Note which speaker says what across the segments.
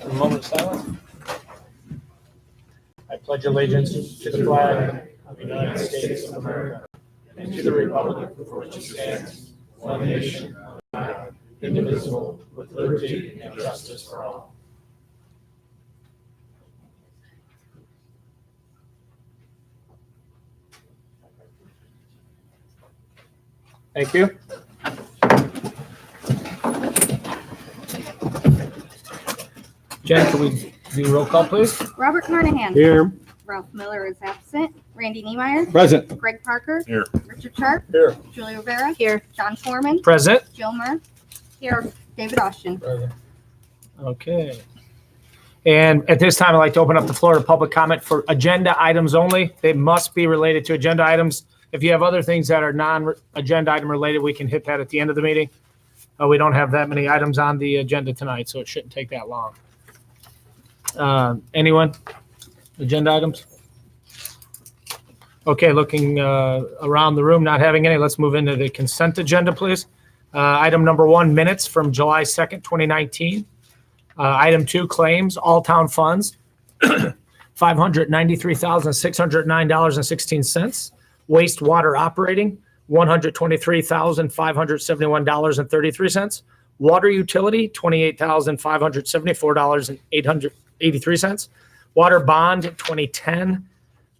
Speaker 1: A moment of silence. I pledge allegiance to the flag of the United States of America and to the republic for which it stands, one nation, under God, indivisible, with liberty and justice for all. Thank you. Jen, can we do roll call, please?
Speaker 2: Robert Carnahan.
Speaker 1: Here.
Speaker 2: Ralph Miller is absent. Randy Niemeyer.
Speaker 1: Present.
Speaker 2: Greg Parker.
Speaker 1: Here.
Speaker 2: Richard Sharp.
Speaker 1: Here.
Speaker 2: Julie Rivera. Here. John Foreman.
Speaker 1: Present.
Speaker 2: Jill Murr. Here. David Austin.
Speaker 1: Present. Okay. And at this time, I'd like to open up the floor to public comment for agenda items only. They must be related to agenda items. If you have other things that are non-agenda item related, we can hit that at the end of the meeting. We don't have that many items on the agenda tonight, so it shouldn't take that long. Anyone? Agenda items? Okay, looking around the room, not having any, let's move into the consent agenda, please. Item number 1, minutes from July 2nd, 2019. Item 2, claims, all town funds, $593,609.16. Wastewater operating, $123,571.33. Water utility, $28,574.83. Water bond 2010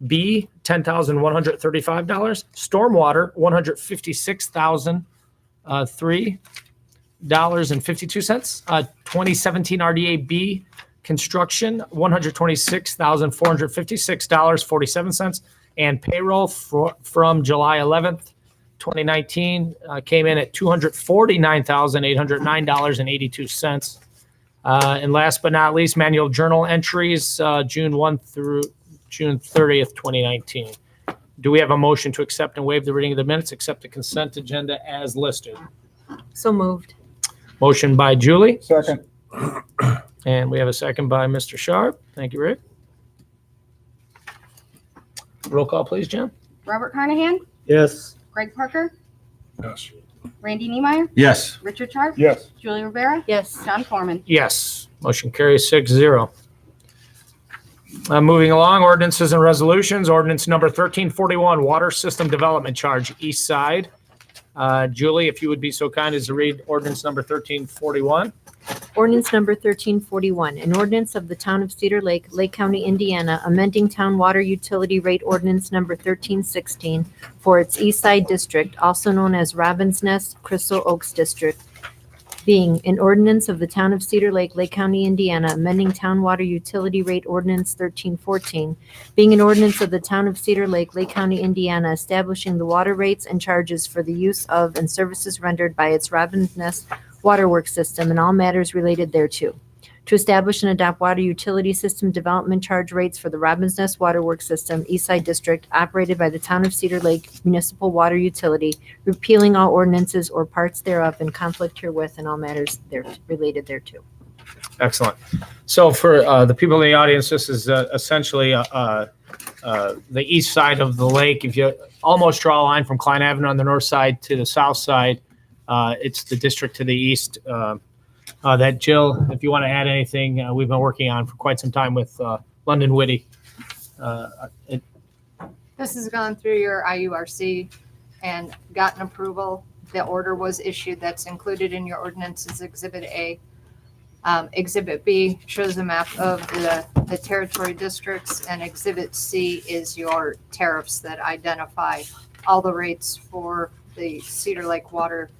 Speaker 1: B, $10,135. Stormwater, $156,003.52. 2017 RDA B construction, $126,456.47. And payroll from July 11th, 2019 came in at $249,809.82. And last but not least, manual journal entries, June 1 through June 30th, 2019. Do we have a motion to accept and waive the reading of the minutes, accept the consent agenda as listed?
Speaker 3: So moved.
Speaker 1: Motion by Julie.
Speaker 4: Second.
Speaker 1: And we have a second by Mr. Sharp. Thank you, Rick. Roll call, please, Jen.
Speaker 2: Robert Carnahan.
Speaker 4: Yes.
Speaker 2: Greg Parker.
Speaker 4: Yes.
Speaker 2: Randy Niemeyer.
Speaker 4: Yes.
Speaker 2: Richard Sharp.
Speaker 4: Yes.
Speaker 2: Julie Rivera.
Speaker 3: Yes.
Speaker 2: John Foreman.
Speaker 1: Yes. Motion carries 6-0. Moving along, ordinances and resolutions. Ordinance number 1341, water system development charge, East Side. Julie, if you would be so kind as to read ordinance number 1341.
Speaker 3: Ordinance number 1341, an ordinance of the Town of Cedar Lake, Lake County, Indiana, amending town water utility rate ordinance number 1316 for its East Side District, also known as Robins Nest Crystal Oaks District, being an ordinance of the Town of Cedar Lake, Lake County, Indiana, amending town water utility rate ordinance 1314, being an ordinance of the Town of Cedar Lake, Lake County, Indiana, establishing the water rates and charges for the use of and services rendered by its Robins Nest Waterworks system and all matters related thereto. To establish and adopt water utility system development charge rates for the Robins Nest Waterworks system, Eastside District, operated by the Town of Cedar Lake Municipal Water Utility, repealing all ordinances or parts thereof in conflict herewith and all matters related thereto.
Speaker 1: Excellent. So for the people in the audience, this is essentially the east side of the lake. If you almost draw a line from Klein Avenue on the north side to the south side, it's the district to the east. That Jill, if you want to add anything, we've been working on for quite some time with London Whitty.
Speaker 5: This has gone through your IURC and gotten approval. The order was issued. That's included in your ordinance as Exhibit A. Exhibit B shows a map of the territory districts, and Exhibit C is your tariffs that identify all the rates for the Cedar Lake water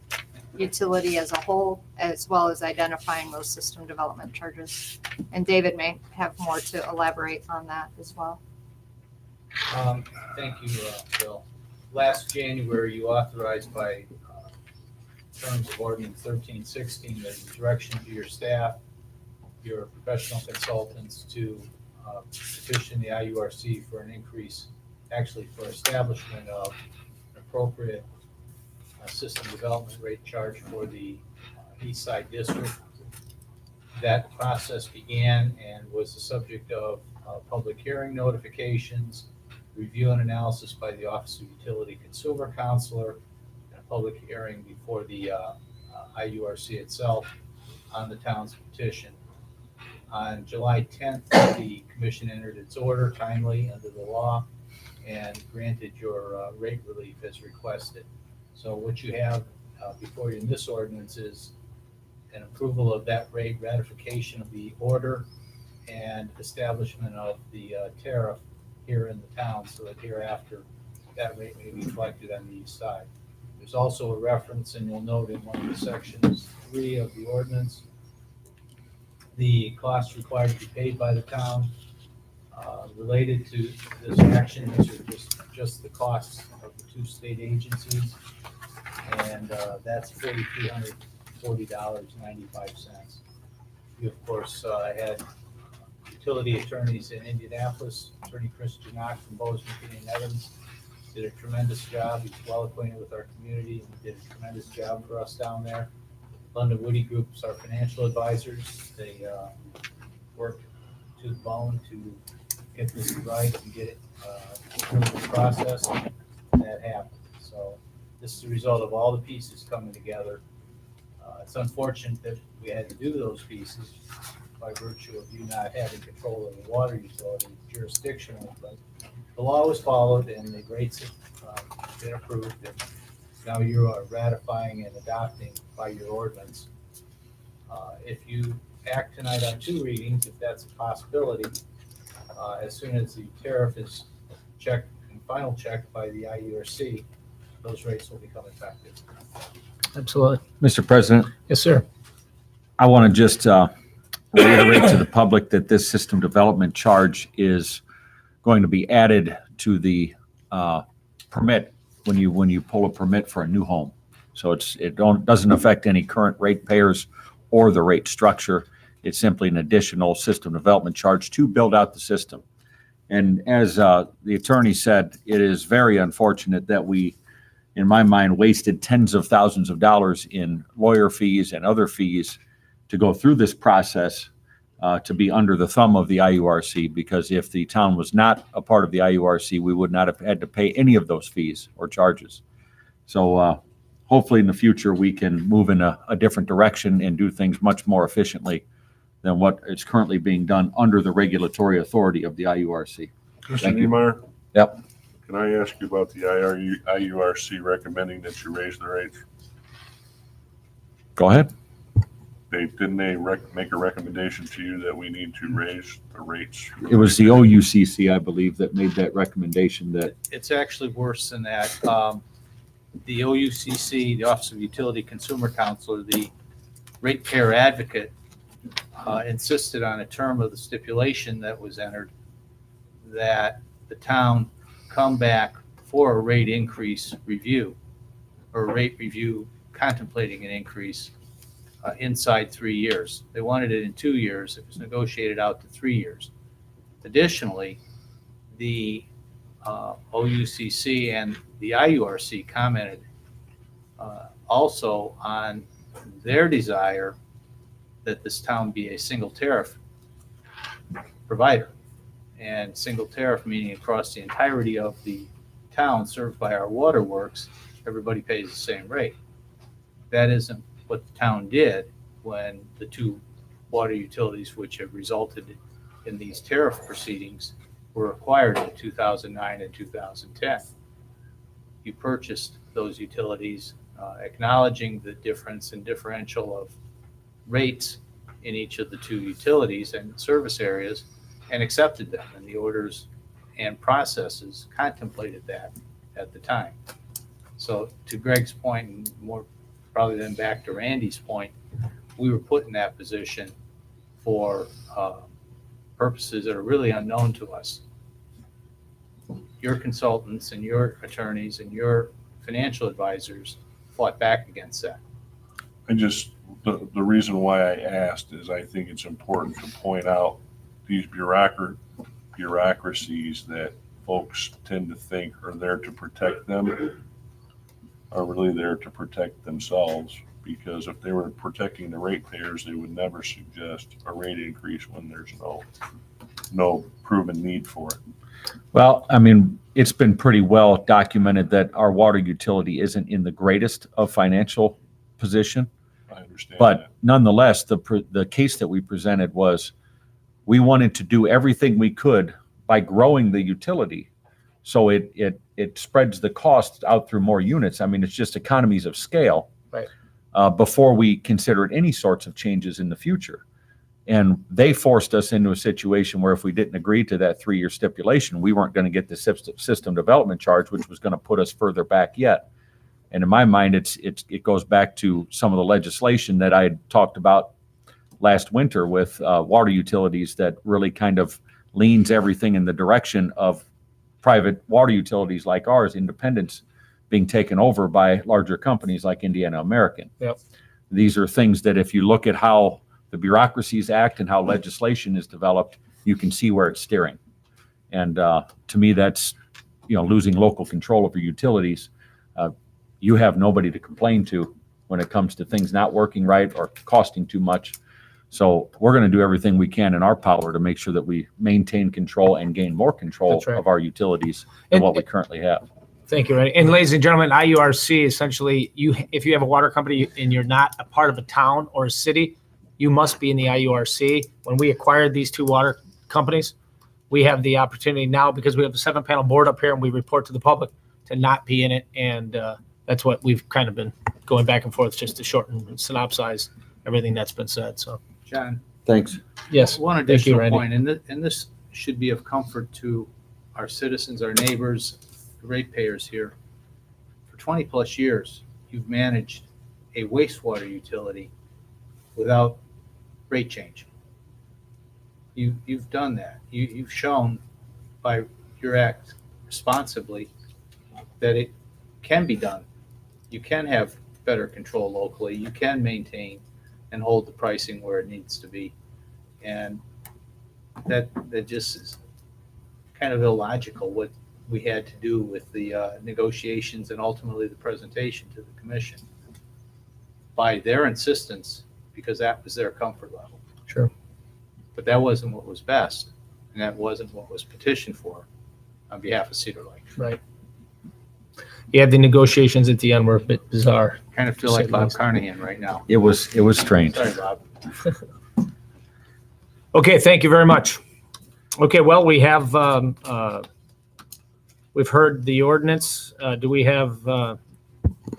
Speaker 5: utility as a whole, as well as identifying those system development charges. And David may have more to elaborate on that as well.
Speaker 6: Thank you, Bill. Last January, you authorized by terms of ordinance 1316 the direction to your staff, your professional consultants to petition the IURC for an increase, actually for establishment of an appropriate system development rate charge for the East Side District. That process began and was the subject of public hearing notifications, review and analysis by the Office of Utility Consumer Counselor, and a public hearing before the IURC itself on the town's petition. On July 10th, the commission entered its order timely under the law and granted your rate relief as requested. So what you have before you in this ordinance is an approval of that rate, ratification of the order, and establishment of the tariff here in the town, so that hereafter that rate may be collected on the east side. There's also a reference, and you'll note in one of the sections 3 of the ordinance, the costs required to be paid by the town related to this action. These are just the costs of the 2 state agencies, and that's $4,340.95. You, of course, had utility attorneys in Indianapolis, Attorney Chris Janock from Bozeman, and Evans, did a tremendous job. He's well acquainted with our community and did a tremendous job for us down there. London Woody Group's our financial advisors. They worked to the bone to get this right and get it through the process, and that happened. So this is the result of all the pieces coming together. It's unfortunate that we had to do those pieces by virtue of you not having control of the water utility jurisdictionally, but the law was followed and the rates have been approved, and now you are ratifying and adopting by your ordinance. If you act tonight on 2 readings, if that's a possibility, as soon as the tariff is checked and final checked by the IURC, those rates will become effective.
Speaker 1: Absolutely.
Speaker 4: Mr. President,
Speaker 1: Yes, sir.
Speaker 4: I want to just reiterate to the public that this system development charge is going to be added to the permit when you pull a permit for a new home. So it doesn't affect any current ratepayers or the rate structure. It's simply an additional system development charge to build out the system. And as the attorney said, it is very unfortunate that we, in my mind, wasted tens of thousands of dollars in lawyer fees and other fees to go through this process to be under the thumb of the IURC, because if the town was not a part of the IURC, we would not have had to pay any of those fees or charges. So hopefully in the future, we can move in a different direction and do things much more efficiently than what is currently being done under the regulatory authority of the IURC.
Speaker 7: Mr.
Speaker 4: Thank you.
Speaker 7: Niemeyer?
Speaker 4: Yep.
Speaker 7: Can I ask you about the IURC recommending that you raise the rates?
Speaker 4: Go ahead.
Speaker 7: Didn't they make a recommendation to you that we need to raise the rates?
Speaker 4: It was the OUCC, I believe, that made that recommendation that
Speaker 6: It's actually worse than that. The OUCC, the Office of Utility Consumer Counselor, the ratepayer advocate, insisted on a term of the stipulation that was entered that the town come back for a rate increase review, or a rate review contemplating an increase inside 3 years. They wanted it in 2 years. It was negotiated out to 3 years. Additionally, the OUCC and the IURC commented also on their desire that this town be a single tariff provider. And single tariff meaning across the entirety of the town served by our waterworks, everybody pays the same rate. That isn't what the town did when the 2 water utilities which have resulted in these tariff proceedings were acquired in 2009 and 2010. You purchased those utilities acknowledging the difference and differential of rates in each of the 2 utilities and service areas, and accepted them, and the orders and processes contemplated that at the time. So to Greg's point, and more probably then back to Randy's point, we were put in that position for purposes that are really unknown to us. Your consultants and your attorneys and your financial advisors fought back against that.
Speaker 7: The reason why I asked is I think it's important to point out these bureaucracies that folks tend to think are there to protect them are really there to protect themselves, because if they were protecting the ratepayers, they would never suggest a rate increase when there's no proven need for it.
Speaker 4: Well, I mean, it's been pretty well documented that our water utility isn't in the greatest of financial position,
Speaker 7: I understand
Speaker 4: but
Speaker 7: that.
Speaker 4: nonetheless, the case that we presented was we wanted to do everything we could by growing the utility. So it spreads the cost out through more units. I mean, it's just economies of scale.
Speaker 1: Right.
Speaker 4: Before we considered any sorts of changes in the future. And they forced us into a situation where if we didn't agree to that 3-year stipulation, we weren't going to get the system development charge, which was going to put us further back yet. And in my mind, it goes back to some of the legislation that I had talked about last winter with water utilities that really kind of leans everything in the direction of private water utilities like ours, independents, being taken over by larger companies like Indiana American.
Speaker 1: Yep.
Speaker 4: These are things that if you look at how the bureaucracies act and how legislation is developed, you can see where it's steering. And to me, that's, losing local control over utilities. You have nobody to complain to when it comes to things not working right or costing too much. So we're going to do everything we can in our power to make sure that we maintain control and gain more control
Speaker 1: That's right.
Speaker 4: of our utilities than
Speaker 1: And-
Speaker 4: what we currently have.
Speaker 1: Thank you, Randy. And ladies and gentlemen, IURC, essentially, if you have a water company and you're not a part of a town or a city, you must be in the IURC. When we acquired these 2 water companies, we have the opportunity now, because we have a 7-panel board up here and we report to the public, to not be in it. And that's what we've kind of been going back and forth just to shorten and synopsize everything that's been said. So,
Speaker 6: John,
Speaker 4: Thanks.
Speaker 1: yes.
Speaker 6: one
Speaker 1: Thank you,
Speaker 6: additional
Speaker 1: Randy.
Speaker 6: point, and this should be of comfort to our citizens, our neighbors, the ratepayers here. For 20-plus years, you've managed a wastewater utility without rate change. You've done that. You've shown by your act responsibly that it can be done. You can have better control locally. You can maintain and hold the pricing where it needs to be. And that just is kind of illogical what we had to do with the negotiations and ultimately the presentation to the commission by their insistence, because that was their comfort level.
Speaker 1: Sure.
Speaker 6: But that wasn't what was best, and that wasn't what was petitioned for on behalf of Cedar Lake.
Speaker 1: Right. Yeah, the negotiations at the end were a bit bizarre.
Speaker 6: Kind of feel like Bob Carnahan right now.
Speaker 4: It was strange.
Speaker 6: Sorry, Bob.
Speaker 1: Okay, thank you very much. Okay, well, we have, we've heard the ordinance. Do we have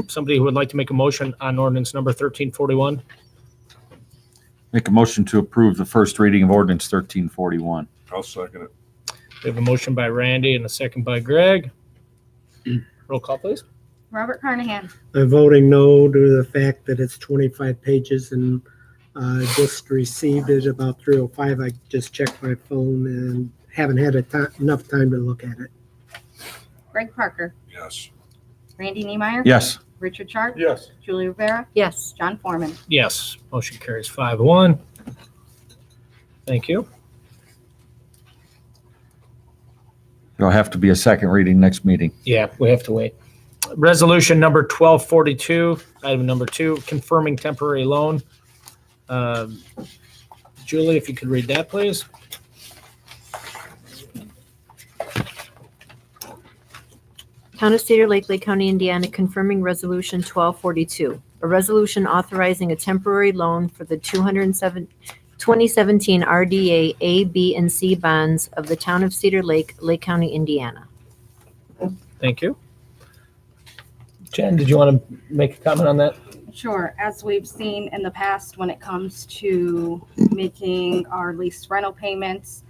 Speaker 1: somebody who would like to make a motion on ordinance number 1341?
Speaker 4: Make a motion to approve the first reading of ordinance 1341.
Speaker 7: I'll second it.
Speaker 1: We have a motion by Randy and a second by Greg. Roll call, please.
Speaker 2: Robert Carnahan,
Speaker 8: I'm voting no due to the fact that it's 25 pages and just received it about 3:05. I just checked my phone and haven't had enough time to look at it.
Speaker 2: Greg Parker,
Speaker 7: Yes.
Speaker 2: Randy Niemeyer.
Speaker 4: Yes.
Speaker 2: Richard Sharp.
Speaker 7: Yes.
Speaker 2: Julie Rivera.
Speaker 3: Yes.
Speaker 2: John Foreman.
Speaker 1: Yes, motion carries 5-1. Thank you.
Speaker 4: There'll have to be a second reading next meeting.
Speaker 1: Yeah, we have to wait. Resolution number 1242, item number 2, confirming temporary loan. Julie, if you could read that, please.
Speaker 3: Town of Cedar Lake, Lake County, Indiana, confirming Resolution 1242, a resolution authorizing a temporary loan for the 2017 RDA A, B, and C bonds of the Town of Cedar Lake, Lake County, Indiana.
Speaker 1: Thank you. Jen, did you want to make a comment on that?
Speaker 2: Sure. As we've seen in the past, when it comes to making our lease rental payments,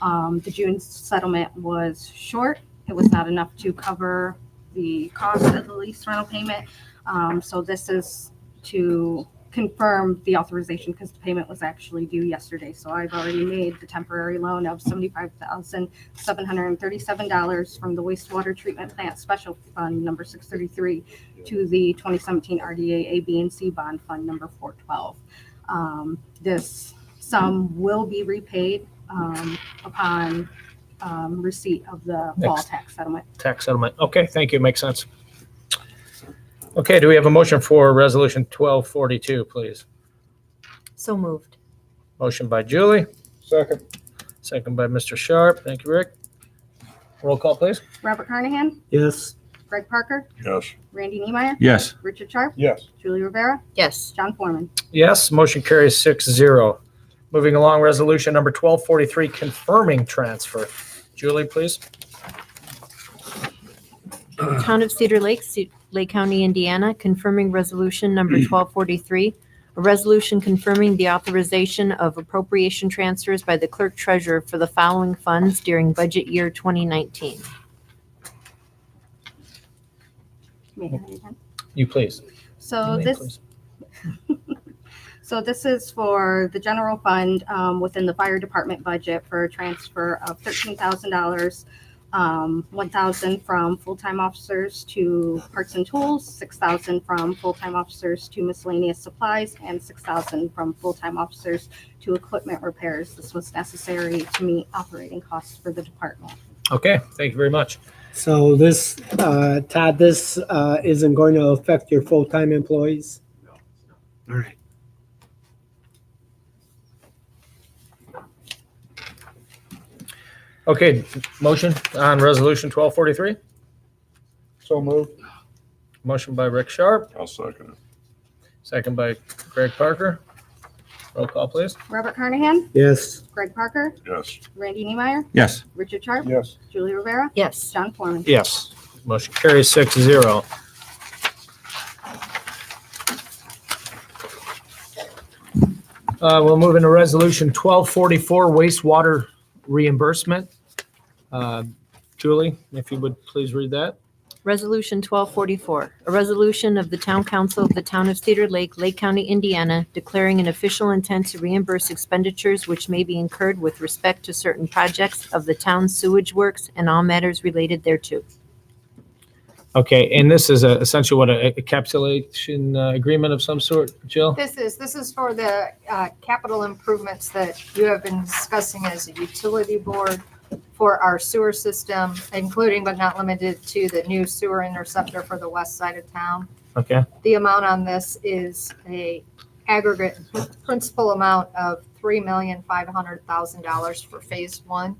Speaker 2: the June settlement was short. It was not enough to cover the cost of the lease rental payment. So this is to confirm the authorization because the payment was actually due yesterday. So I've already made the temporary loan of $75,737 from the wastewater treatment plant special fund number 633 to the 2017 RDA A, B, and C bond fund number 412. This sum will be repaid upon receipt of the fall
Speaker 1: Next.
Speaker 2: tax settlement.
Speaker 1: Tax settlement. Okay, thank you. Makes sense. Okay, do we have a motion for resolution 1242, please?
Speaker 3: So moved.
Speaker 1: Motion by Julie,
Speaker 7: Second.
Speaker 1: second by Mr. Sharp. Thank you, Rick. Roll call, please.
Speaker 2: Robert Carnahan,
Speaker 8: Yes,
Speaker 2: Greg Parker,
Speaker 7: Yes.
Speaker 2: Randy Niemeyer,
Speaker 4: Yes.
Speaker 2: Richard Sharp,
Speaker 7: Yes.
Speaker 2: Julie Rivera,
Speaker 3: Yes.
Speaker 2: John Foreman.
Speaker 1: Yes, motion carries 6-0. Moving along, resolution number 1243, confirming transfer. Julie, please.
Speaker 3: Town of Cedar Lake, Lake County, Indiana, confirming resolution number 1243, a resolution confirming the authorization of appropriation transfers by the clerk treasurer for the following funds during budget year 2019.
Speaker 2: May I have any time?
Speaker 1: You please.
Speaker 2: So
Speaker 1: You may,
Speaker 2: this,
Speaker 1: please.
Speaker 2: so this is for the general fund within the fire department budget for a transfer of $13,000. 1,000 from full-time officers to parts and tools, 6,000 from full-time officers to miscellaneous supplies, and 6,000 from full-time officers to equipment repairs. This was necessary to meet operating costs for the department.
Speaker 1: Okay, thank you very much.
Speaker 8: So this, Todd, this isn't going to affect your full-time employees? No. All right.
Speaker 1: Okay, motion on resolution 1243.
Speaker 9: So moved.
Speaker 1: Motion by Rick Sharp,
Speaker 7: I'll second it.
Speaker 1: second by Greg Parker. Roll call, please.
Speaker 2: Robert Carnahan,
Speaker 8: Yes.
Speaker 2: Greg Parker,
Speaker 7: Yes.
Speaker 2: Randy Niemeyer,
Speaker 4: Yes.
Speaker 2: Richard Sharp,
Speaker 9: Yes.
Speaker 2: Julie Rivera,
Speaker 3: Yes.
Speaker 2: John Foreman.
Speaker 1: Yes. Motion carries 6-0. We'll move into resolution 1244, wastewater reimbursement. Julie, if you would please read that.
Speaker 3: Resolution 1244, a resolution of the Town Council of the Town of Cedar Lake, Lake County, Indiana, declaring an official intent to reimburse expenditures which may be incurred with respect to certain projects of the town's sewage works and all matters related thereto.
Speaker 1: Okay, and this is essentially what, a encapsulation agreement of some sort, Jill?
Speaker 5: This is for the capital improvements that you have been discussing as a utility board for our sewer system, including but not limited to the new sewer interceptor for the west side of town.
Speaker 1: Okay,
Speaker 5: The amount on this is a aggregate principal amount of $3,500,000 for phase one.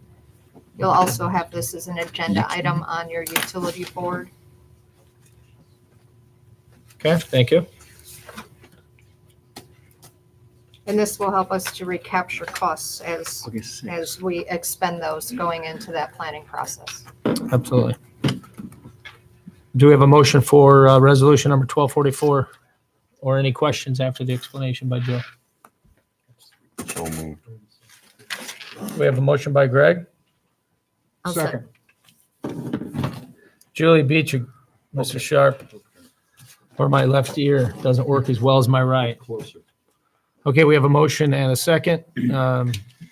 Speaker 5: You'll also have this as an agenda item on your utility board.
Speaker 1: okay, thank you.
Speaker 5: And this will help us to recapture costs as we expend those going into that planning process.
Speaker 1: Absolutely. Do we have a motion for resolution number 1244? Or any questions after the explanation by Jill?
Speaker 7: So moved.
Speaker 1: We have a motion by Greg.
Speaker 3: I'll
Speaker 9: Second.
Speaker 1: Julie beat you, Mr. Sharp. Or my left ear doesn't work as well as my right. Okay, we have a motion and a second.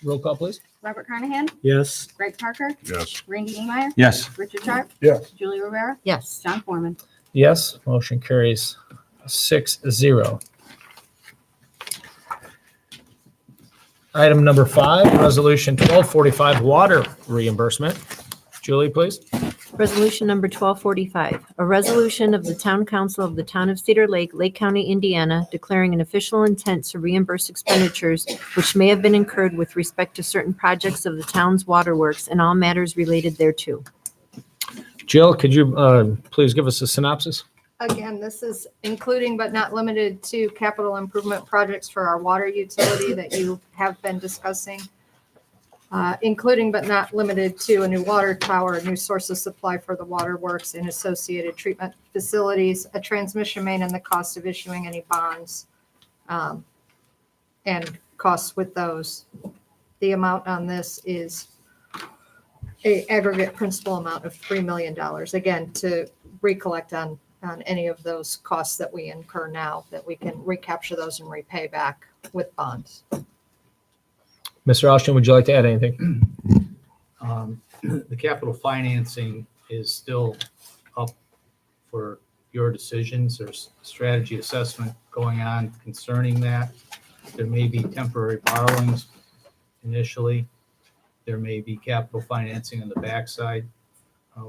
Speaker 1: Roll call, please.
Speaker 2: Robert Carnahan,
Speaker 8: Yes.
Speaker 2: Greg Parker,
Speaker 7: Yes.
Speaker 2: Randy Niemeyer,
Speaker 4: Yes.
Speaker 2: Richard Sharp,
Speaker 9: Yes.
Speaker 2: Julie Rivera,
Speaker 3: Yes.
Speaker 2: John Foreman.
Speaker 1: Yes, motion carries 6-0. Item number 5, resolution 1245, water reimbursement. Julie, please.
Speaker 3: Resolution number 1245, a resolution of the Town Council of the Town of Cedar Lake, Lake County, Indiana, declaring an official intent to reimburse expenditures which may have been incurred with respect to certain projects of the town's waterworks and all matters related thereto.
Speaker 1: Jill, could you please give us a synopsis?
Speaker 5: Again, this is including but not limited to capital improvement projects for our water utility that you have been discussing. Including but not limited to a new water tower, a new source of supply for the waterworks and associated treatment facilities, a transmission main, and the cost of issuing any bonds, and costs with those. The amount on this is a aggregate principal amount of $3 million. Again, to recollect on any of those costs that we incur now, that we can recapture those and repay back with bonds.
Speaker 1: Mr. Austin, would you like to add anything?
Speaker 6: The capital financing is still up for your decisions. There's strategy assessment going on concerning that. There may be temporary borrowings initially. There may be capital financing on the backside.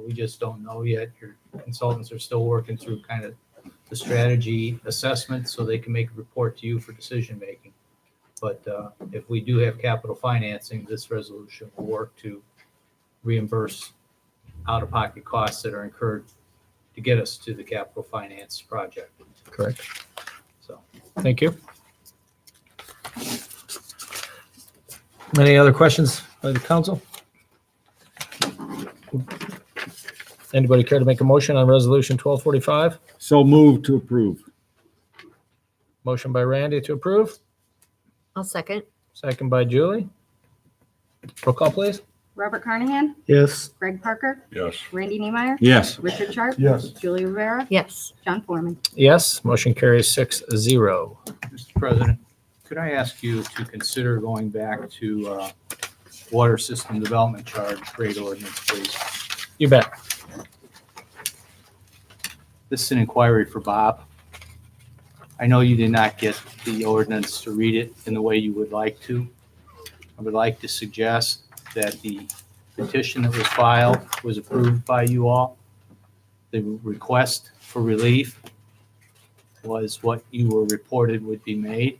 Speaker 6: We just don't know yet. Your consultants are still working through kind of the strategy assessment so they can make a report to you for decision making. But if we do have capital financing, this resolution will work to reimburse out-of-pocket costs that are incurred to get us to the capital finance project.
Speaker 1: Correct.
Speaker 6: So
Speaker 1: Thank you. Any other questions by the council? Anybody care to make a motion on resolution 1245?
Speaker 4: So moved to approve.
Speaker 1: Motion by Randy to approve,
Speaker 3: I'll second.
Speaker 1: second by Julie. Roll call, please.
Speaker 2: Robert Carnahan,
Speaker 8: Yes.
Speaker 2: Greg Parker,
Speaker 7: Yes.
Speaker 2: Randy Niemeyer,
Speaker 4: Yes.
Speaker 2: Richard Sharp,
Speaker 9: Yes.
Speaker 2: Julie Rivera,
Speaker 3: Yes.
Speaker 2: John Foreman.
Speaker 1: Yes, motion carries 6-0.
Speaker 6: Mr. President, could I ask you to consider going back to water system development charge rate ordinance, please?
Speaker 1: You bet.
Speaker 6: This is an inquiry for Bob. I know you did not get the ordinance to read it in the way you would like to. I would like to suggest that the petition that was filed was approved by you all. The request for relief was what you were reported would be made,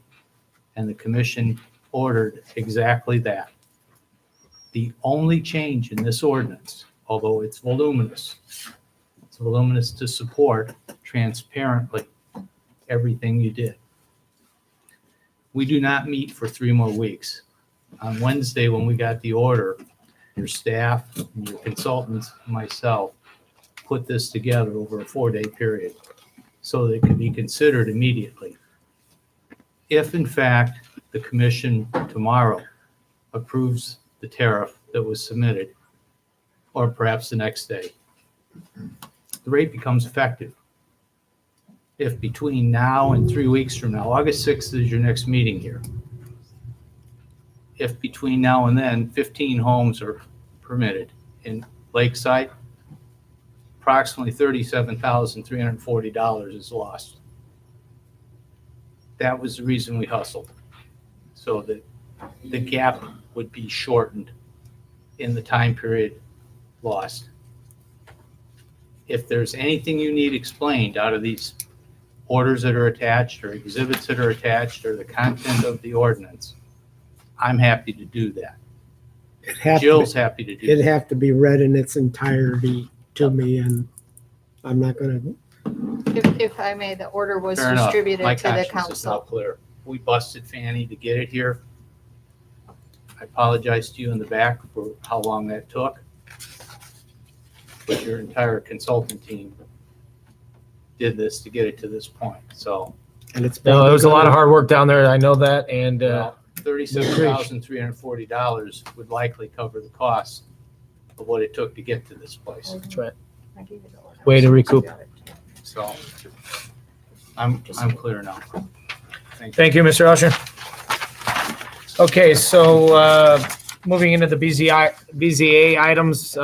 Speaker 6: and the commission ordered exactly that. The only change in this ordinance, although it's voluminous to support transparently everything you did. We do not meet for 3 more weeks. On Wednesday, when we got the order, your staff, and your consultants, and myself, put this together over a 4-day period so that it could be considered immediately. If in fact the commission tomorrow approves the tariff that was submitted, or perhaps the next day, the rate becomes effective. If between now and 3 weeks from now, August 6th is your next meeting here, if between now and then 15 homes are permitted in Lakeside, approximately $37,340 is lost. That was the reason we hustled, so that the gap would be shortened in the time period lost. If there's anything you need explained out of these orders that are attached or exhibits that are attached or the content of the ordinance, I'm happy to do that. Jill's happy to do
Speaker 8: It'd
Speaker 6: that.
Speaker 8: have to be read in its entirety to me, and I'm not gonna,
Speaker 5: If I may, the order was
Speaker 6: Fair enough.
Speaker 5: distributed
Speaker 6: My
Speaker 5: to the
Speaker 6: conscience is now
Speaker 5: council.
Speaker 6: clear. We busted Fanny to get it here. I apologize to you in the back for how long that took. But your entire consultant team did this to get it to this point, so.
Speaker 8: and it's.
Speaker 1: No, it was a lot of hard work down there. I know that. And
Speaker 6: Well, $37,340 would likely cover the cost of what it took to get to this place.
Speaker 1: that's right. Way to recoup.
Speaker 6: So I'm clear now.
Speaker 1: Thank you, Mr. Usher. Okay, so moving into the BZA items,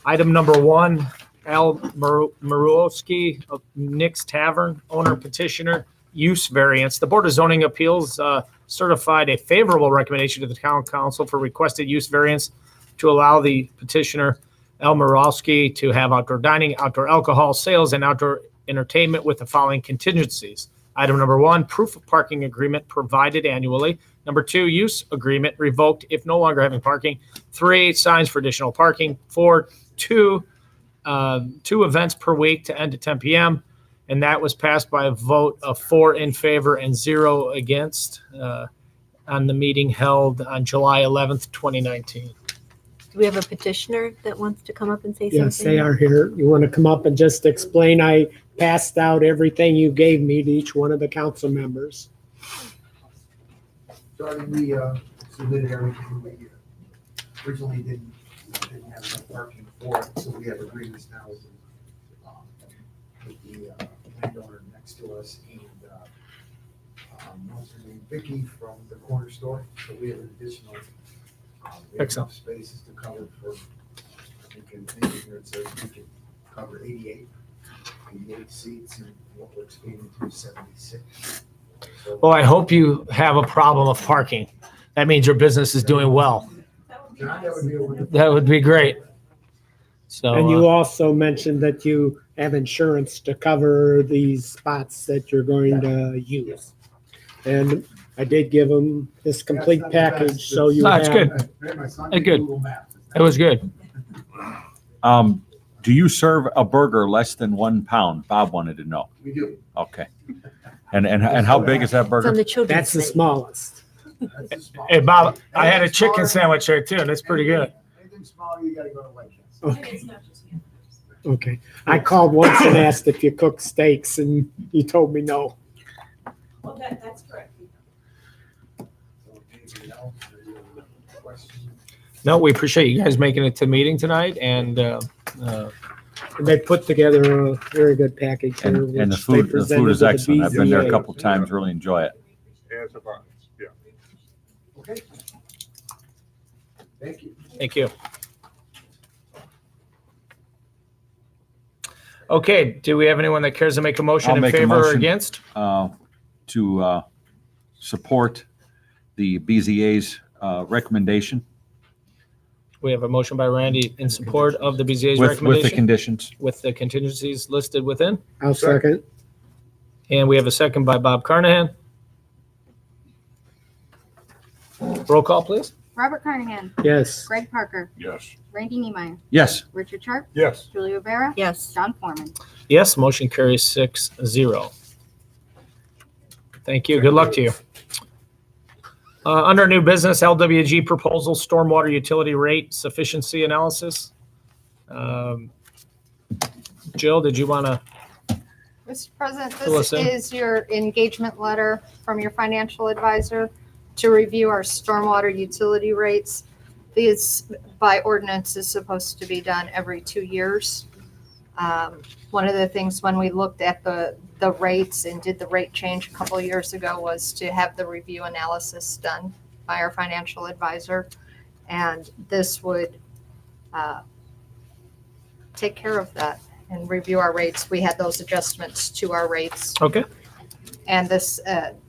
Speaker 1: item number 1, Al Marowski of Nick's Tavern, owner petitioner, use variance. The Board of Zoning Appeals certified a favorable recommendation to the town council for requested use variance to allow the petitioner, Al Marowski, to have outdoor dining, outdoor alcohol sales, and outdoor entertainment with the following contingencies. Item number 1, proof of parking agreement provided annually. Number 2, use agreement revoked if no longer having parking. 3, signs for additional parking. 4, 2 events per week to end at 10 p.m. And that was passed by a vote of 4 in favor and 0 against on the meeting held on July 11th, 2019.
Speaker 3: Do we have a petitioner that wants to come up and say something?
Speaker 8: Yes, they are here. You want to come up and just explain? I passed out everything you gave me to each one of the council members.
Speaker 10: Starting, we submitted everything we originally didn't have enough parking for it, so we have agreements now with the landowner next to us and what's her name, Vicky from the corner store. So we have an additional we have
Speaker 1: Excellent.
Speaker 10: enough spaces to cover for, I think in here it says we can cover 88 seats, and what we're expanding to is 76. So-
Speaker 1: Well, I hope you have a problem of parking. That means your business is doing well.
Speaker 10: John, that would be a wonderful.
Speaker 1: That would be great. So,
Speaker 8: And you also mentioned that you have insurance to cover these spots that you're going to use. And I did give them this complete package, so you
Speaker 1: No,
Speaker 8: have.
Speaker 1: it's good.
Speaker 10: My son
Speaker 1: Good.
Speaker 10: did Google Maps.
Speaker 1: it was good.
Speaker 4: Do you serve a burger less than 1 pound? Bob wanted to know.
Speaker 10: We do.
Speaker 4: Okay. And how big is that
Speaker 3: It's on
Speaker 4: burger?
Speaker 3: the children's
Speaker 8: That's the
Speaker 3: menu.
Speaker 8: smallest.
Speaker 10: That's the small.
Speaker 1: Hey, Bob, I had a
Speaker 10: Anything
Speaker 1: chicken
Speaker 10: smaller-
Speaker 1: sandwich there too, and it's pretty good.
Speaker 10: Anything smaller, you gotta go to White Castle.
Speaker 8: Okay. Okay. I called once and asked if you cook steaks and you told me no.
Speaker 11: Well, that's correct.
Speaker 10: So, anything else, or you have a question?
Speaker 1: No, we appreciate you guys making it to the meeting tonight, and
Speaker 8: They put together a very good package. here,
Speaker 4: And the
Speaker 8: which they
Speaker 4: food
Speaker 8: presented
Speaker 4: is
Speaker 8: to the
Speaker 4: excellent. I've been there a
Speaker 8: BZA.
Speaker 4: couple times, really enjoy it.
Speaker 9: As a bonus, yeah.
Speaker 10: Okay. Thank you.
Speaker 1: thank you. Okay, do we have anyone that cares to make a motion
Speaker 4: I'll
Speaker 1: in
Speaker 4: make a
Speaker 1: favor or
Speaker 4: motion.
Speaker 1: against?
Speaker 4: To support the BZA's recommendation
Speaker 1: We have a motion by Randy in support of the BZA's
Speaker 4: with the
Speaker 1: recommendation
Speaker 4: conditions.
Speaker 1: with the contingencies listed within.
Speaker 8: I'll second.
Speaker 1: And we have a second by Bob Carnahan. Roll call, please.
Speaker 2: Robert Carnahan,
Speaker 8: Yes.
Speaker 2: Greg Parker,
Speaker 7: Yes.
Speaker 2: Randy Niemeyer,
Speaker 4: Yes.
Speaker 2: Richard Sharp,
Speaker 9: Yes.
Speaker 2: Julie Rivera,
Speaker 3: Yes.
Speaker 2: John Foreman.
Speaker 1: Yes, motion carries 6-0. Thank you. Good luck to you. Under new business, LWG proposal, stormwater utility rate sufficiency analysis. Jill, did you want to?
Speaker 5: Mr. President,
Speaker 1: Fill us
Speaker 5: this
Speaker 1: in.
Speaker 5: is your engagement letter from your financial advisor to review our stormwater utility rates. These, by ordinance, is supposed to be done every 2 years. One of the things when we looked at the rates and did the rate change a couple of years ago was to have the review analysis done by our financial advisor. And this would take care of that and review our rates. We had those adjustments to our rates.
Speaker 1: Okay,
Speaker 5: And this,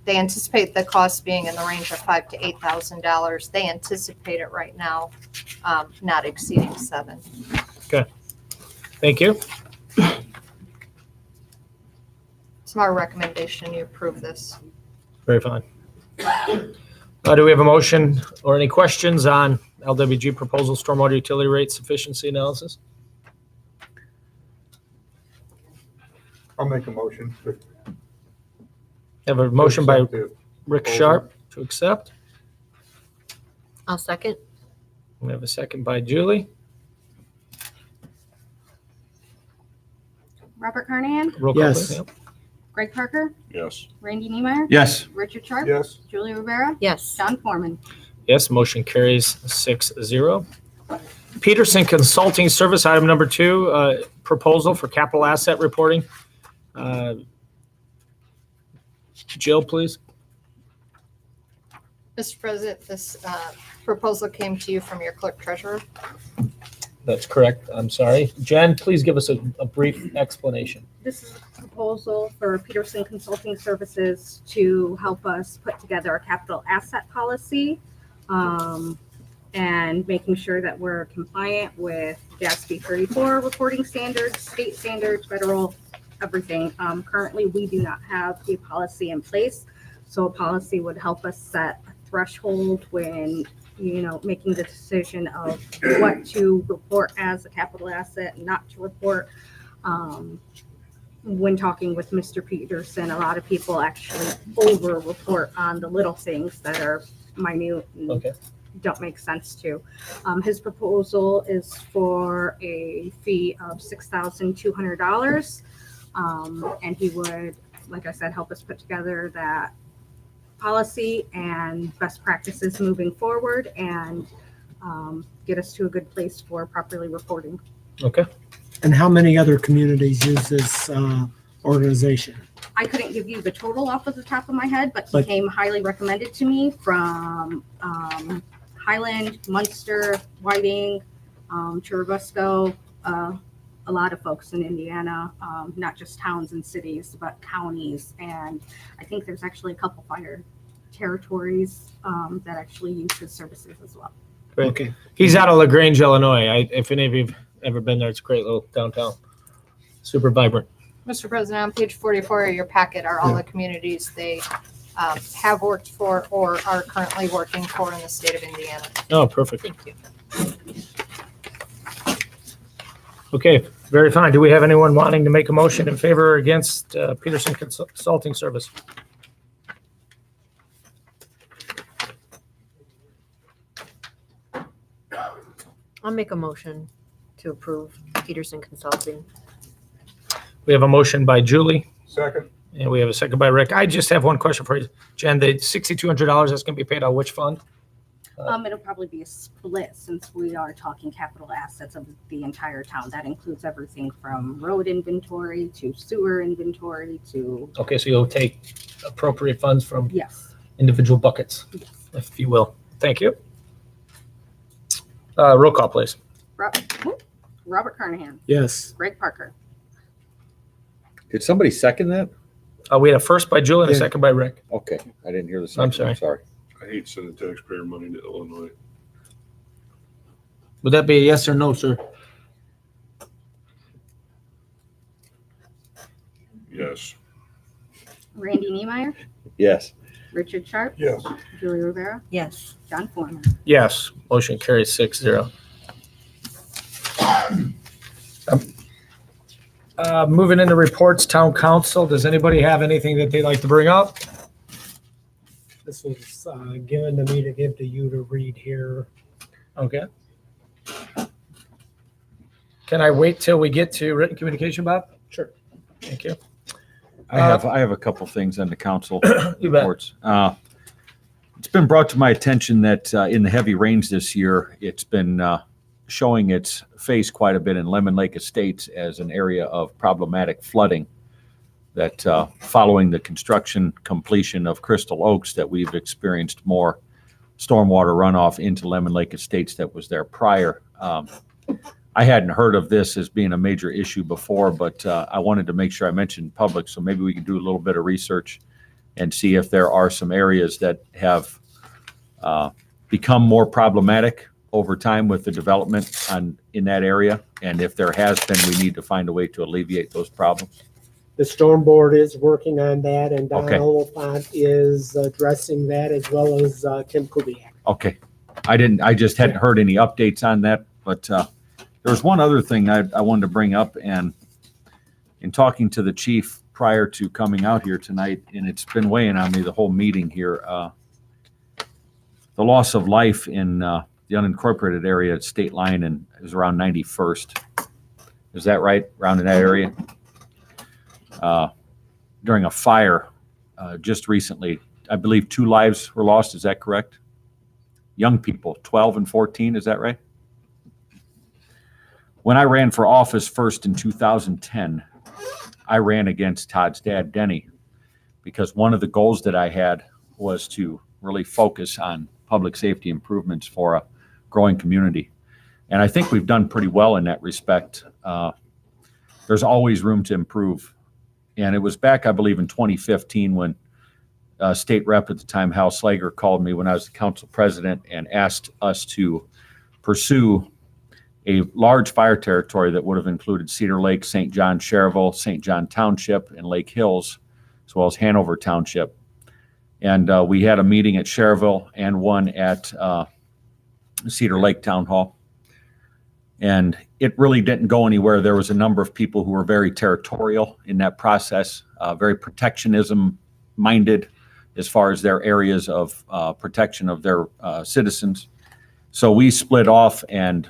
Speaker 5: they anticipate the cost being in the range of $5,000 to $8,000. They anticipate it right now, not exceeding $7,000.
Speaker 1: thank you.
Speaker 5: It's my recommendation you approve this.
Speaker 1: Very fine. Do we have a motion or any questions on LWG proposal stormwater utility rate sufficiency analysis?
Speaker 9: I'll make a motion. to
Speaker 1: Have a motion by
Speaker 9: accept the
Speaker 1: Rick
Speaker 9: proposal.
Speaker 1: Sharp to accept.
Speaker 3: I'll second.
Speaker 1: We have a second by Julie.
Speaker 2: Robert Carnahan,
Speaker 1: Roll call,
Speaker 8: Yes.
Speaker 1: please. Yep.
Speaker 2: Greg Parker,
Speaker 7: Yes.
Speaker 2: Randy Niemeyer,
Speaker 4: Yes.
Speaker 2: Richard Sharp,
Speaker 9: Yes.
Speaker 2: Julie Rivera,
Speaker 3: Yes.
Speaker 2: John Foreman.
Speaker 1: Yes, motion carries 6-0. Peterson Consulting Service, item number 2, proposal for capital asset reporting. Jill, please.
Speaker 5: Mr. President, this proposal came to you from your clerk treasurer.
Speaker 1: That's correct. I'm sorry. Jen, please give us a brief explanation.
Speaker 2: This is a proposal for Peterson Consulting Services to help us put together a capital asset policy, and making sure that we're compliant with GASB 34 reporting standards, state standards, federal, everything. Currently, we do not have a policy in place, so a policy would help us set a threshold when, making the decision of what to report as a capital asset and not to report. When talking with Mr. Peterson, a lot of people actually over-report on the little things that are minute and
Speaker 1: Okay.
Speaker 2: don't make sense to. His proposal is for a fee of $6,200. And he would, like I said, help us put together that policy and best practices moving forward and get us to a good place for properly reporting.
Speaker 1: Okay.
Speaker 8: And how many other communities use this organization?
Speaker 2: I couldn't give you the total off of the top of my head, but he
Speaker 8: But-
Speaker 2: came highly recommended to me from Highland, Munster, Whiting, Churubusco, a lot of folks in Indiana, not just towns and cities, but counties. And I think there's actually a couple fire territories that actually use his services as well.
Speaker 1: Great.
Speaker 8: Okay.
Speaker 1: He's out of LaGrange, Illinois. If any of you've ever been there, it's a great little downtown. Super vibrant.
Speaker 5: Mr. President, on page 44 of your packet are all the communities they have worked for or are currently working for in the state of Indiana.
Speaker 1: Oh, perfect.
Speaker 5: Thank you.
Speaker 1: Okay, very fine. Do we have anyone wanting to make a motion in favor or against Peterson Consulting Service?
Speaker 3: I'll make a motion to approve Peterson Consulting.
Speaker 1: We have a motion by Julie,
Speaker 9: Second,
Speaker 1: and we have a second by Rick. I just have one question for you, Jen. The $6,200 that's going to be paid out of which fund?
Speaker 2: It'll probably be a split since we are talking capital assets of the entire town. That includes everything from road inventory to sewer inventory to,
Speaker 1: Okay, so you'll take appropriate funds from
Speaker 2: yes,
Speaker 1: individual buckets,
Speaker 2: yes.
Speaker 1: if you will. Thank you. Roll call, please.
Speaker 2: Robert Carnahan,
Speaker 8: Yes.
Speaker 2: Greg Parker,
Speaker 4: Did somebody second that?
Speaker 1: We had a first by Julie and a
Speaker 8: Yeah.
Speaker 1: second by Rick.
Speaker 4: Okay, I didn't hear the second.
Speaker 1: sorry.
Speaker 4: Sorry.
Speaker 7: I hate sending taxpayer money to Illinois.
Speaker 1: Would that be a yes or no, sir?
Speaker 7: Yes.
Speaker 2: Randy Niemeyer,
Speaker 4: Yes.
Speaker 2: Richard Sharp,
Speaker 9: yes.
Speaker 2: Julie Rivera,
Speaker 3: Yes.
Speaker 2: John Foreman.
Speaker 1: Yes. Motion carries 6-0. Moving into reports, town council. Does anybody have anything that they'd like to bring up?
Speaker 8: This was given to me to give to you to read here.
Speaker 1: Okay. Can I wait till we get to written communication, Bob?
Speaker 8: Sure.
Speaker 1: Thank you.
Speaker 4: I have a couple things on the council
Speaker 1: You bet.
Speaker 4: reports. It's been brought to my attention that in the heavy rains this year, it's been showing its face quite a bit in Lemon Lake Estates as an area of problematic flooding. That following the construction completion of Crystal Oaks, that we've experienced more stormwater runoff into Lemon Lake Estates that was there prior. I hadn't heard of this as being a major issue before, but I wanted to make sure I mentioned public, so maybe we could do a little bit of research and see if there are some areas that have become more problematic over time with the development in that area. And if there has been, we need to find a way to alleviate those problems.
Speaker 8: The storm board is working on that, and Don
Speaker 4: Okay.
Speaker 8: Oliphant is addressing that, as well as Tim Kubiak.
Speaker 4: Okay. I just hadn't heard any updates on that, but there was one other thing I wanted to bring up, and in talking to the chief prior to coming out here tonight, and it's been weighing on me the whole meeting here, the loss of life in the unincorporated area at State Line and is around 91st. Is that right? Around in that area? During a fire just recently, I believe 2 lives were lost. Is that correct? Young people, 12 and 14, is that right? When I ran for office first in 2010, I ran against Todd's dad, Denny, because one of the goals that I had was to really focus on public safety improvements for a growing community. And I think we've done pretty well in that respect. There's always room to improve. And it was back, I believe, in 2015 when State Rep at the time, Hal Slager, called me when I was the council president and asked us to pursue a large fire territory that would have included Cedar Lake, St. John, Cherville, St. John Township, and Lake Hills, as well as Hanover Township. And we had a meeting at Cherville and one at Cedar Lake Town Hall. And it really didn't go anywhere. There was a number of people who were very territorial in that process, very protectionism minded as far as their areas of protection of their citizens. So we split off and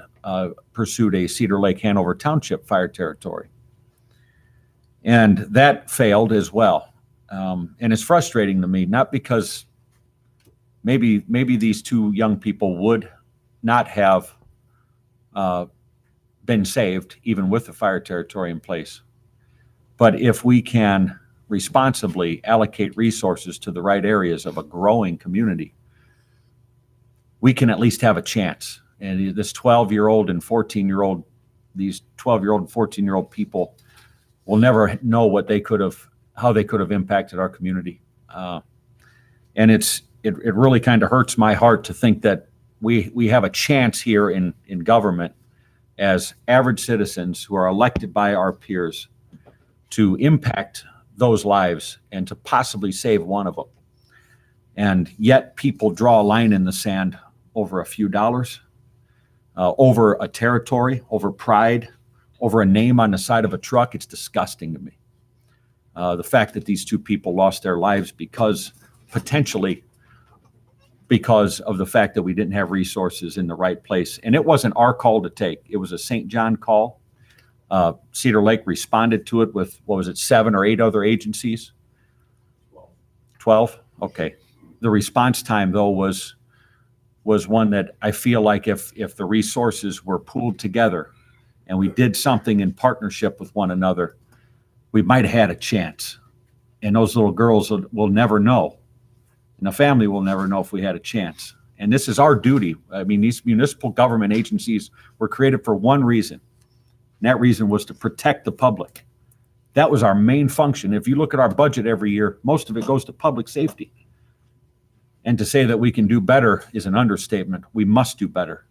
Speaker 4: pursued a Cedar Lake Hanover Township fire territory. And that failed as well. And it's frustrating to me, not because maybe these 2 young people would not have been saved, even with the fire territory in place. But if we can responsibly allocate resources to the right areas of a growing community, we can at least have a chance. And this 12-year-old and 14-year-old, these 12-year-old and 14-year-old people will never know what they could have, how they could have impacted our community. And it really kind of hurts my heart to think that we have a chance here in government as average citizens who are elected by our peers to impact those lives and to possibly save one of them. And yet people draw a line in the sand over a few dollars, over a territory, over pride, over a name on the side of a truck. It's disgusting to me. The fact that these 2 people lost their lives because potentially because of the fact that we didn't have resources in the right place. And it wasn't our call to take. It was a St. John call. Cedar Lake responded to it with, what was it, 7 or 8 other agencies? 12? Okay. The response time, though, was one that I feel like if the resources were pooled together and we did something in partnership with one another, we might have had a chance. And those little girls will never know. And the family will never know if we had a chance. And this is our duty. I mean, these municipal government agencies were created for one reason. And that reason was to protect the public. That was our main function. If you look at our budget every year, most of it goes to public safety. And to say that we can do better is an understatement. We must do better.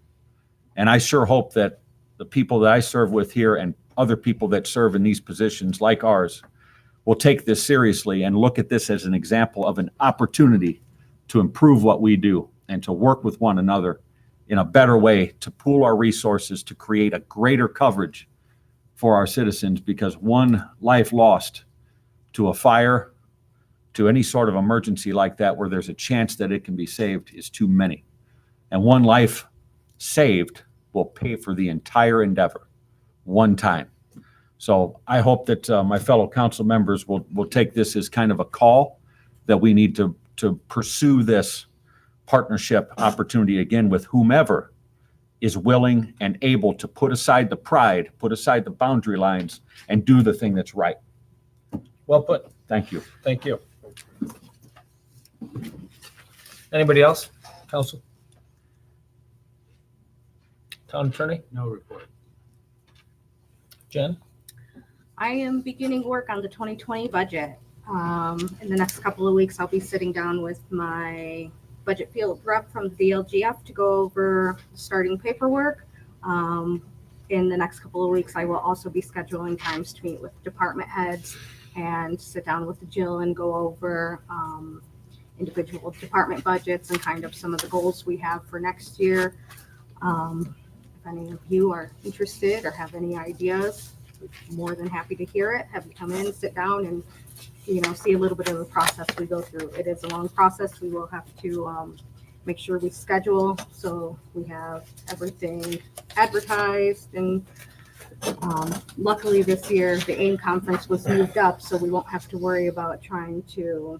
Speaker 4: And I sure hope that the people that I serve with here and other people that serve in these positions like ours will take this seriously and look at this as an example of an opportunity to improve what we do and to work with one another in a better way, to pool our resources, to create a greater coverage for our citizens, because one life lost to a fire, to any sort of emergency like that where there's a chance that it can be saved, is too many. And one life saved will pay for the entire endeavor one time. So I hope that my fellow council members will take this as kind of a call that we need to pursue this partnership opportunity again with whomever is willing and able to put aside the pride, put aside the boundary lines, and do the thing that's right.
Speaker 1: Well put.
Speaker 4: Thank you.
Speaker 1: Thank you. Anybody else? Council? Town attorney?
Speaker 6: No report.
Speaker 1: Jen?
Speaker 2: I am beginning work on the 2020 budget. In the next couple of weeks, I'll be sitting down with my budget field rep from the DLGF to go over starting paperwork. In the next couple of weeks, I will also be scheduling times to meet with department heads and sit down with Jill and go over individual department budgets and kind of some of the goals we have for next year. If any of you are interested or have any ideas, I'm more than happy to hear it. Have you come in, sit down, and see a little bit of the process we go through. It is a long process. We will have to make sure we schedule so we have everything advertised. And luckily this year, the AIM conference was moved up, so we won't have to worry about trying to.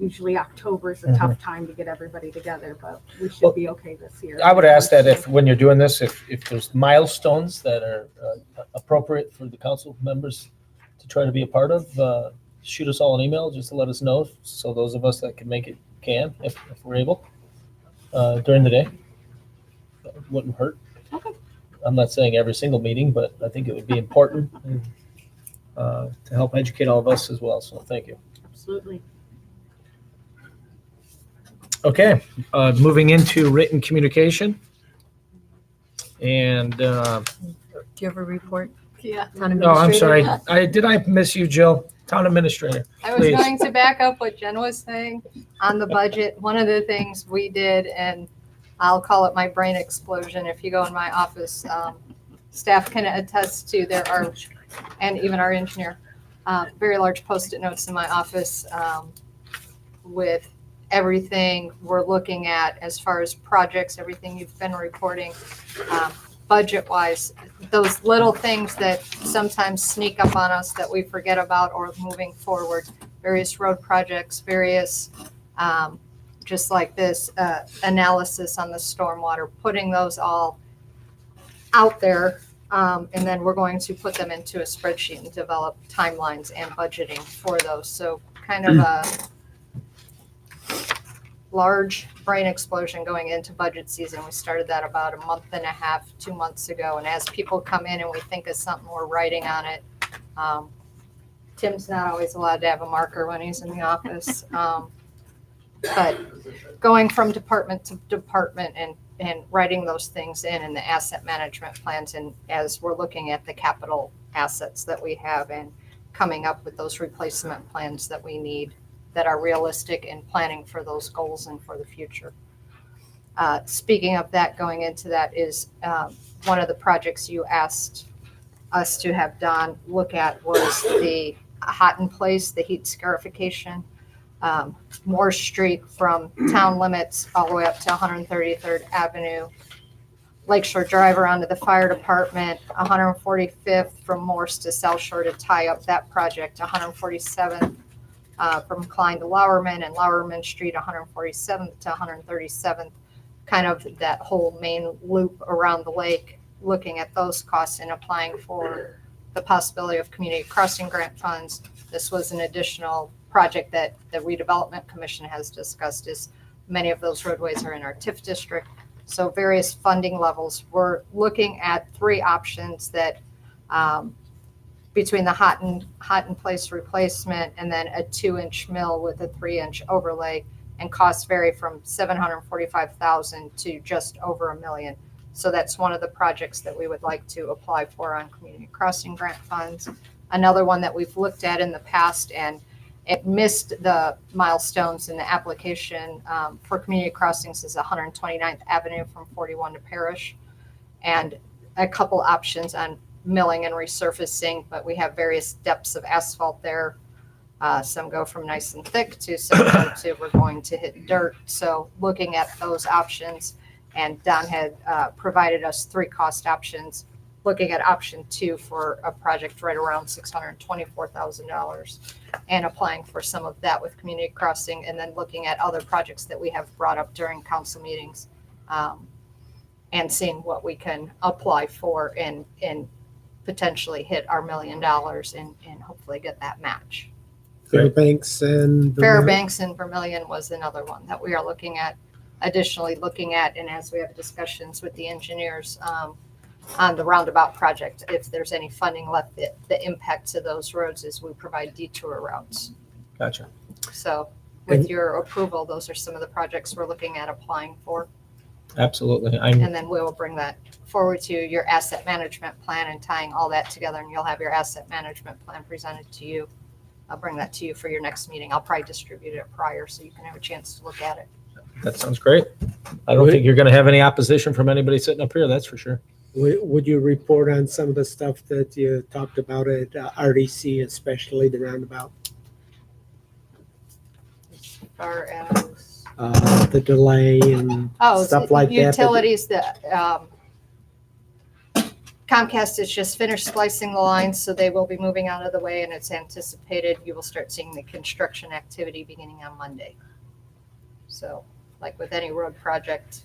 Speaker 2: Usually October is a tough time to get everybody together, but we should be okay this year.
Speaker 1: I would ask that if, when you're doing this, if there's milestones that are appropriate for the council members to try to be a part of, shoot us all an email just to let us know. So those of us that can make it can, if we're able, during the day. That wouldn't hurt.
Speaker 2: Okay.
Speaker 1: I'm not saying every single meeting, but I think it would be important to help educate all of us as well. So thank you.
Speaker 2: Absolutely.
Speaker 1: Okay, moving into written communication. And,
Speaker 3: Do you have a report?
Speaker 5: Yeah.
Speaker 3: Town
Speaker 1: no, I'm sorry.
Speaker 3: administrator?
Speaker 1: Did I miss you, Jill? Town administrator.
Speaker 5: I was
Speaker 1: Please.
Speaker 5: going to back up what Jen was saying on the budget. One of the things we did, and I'll call it my brain explosion. If you go in my office, staff can attest to there are, and even our engineer, very large Post-it notes in my office with everything we're looking at as far as projects, everything you've been reporting, budget-wise, those little things that sometimes sneak up on us that we forget about or moving forward, various road projects, various, just like this, analysis on the stormwater, putting those all out there. And then we're going to put them into a spreadsheet and develop timelines and budgeting for those. So kind of a large brain explosion going into budget season. We started that about a month and a half, 2 months ago. And as people come in and we think of something, we're writing on it. Tim's not always allowed to have a marker when he's in the office. But going from department to department and writing those things in the asset management plans, and as we're looking at the capital assets that we have and coming up with those replacement plans that we need that are realistic and planning for those goals and for the future. Speaking of that, going into that is one of the projects you asked us to have Don look at was the hot in place, the heat scarification. Moore Street from town limits all the way up to 133rd Avenue, Lakeshore Drive around to the fire department, 145th from Morse to South Shore to tie up that project, 147th from Klein to Lowerman, and Lowerman Street, 147th to 137th, kind of that whole main loop around the lake, looking at those costs and applying for the possibility of community crossing grant funds. This was an additional project that the redevelopment commission has discussed, is many of those roadways are in our TIF district. So various funding levels. We're looking at three options that between the hot and place replacement and then a 2-inch mill with a 3-inch overlay, and costs vary from $745,000 to just over $1 million. So that's one of the projects that we would like to apply for on community crossing grant funds. Another one that we've looked at in the past, and it missed the milestones in the application for community crossings, is 129th Avenue from 41 to Parish, and a couple options on milling and resurfacing, but we have various depths of asphalt there. Some go from nice and thick to some go to we're going to hit dirt. So looking at those options, and Don had provided us three cost options, looking at option 2 for a project right around $624,000 and applying for some of that with community crossing, and then looking at other projects that we have brought up during council meetings and seeing what we can apply for and potentially hit our $1 million and hopefully get that match.
Speaker 8: Fairbanks and.
Speaker 5: Fairbanks and Vermillion was another one that we are looking at, additionally looking at, and as we have discussions with the engineers on the roundabout project, if there's any funding left, the impact to those roads is we provide detour routes.
Speaker 1: Gotcha.
Speaker 5: So with your approval, those are some of the projects we're looking at applying for.
Speaker 1: Absolutely.
Speaker 5: And then we will bring that forward to your asset management plan and tying all that together, and you'll have your asset management plan presented to you. I'll bring that to you for your next meeting. I'll probably distribute it prior so you can have a chance to look at it.
Speaker 1: That sounds great. I don't think you're going to have any opposition from anybody sitting up here, that's for sure.
Speaker 8: Would you report on some of the stuff that you talked about at RDC, especially the roundabout?
Speaker 5: As far as
Speaker 8: The delay and stuff like that?
Speaker 5: Utilities, Comcast has just finished splicing the lines, so they will be moving out of the way, and it's anticipated you will start seeing the construction activity beginning on Monday. So like with any road project,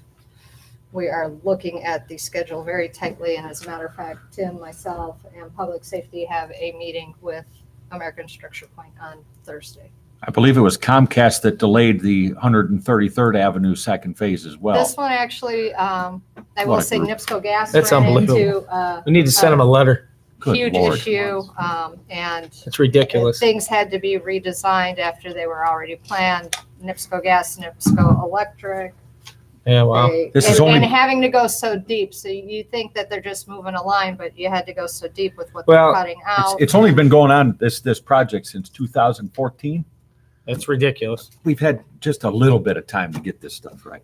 Speaker 5: we are looking at the schedule very tightly, and as a matter of fact, Tim, myself, and Public Safety have a meeting with American Structure Point on Thursday.
Speaker 4: I believe it was Comcast that delayed the 133rd Avenue second phase as well.
Speaker 5: This one actually, I will
Speaker 4: What a
Speaker 5: say
Speaker 4: group.
Speaker 5: NIPSCO Gas
Speaker 1: That's
Speaker 5: ran
Speaker 1: unbelievable.
Speaker 5: into
Speaker 1: We need to send them a letter.
Speaker 4: Good
Speaker 5: huge
Speaker 4: Lord.
Speaker 5: issue, and
Speaker 1: It's ridiculous.
Speaker 5: things had to be redesigned after they were already planned. NIPSCO Gas, NIPSCO Electric.
Speaker 1: Yeah, wow.
Speaker 4: This is
Speaker 5: and
Speaker 4: only-
Speaker 5: having to go so deep. So you think that they're just moving a line, but you had to go so deep with what
Speaker 1: Well,
Speaker 5: they're cutting out.
Speaker 4: It's only been going on, this project, since 2014.
Speaker 1: It's ridiculous.
Speaker 4: We've had just a little bit of time to get this stuff right.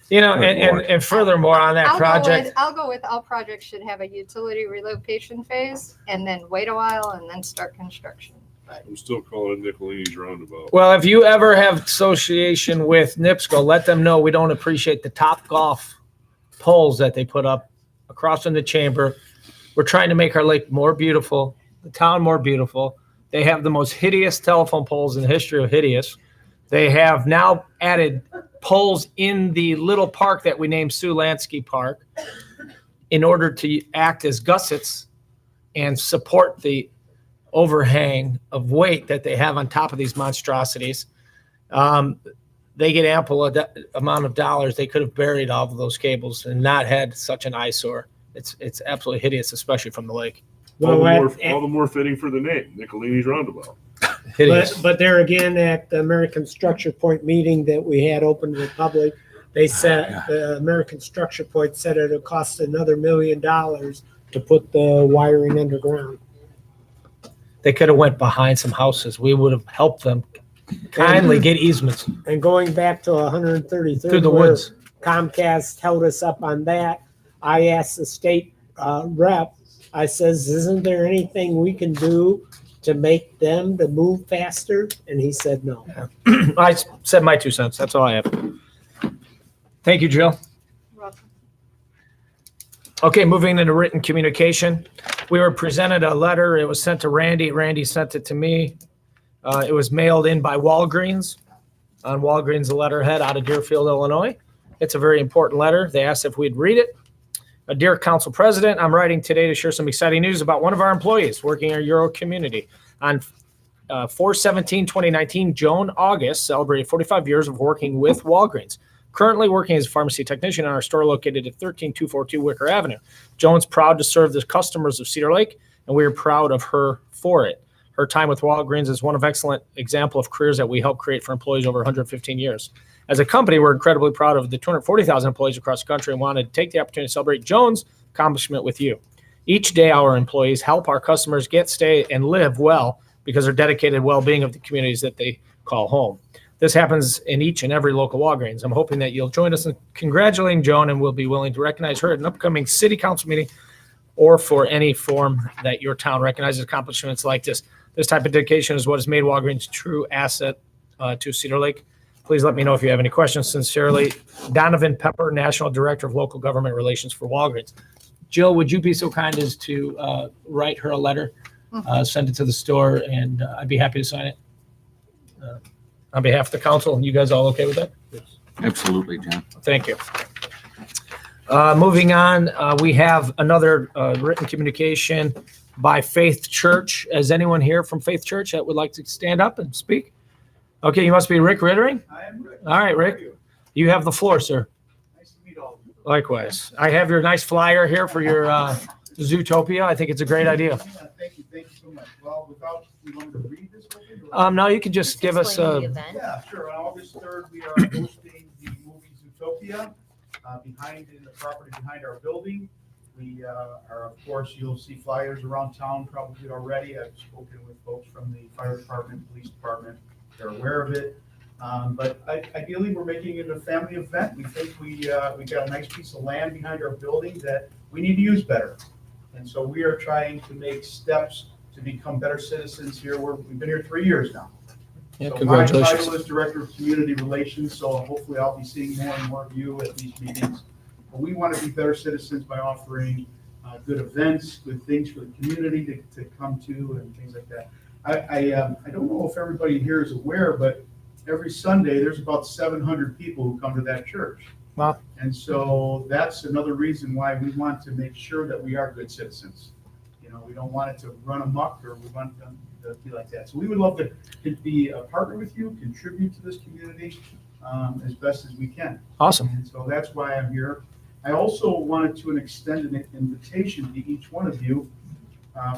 Speaker 1: You know,
Speaker 4: Good Lord.
Speaker 1: and furthermore on that project,
Speaker 5: I'll go with all projects should have a utility relocation phase and then wait a while and then start construction. But
Speaker 7: I'm still calling it Nicolini's roundabout.
Speaker 1: well, if you ever have association with NIPSCO, let them know we don't appreciate the Top Golf poles that they put up across from the chamber. We're trying to make our lake more beautiful, the town more beautiful. They have the most hideous telephone poles in the history of hideous. They have now added poles in the little park that we named Sue Lansky Park in order to act as gussets and support the overhang of weight that they have on top of these monstrosities. They get ample amount of dollars. They could have buried all of those cables and not had such an eyesore. It's absolutely hideous, especially from the lake.
Speaker 7: All
Speaker 8: Well,
Speaker 7: the more fitting for the name, Nicolini's roundabout.
Speaker 1: Hideous.
Speaker 8: but there again, at the American Structure Point meeting that we had open to the public, they said, the American Structure Point said it'll cost another $1 million to put the wiring underground.
Speaker 1: They could have went behind some houses. We would have helped them kindly get easements
Speaker 8: And going back to 133rd.
Speaker 1: through the
Speaker 8: where
Speaker 1: woods.
Speaker 8: Comcast held us up on that. I asked the state rep, I says, isn't there anything we can do to make them to move faster? And he said no.
Speaker 1: I said my 2 cents. That's all I have. Thank you, Jill. Okay, moving into written communication. We were presented a letter. It was sent to Randy. Randy sent it to me. It was mailed in by Walgreens on Walgreens letterhead out of Deerfield, Illinois. It's a very important letter. They asked if we'd read it. Dear Council President, I'm writing today to share some exciting news about one of our employees working in our Euro community. On 4/17/2019, Joan August celebrated 45 years of working with Walgreens. Currently working as a pharmacy technician in our store located at 13242 Wicker Avenue. Joan's proud to serve the customers of Cedar Lake, and we are proud of her for it. Her time with Walgreens is one of excellent example of careers that we help create for employees over 115 years. As a company, we're incredibly proud of the 240,000 employees across the country and wanted to take the opportunity to celebrate Joan's accomplishment with you. Each day, our employees help our customers get, stay, and live well because they're dedicated to well-being of the communities that they call home. This happens in each and every local Walgreens. I'm hoping that you'll join us in congratulating Joan and we'll be willing to recognize her at an upcoming city council meeting or for any form that your town recognizes accomplishments like this. This type of dedication is what has made Walgreens a true asset to Cedar Lake. Please let me know if you have any questions. Sincerely, Donovan Pepper, National Director of Local Government Relations for Walgreens. Jill, would you be so kind as to write her a letter, send it to the store, and I'd be happy to sign it on behalf of the council. You guys all okay with that?
Speaker 4: Absolutely, John.
Speaker 1: Thank you. Moving on, we have another written communication by Faith Church. Is anyone here from Faith Church that would like to stand up and speak? Okay, you must be Rick Rittering?
Speaker 12: I am Rick.
Speaker 1: All right, Rick. You have the floor, sir.
Speaker 12: Nice to meet all of you.
Speaker 1: Likewise. I have your nice flyer here for your Zootopia. I think it's a great idea.
Speaker 12: Thank you so much. Well, without, you want me to read this?
Speaker 1: No, you can just give us
Speaker 3: Explain the
Speaker 1: a,
Speaker 3: event.
Speaker 12: Yeah, sure. On August 3rd, we are hosting the movie Zootopia in the property behind our building. We are, of course, you'll see flyers around town probably already. I've spoken with folks from the fire department, police department. They're aware of it. But ideally, we're making it a family event. We think we got a nice piece of land behind our building that we need to use better. And so we are trying to make steps to become better citizens here. We've been here 3 years now.
Speaker 1: yeah,
Speaker 12: So my
Speaker 1: congratulations.
Speaker 12: title is Director of Community Relations, so hopefully I'll be seeing more and more of you at these meetings. But we want to be better citizens by offering good events, good things for the community to come to and things like that. I don't know if everybody here is aware, but every Sunday, there's about 700 people who come to that church.
Speaker 1: Wow.
Speaker 12: And so that's another reason why we want to make sure that we are good citizens. You know, we don't want it to run amok, or we want them to be like that. So we would love to be a partner with you, contribute to this community as best as we can.
Speaker 1: Awesome.
Speaker 12: And so that's why I'm here. I also wanted to extend an invitation to each one of you.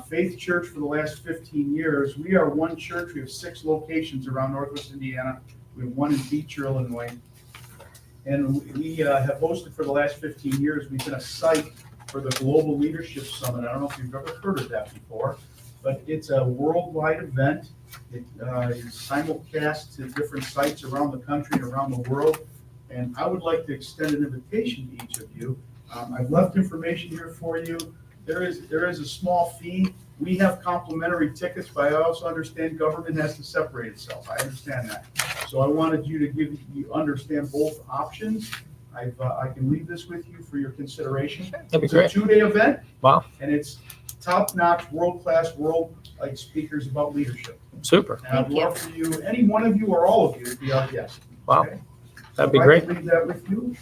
Speaker 12: Faith Church for the last 15 years, we are one church. We have 6 locations around Northwest Indiana. We have one in Beecher, Illinois. And we have hosted for the last 15 years. We've been a site for the Global Leadership Summit. I don't know if you've ever heard of that before, but it's a worldwide event. It is simulcast to different sites around the country and around the world. And I would like to extend an invitation to each of you. I've left information here for you. There is a small fee. We have complimentary tickets, but I also understand government has to separate itself. I understand that. So I wanted you to understand both options. I can leave this with you for your consideration.
Speaker 1: That'd be
Speaker 12: It's a
Speaker 1: great.
Speaker 12: 2-day event.
Speaker 1: Wow.
Speaker 12: And it's top-notch, world-class, world-like speakers about leadership.
Speaker 1: Super.
Speaker 12: And I'd love for you, any one of you or all of you, to be our guest.
Speaker 1: Wow.
Speaker 12: Okay?
Speaker 1: That'd be
Speaker 12: So
Speaker 1: great.
Speaker 12: I can leave that with you.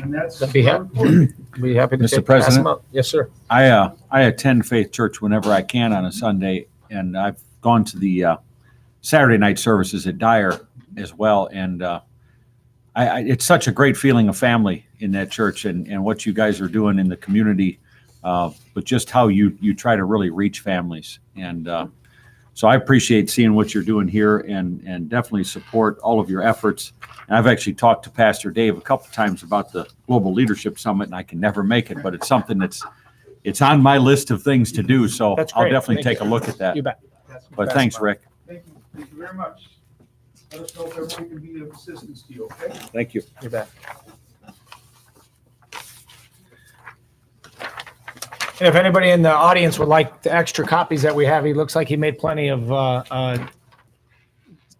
Speaker 12: And that's.
Speaker 1: That'd be
Speaker 12: our report.
Speaker 1: Be happy to
Speaker 4: Mr.
Speaker 1: pass
Speaker 4: President?
Speaker 1: them out. Yes, sir.
Speaker 4: I attend Faith Church whenever I can on a Sunday, and I've gone to the Saturday night services at Dyer as well. And it's such a great feeling of family in that church, and what you guys are doing in the community, but just how you try to really reach families. And so I appreciate seeing what you're doing here, and definitely support all of your efforts. And I've actually talked to Pastor Dave a couple times about the Global Leadership Summit, and I can never make it, but it's something it's on my list of things to do. So
Speaker 1: That's
Speaker 4: I'll
Speaker 1: great.
Speaker 4: definitely
Speaker 1: Thank
Speaker 4: take
Speaker 1: you.
Speaker 4: a look at that.
Speaker 1: You bet.
Speaker 4: But thanks, Rick.
Speaker 12: Thank you very much. Let us know if everyone can be of assistance to you, okay?
Speaker 4: Thank you.
Speaker 1: You bet. And if anybody in the audience would like the extra copies that we have, he looks like he made plenty of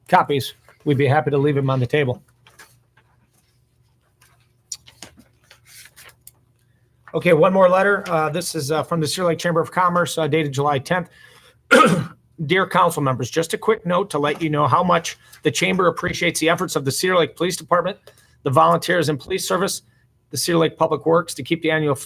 Speaker 1: copies. We'd be happy to leave them on the table. Okay, one more letter. This is from the Cedar Lake Chamber of Commerce dated July 10th. Dear council members, just a quick note to let you know how much the chamber appreciates the efforts of the Cedar Lake Police Department, the volunteers and police service, the Cedar Lake Public Works to keep the annual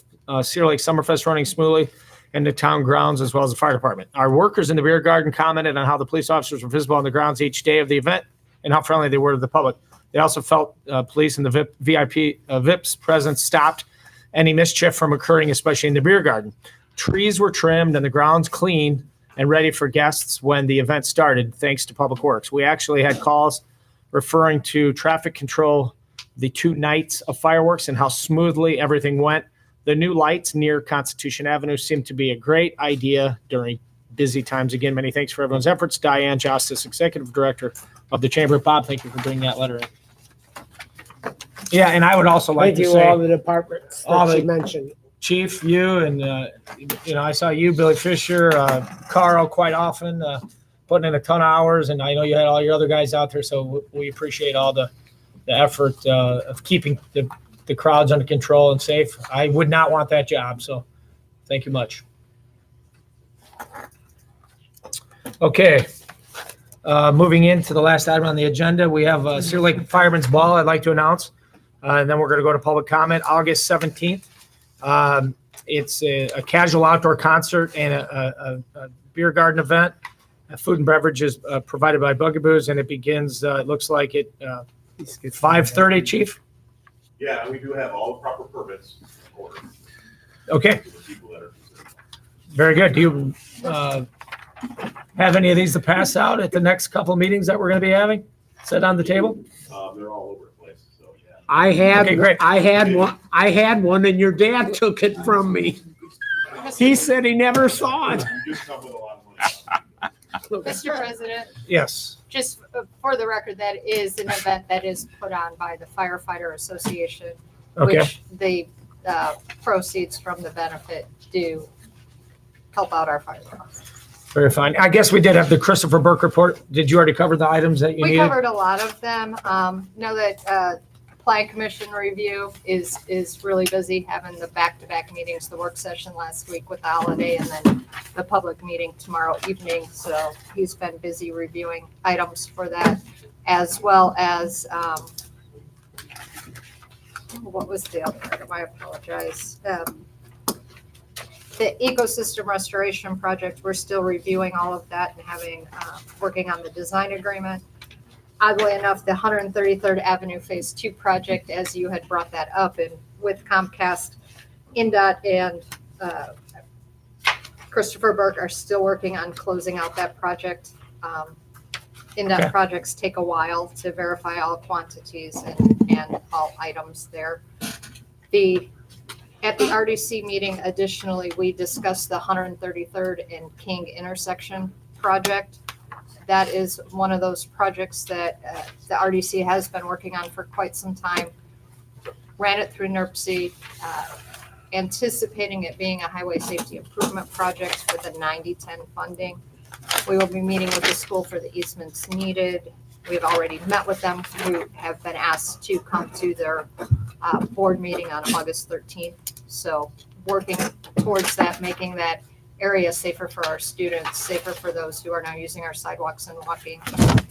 Speaker 1: Cedar Lake Summerfest running smoothly, and the town grounds as well as the fire department. Our workers in the beer garden commented on how the police officers were visible on the grounds each day of the event and how friendly they were to the public. They also felt police and the VIP's presence stopped any mischief from occurring, especially in the beer garden. Trees were trimmed and the grounds cleaned and ready for guests when the event started, thanks to Public Works. We actually had calls referring to traffic control, the 2 nights of fireworks, and how smoothly everything went. The new lights near Constitution Avenue seemed to be a great idea during busy times. Again, many thanks for everyone's efforts. Diane Justice, Executive Director of the Chamber. Bob, thank you for bringing that letter in. Yeah, and I would also like
Speaker 8: Thank
Speaker 1: to
Speaker 8: you, all
Speaker 1: say,
Speaker 8: the departments
Speaker 1: all
Speaker 8: that
Speaker 1: the-
Speaker 8: you mentioned.
Speaker 1: Chief, you, and, I saw you, Billy Fisher, Carl quite often, putting in a ton of hours, and I know you had all your other guys out there, so we appreciate all the effort of keeping the crowds under control and safe. I would not want that job, so thank you much. Okay, moving into the last item on the agenda, we have Cedar Lake Fireman's Ball I'd like to announce, and then we're going to go to public comment, August 17th. It's a casual outdoor concert and a beer garden event. Food and beverages provided by Bugaboos, and it begins, it looks like at 5:30, Chief?
Speaker 13: Yeah, we do have all the proper permits ordered
Speaker 1: Okay,
Speaker 13: for the people that are concerned.
Speaker 1: very good. Do you have any of these to pass out at the next couple of meetings that we're going to be having? Set on the table?
Speaker 13: They're all over the place, so yeah.
Speaker 1: Okay, great.
Speaker 8: I had one and your dad took it from me. He said he never saw it.
Speaker 13: You just come with a lot of money.
Speaker 5: Mr. President,
Speaker 1: Yes.
Speaker 5: just for the record, that is an event that is put on by the Firefighter Association,
Speaker 1: Okay.
Speaker 5: which the proceeds from the benefit do help out our fire department.
Speaker 1: Very fine. I guess we did have the Christopher Burke report. Did you already cover the items that you
Speaker 5: We
Speaker 1: needed?
Speaker 5: covered a lot of them. Know that Plan Commission review is really busy, having the back-to-back meetings, the work session last week with the holiday, and then the public meeting tomorrow evening. So he's been busy reviewing items for that, as well as, what was the other item? I apologize. The ecosystem restoration project, we're still reviewing all of that and having, working on the design agreement. Oddly enough, the 133rd Avenue Phase 2 project, as you had brought that up, and with Comcast, NDOT, and Christopher Burke are still working on closing out that project. NDOT
Speaker 1: Okay.
Speaker 5: projects take a while to verify all quantities and all items there. At the RDC meeting, additionally, we discussed the 133rd and King intersection project. That is one of those projects that the RDC has been working on for quite some time. Ran it through NERC, anticipating it being a highway safety improvement project with a 90-10 funding. We will be meeting with the school for the easements needed. We've already met with them. We have been asked to come to their board meeting on August 13th. So working towards that, making that area safer for our students, safer for those who are now using our sidewalks and walking,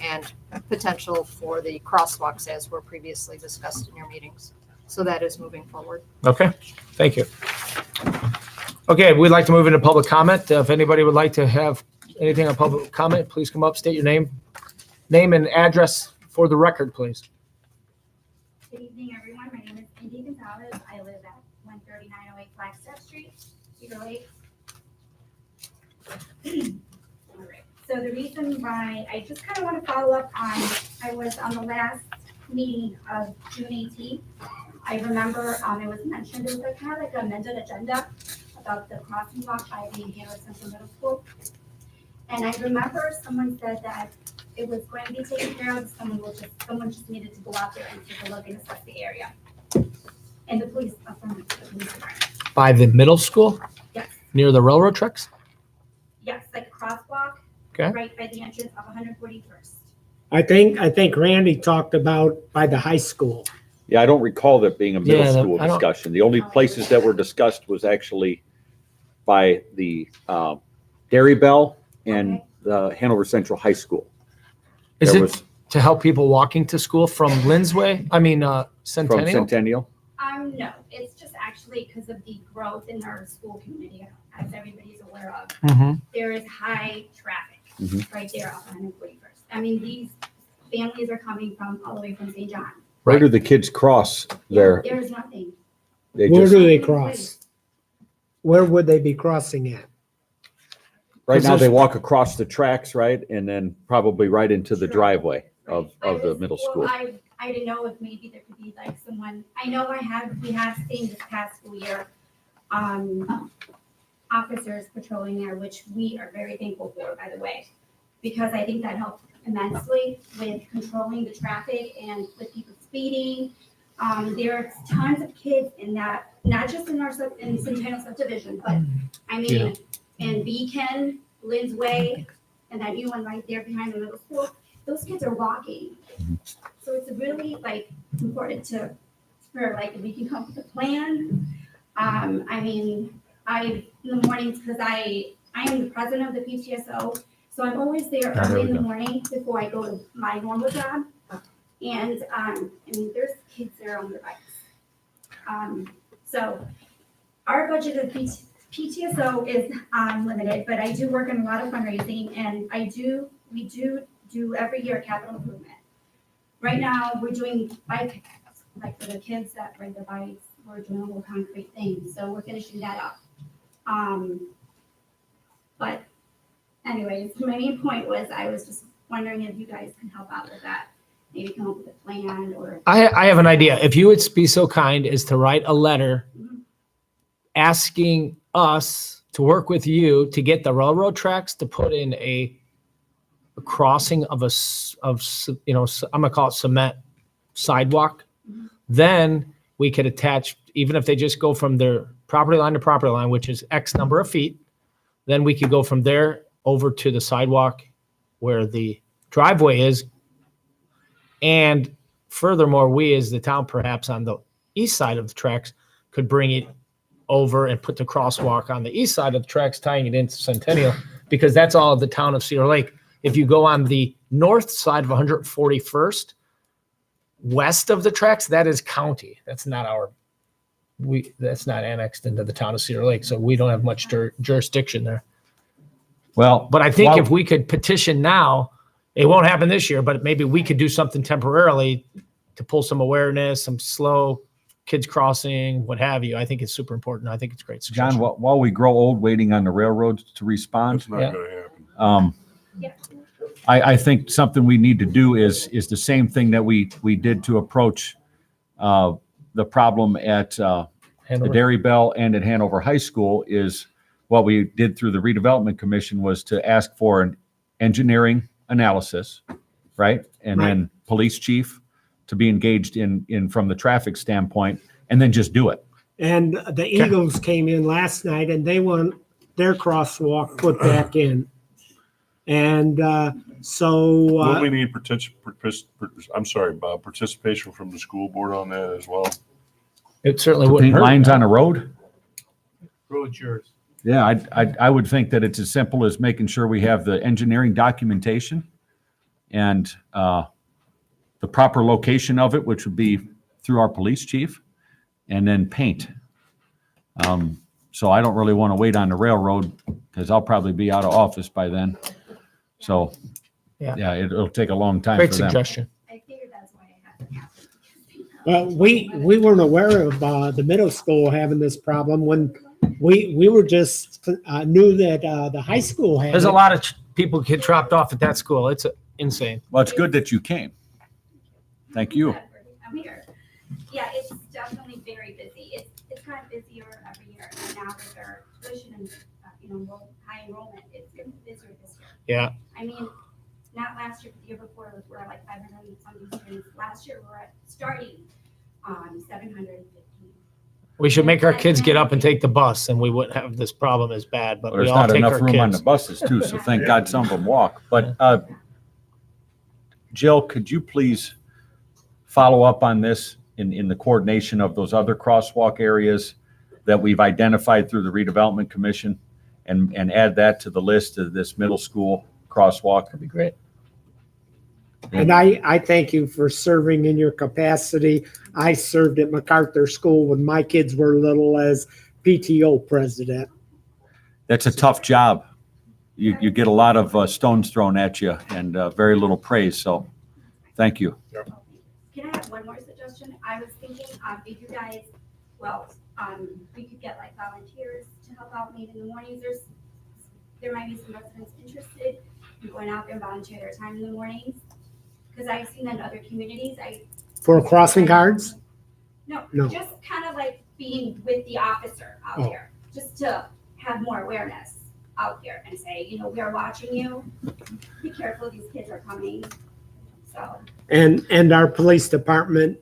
Speaker 5: and potential for the crosswalks as were previously discussed in your meetings. So that is moving forward.
Speaker 1: Okay, thank you. Okay, we'd like to move into public comment. If anybody would like to have anything on public comment, please come up, state your name and address for the record, please.
Speaker 14: Good evening, everyone. My name is Cindy Gonzalez. I live at 13908 Flagstaff Street, Cedar Lake. All right. So the reason why I just kind of want to follow up on, I was on the last meeting of June 18th. I remember it was mentioned, it was kind of like an amended agenda about the crossing walk by the Halo Central Middle School. And I remember someone said that it was going to be taken care of. Someone just needed to go out there and take a look and assess the area. And the police, from the police department.
Speaker 1: By the middle school?
Speaker 14: Yes.
Speaker 1: near the railroad tracks?
Speaker 14: Yes, like a crosswalk.
Speaker 1: Okay.
Speaker 14: Right by the entrance of 141st.
Speaker 8: I think Randy talked about by the high school.
Speaker 4: Yeah, I don't recall there being a middle
Speaker 1: Yeah,
Speaker 4: school
Speaker 1: I don't-
Speaker 4: discussion. The only places that were discussed was actually by the Dairy Bell and the Hanover Central High School.
Speaker 1: Is
Speaker 4: There
Speaker 1: it
Speaker 4: was
Speaker 1: to help people walking to school from Lindsway? I mean,
Speaker 4: from
Speaker 1: Centennial?
Speaker 4: Centennial?
Speaker 14: No, it's just actually because of the growth in our school community, as everybody's aware of.
Speaker 1: Mm-hmm.
Speaker 14: There is high traffic
Speaker 4: Mhm.
Speaker 14: right there off 141st. I mean, these families are coming from all the way from St. John.
Speaker 4: Where do the kids cross there?
Speaker 14: There's nothing.
Speaker 4: They
Speaker 8: Where
Speaker 4: just,
Speaker 8: do they cross? Where would they be crossing at?
Speaker 4: right now they walk across the tracks, right? And then probably right into the
Speaker 14: Sure.
Speaker 4: driveway
Speaker 14: Right.
Speaker 4: of
Speaker 14: I
Speaker 4: the
Speaker 14: was-
Speaker 4: middle
Speaker 14: well,
Speaker 4: school.
Speaker 14: I didn't know if maybe there could be like someone, I know we have seen this past school year, officers patrolling there, which we are very thankful for, by the way. Because I think that helped immensely with controlling the traffic and with people speeding. There's tons of kids in that, not just in in Centennial subdivision, but I mean, in Beacon, Lynn's Way, and that new one right there behind the middle school, those kids are walking. So it's really like important for like, if we can come up with a plan. I mean, in the mornings, because I am the president of the PTSO, so I'm always there
Speaker 1: Ah, there
Speaker 14: early
Speaker 1: we
Speaker 14: in the
Speaker 1: go.
Speaker 14: morning before I go to my normal job. And there's kids there on their bikes. So our budget of PTSO is limited, but I do work on a lot of fundraising, and we do every year capital improvement. Right now, we're doing bike, like for the kids that ride their bikes, we're doing a little concrete thing, so we're finishing that up. But anyways, my main point was, I was just wondering if you guys can help out with that. Maybe come up with a plan or.
Speaker 1: I have an idea. If you would be so kind as to write a letter asking us to work with you to get the railroad tracks to put in a crossing of I'm gonna call it cement sidewalk, then we could attach, even if they just go from their property line to property line, which is X number of feet, then we could go from there over to the sidewalk where the driveway is. And furthermore, we as the town, perhaps on the east side of the tracks, could bring it over and put the crosswalk on the east side of the tracks, tying it into Centennial, because that's all of the town of Cedar Lake. If you go on the north side of 141st, west of the tracks, that is county. That's not that's not annexed into the town of Cedar Lake, so we don't have much jurisdiction there.
Speaker 4: Well,
Speaker 1: But I think
Speaker 4: while-
Speaker 1: if we could petition now, it won't happen this year, but maybe we could do something temporarily to pull some awareness, some slow kids crossing, what have you. I think it's super important. I think it's a great
Speaker 4: John,
Speaker 1: suggestion.
Speaker 4: while we grow old waiting on the railroads to respond,
Speaker 7: That's not
Speaker 1: Yeah.
Speaker 7: gonna happen.
Speaker 14: Yeah.
Speaker 4: I think something we need to do is the same thing that we did to approach the problem at the
Speaker 1: Hanover.
Speaker 4: Dairy Bell and at Hanover High School is what we did through the redevelopment commission was to ask for an engineering analysis, right? And then police chief to be engaged in from the traffic standpoint, and then just do it.
Speaker 8: And the Eagles came in last night and they want their crosswalk put back in. And so,
Speaker 7: Will we need Bob, participation from the school board on that as well?
Speaker 1: It certainly
Speaker 4: To
Speaker 1: wouldn't
Speaker 4: paint
Speaker 1: hurt.
Speaker 4: lines on a road?
Speaker 6: Road's yours.
Speaker 4: Yeah, I would think that it's as simple as making sure we have the engineering documentation and the proper location of it, which would be through our police chief, and then paint. So I don't really want to wait on the railroad because I'll probably be out of office by then. So,
Speaker 1: Yeah.
Speaker 4: it'll take a long time
Speaker 1: Great
Speaker 4: for them.
Speaker 1: suggestion.
Speaker 14: I figured that's why it happened.
Speaker 8: well, we weren't aware of the middle school having this problem when we were just knew that the high school had
Speaker 1: There's a
Speaker 8: it.
Speaker 1: lot of people get dropped off at that school. It's insane.
Speaker 4: Well, it's good that you came. Thank you.
Speaker 14: I'm here. Yeah, it's definitely very busy. It's gotten busier every year, and now with our tuition and, high enrollment, it's getting busier this year.
Speaker 1: Yeah.
Speaker 14: I mean, not last year, but the year before, we're at like 500 and something students. Last year, we're at starting 715.
Speaker 1: We should make our kids get up and take the bus, and we wouldn't have this problem as bad, but
Speaker 4: Well,
Speaker 1: we
Speaker 4: there's
Speaker 1: all
Speaker 4: not
Speaker 1: take
Speaker 4: enough
Speaker 1: our
Speaker 4: room on the
Speaker 1: kids.
Speaker 4: buses too, so thank God some of them walk. But Jill, could you please follow up on this in the coordination of those other crosswalk areas that we've identified through the redevelopment commission and add that to the list of this middle school crosswalk?
Speaker 1: That'd be great.
Speaker 8: And I thank you for serving in your capacity. I served at MacArthur School when my kids were little as PTO president.
Speaker 4: That's a tough job. You get a lot of stones thrown at you and very little praise, so thank you.
Speaker 14: Can I have one more suggestion? I was thinking, if you guys, we could get like volunteers to help out maybe in the mornings. There might be some residents interested in going out there and volunteer their time in the mornings. Because I've seen that in other communities.
Speaker 8: For crossing guards?
Speaker 14: No,
Speaker 8: No.
Speaker 14: just kind of like being with the officer out
Speaker 8: Oh.
Speaker 14: there, just to have more awareness out there and say, we are watching you. Be careful, these kids are coming. So,
Speaker 8: And our police department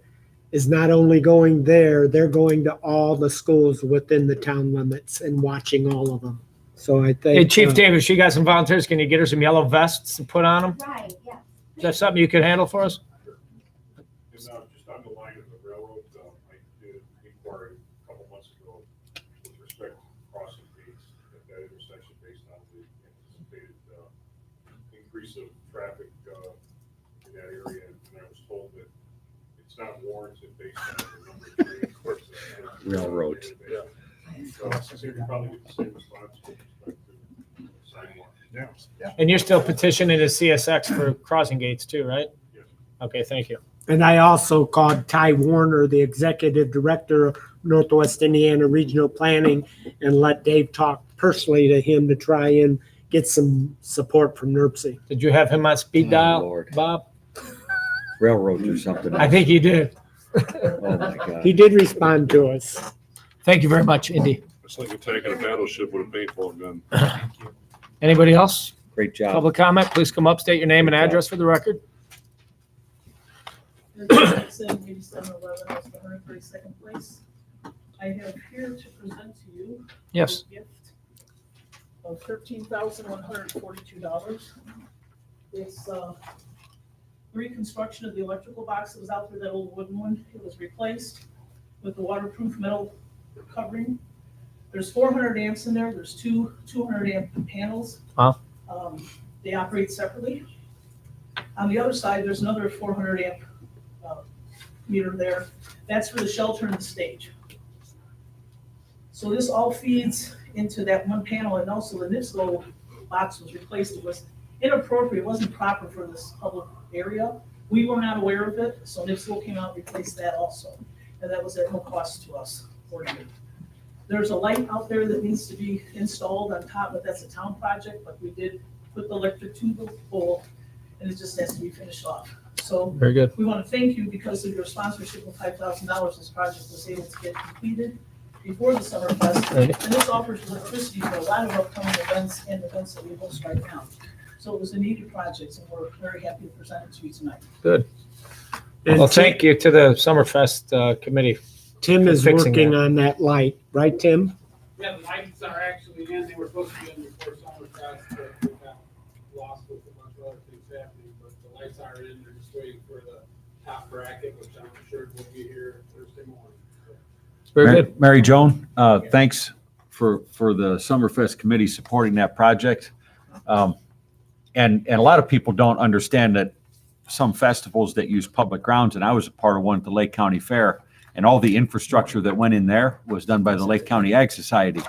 Speaker 8: is not only going there, they're going to all the schools within the town limits and watching all of them. So I think.
Speaker 1: Hey, Chief Davis, you got some volunteers. Can you get her some yellow vests to put on them?
Speaker 14: right, yeah.
Speaker 1: Is that something you could handle for us?
Speaker 7: And just on the line of the railroad, I did inquire a couple months ago with respect to crossing gates at that intersection based on the anticipated increase of traffic in that area. And I was told that it's not warranted based on the number of trains.
Speaker 4: Railroads.
Speaker 7: So I think you probably get the same response with respect to sidewalk.
Speaker 1: And you're still petitioning the CSX for crossing gates too, right?
Speaker 7: Yes.
Speaker 1: Okay, thank you.
Speaker 8: And I also called Ty Warner, the executive director of Northwest Indiana Regional Planning, and let Dave talk personally to him to try and get some support from NERC.
Speaker 1: Did you have him on speed
Speaker 4: Oh,
Speaker 1: dial,
Speaker 4: Lord.
Speaker 1: Bob?
Speaker 4: Railroads or something.
Speaker 1: I think you did.
Speaker 4: Oh, my God.
Speaker 8: He did respond to us.
Speaker 1: Thank you very much, Indy.
Speaker 7: It's like attacking a battleship with a paintball gun.
Speaker 1: Anybody else?
Speaker 4: Great job.
Speaker 1: Public comment, please come up, state your name and address for the record.
Speaker 11: Jackson, 8711, that's the 132nd place. I have here to present to you.
Speaker 1: Yes.
Speaker 11: A gift of $13,142. It's reconstruction of the electrical box that was out there, that old wooden one. It was replaced with the waterproof metal covering. There's 400 amps in there. There's two 200 amp panels.
Speaker 1: Wow.
Speaker 11: They operate separately. On the other side, there's another 400 amp meter there. That's for the shelter and the stage. So this all feeds into that one panel, and also the NIPSCO box was replaced. It was inappropriate, it wasn't proper for this public area. We were not aware of it, so NIPSCO came out and replaced that also. And that was at no cost to us. There's a light out there that needs to be installed on top, but that's a town project, but we did put the electric to the pole, and it just has to be finished off. So
Speaker 1: Very good.
Speaker 11: we want to thank you because of your sponsorship of $5,000. This project was able to get completed before the Summer Fest.
Speaker 1: Right.
Speaker 11: And this offers electricity for a lot of upcoming events and events that we host right now. So it was a needed project, and we're very happy to present it to you tonight.
Speaker 1: Good.
Speaker 8: And
Speaker 1: Well, thank you to the Summerfest committee.
Speaker 8: Tim is
Speaker 1: Fixing
Speaker 8: working
Speaker 1: that.
Speaker 8: on that light, right, Tim?
Speaker 15: Yeah, the lights are actually in, they were supposed to be in before summer fest, but we got lost with a bunch of other things happening, but the lights are in, they're just waiting for the top bracket, which I'm sure will be here Thursday morning.
Speaker 1: Very
Speaker 4: Mary,
Speaker 1: good.
Speaker 4: Mary Joan, thanks for the Summerfest committee supporting that project. And a lot of people don't understand that some festivals that use public grounds, and I was a part of one at the Lake County Fair, and all the infrastructure that went in there was done by the Lake County Ag Society.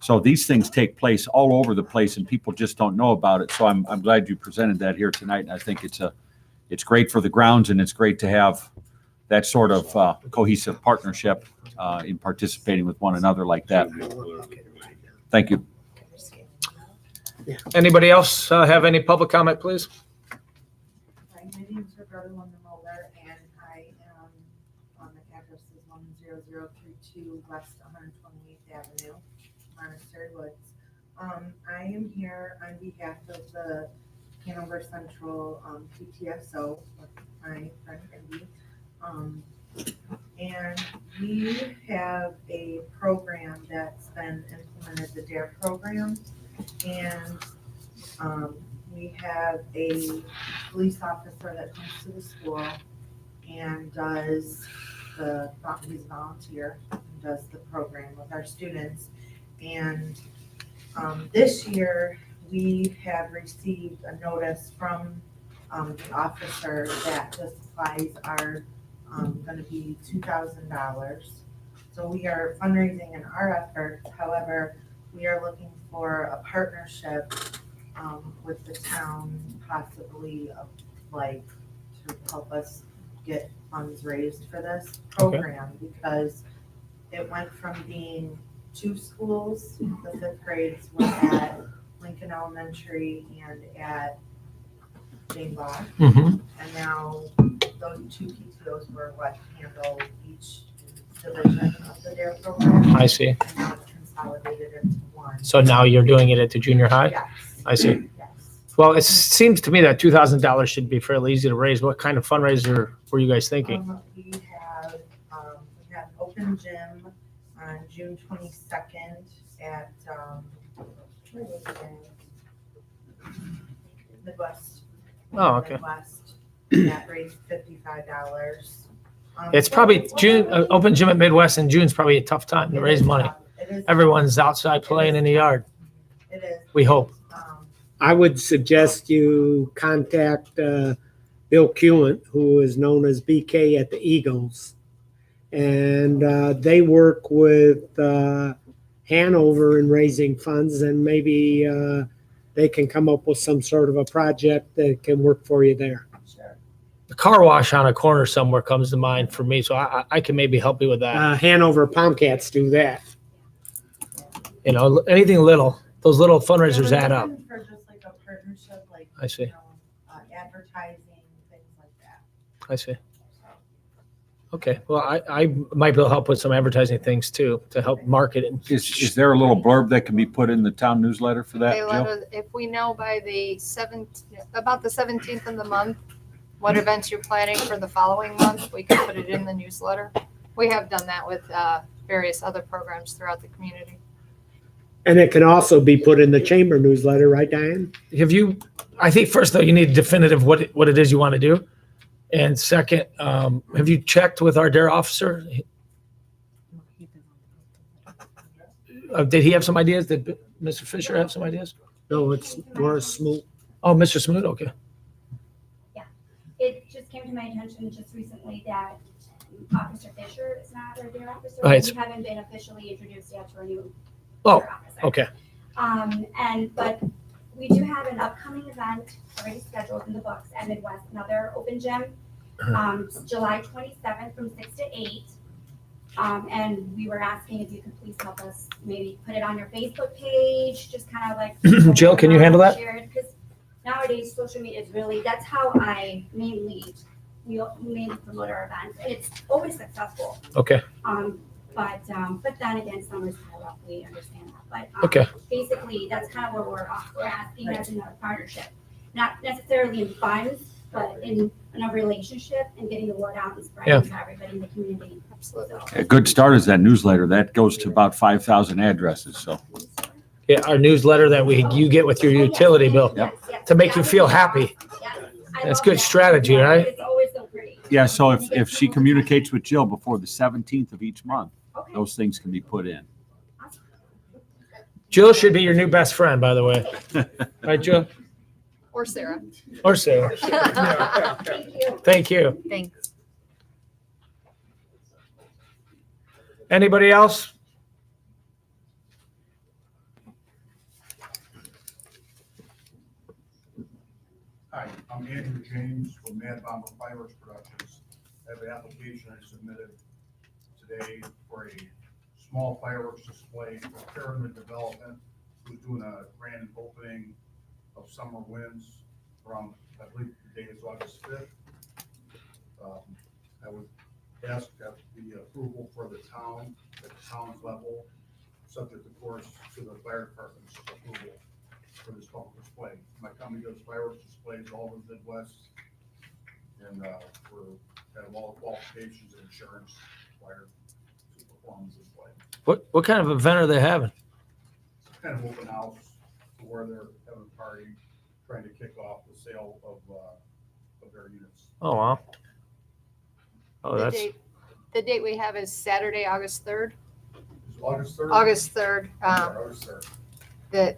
Speaker 4: So these things take place all over the place, and people just don't know about it. So I'm glad you presented that here tonight, and I think it's great for the grounds, and it's great to have that sort of cohesive partnership in participating with one another like that. Thank you.
Speaker 1: Anybody else have any public comment, please?
Speaker 16: Hi, my name is Roberta Wundermulder, and I am on the address is 10032 West 128th Avenue, Monastery Woods. I am here on behalf of the Hanover Central PTSO with my friend Indy. And we have a program that's been implemented, the DARE program. And we have a police officer that comes to the school and he's a volunteer, and does the program with our students. And this year, we have received a notice from the officer that the supplies are gonna be $2,000. So we are fundraising in our effort. However, we are looking for a partnership with the town, possibly to help us get funds raised for this program, because it went from being 2 schools, the 5th grades were at Lincoln Elementary and at Jane Bond.
Speaker 1: Mhm.
Speaker 16: And now those 2 PTOs were what handle each division of the DARE program.
Speaker 1: I see.
Speaker 16: And now it's consolidated into one.
Speaker 1: So now you're doing it at the junior high?
Speaker 16: Yes.
Speaker 1: I see.
Speaker 16: Yes.
Speaker 1: Well, it seems to me that $2,000 should be fairly easy to raise. What kind of fundraiser were you guys thinking?
Speaker 16: We have open gym on June 22nd at, where was it? Midwest.
Speaker 1: Oh, okay.
Speaker 16: Midwest, that raised $55.
Speaker 1: It's probably June, open gym at Midwest in June is probably a tough time to raise money.
Speaker 16: It is.
Speaker 1: Everyone's outside playing in the yard.
Speaker 16: It is.
Speaker 1: We hope.
Speaker 8: I would suggest you contact Bill Cuen, who is known as BK at the Eagles. And they work with Hanover in raising funds, and maybe they can come up with some sort of a project that can work for you there.
Speaker 1: The car wash on a corner somewhere comes to mind for me, so I can maybe help you with that.
Speaker 8: Hanover Palmcats do that.
Speaker 1: You know, anything little, those little fundraisers add up.
Speaker 16: For just like a partnership, like,
Speaker 1: I see.
Speaker 16: you know, advertising, things like that.
Speaker 1: I see. Okay, well, I might be able to help with some advertising things too, to help market it.
Speaker 4: Is there a little blurb that can be put in the town newsletter for that,
Speaker 5: They let
Speaker 4: Jill?
Speaker 5: us, if we know by about the 17th of the month, what events you're planning for the following month, we can put it in the newsletter. We have done that with various other programs throughout the community.
Speaker 8: And it can also be put in the chamber newsletter, right, Diane?
Speaker 1: I think first though, you need definitive what it is you want to do. And second, have you checked with our DARE officer? Did he have some ideas? Did Mr. Fisher have some ideas?
Speaker 8: No, it's Morris Smoot.
Speaker 1: Oh, Mr. Smoot, okay.
Speaker 14: It just came to my attention just recently that Officer Fisher is not our DARE officer.
Speaker 1: Right.
Speaker 14: We haven't been officially introduced yet to our new
Speaker 1: Oh,
Speaker 14: DARE officer.
Speaker 1: okay.
Speaker 14: But we do have an upcoming event already scheduled in the books at Midwest, another open gym, July 27th from 6 to 8. And we were asking if you could please help us maybe put it on your Facebook page, just kind of like.
Speaker 1: Jill, can you handle that?
Speaker 14: Because nowadays, social media is really, that's how we mainly promote our events. And it's always successful.
Speaker 1: Okay,
Speaker 14: But then again, summer's kind of rough, we understand that. But
Speaker 1: okay.
Speaker 14: basically, that's kind of where we're asking as in a partnership. Not necessarily in funds, but in a relationship and getting the word out and spreading to everybody in the community. Absolutely.
Speaker 4: A good start is that newsletter. That goes to about 5,000 addresses, so.
Speaker 1: Yeah, our newsletter that you get with your utility bill to make you feel happy. That's good strategy, right?
Speaker 14: It's always so pretty.
Speaker 4: Yeah, so if she communicates with Jill before the 17th of each month, those things can be put in.
Speaker 1: Jill should be your new best friend, by the way. Right, Jill?
Speaker 5: Or Sarah.
Speaker 1: Or Sarah. Thank you.
Speaker 3: Thanks.
Speaker 1: Anybody else?
Speaker 12: Hi, I'm Andrew James from Mad Bomber Fireworks Productions. I have an application I submitted today for a small fireworks display for Pyramid Development, who's doing a grand opening of Summer Winds from, I believe the date is August 5th. I would ask that the approval for the town, at the town's level, subject of course to the fire department's approval for this public display. My company does fireworks displays all over the Midwest, and we're have all the qualifications and insurance required to perform this display.
Speaker 1: What kind of event are they having?
Speaker 12: It's kind of open house to where they're having a party, trying to kick off the sale of their units.
Speaker 1: Oh, wow. Oh,
Speaker 5: The
Speaker 1: that's,
Speaker 5: date we have is Saturday, August 3rd.
Speaker 12: Is August 3rd?
Speaker 5: August 3rd.
Speaker 12: August 3rd.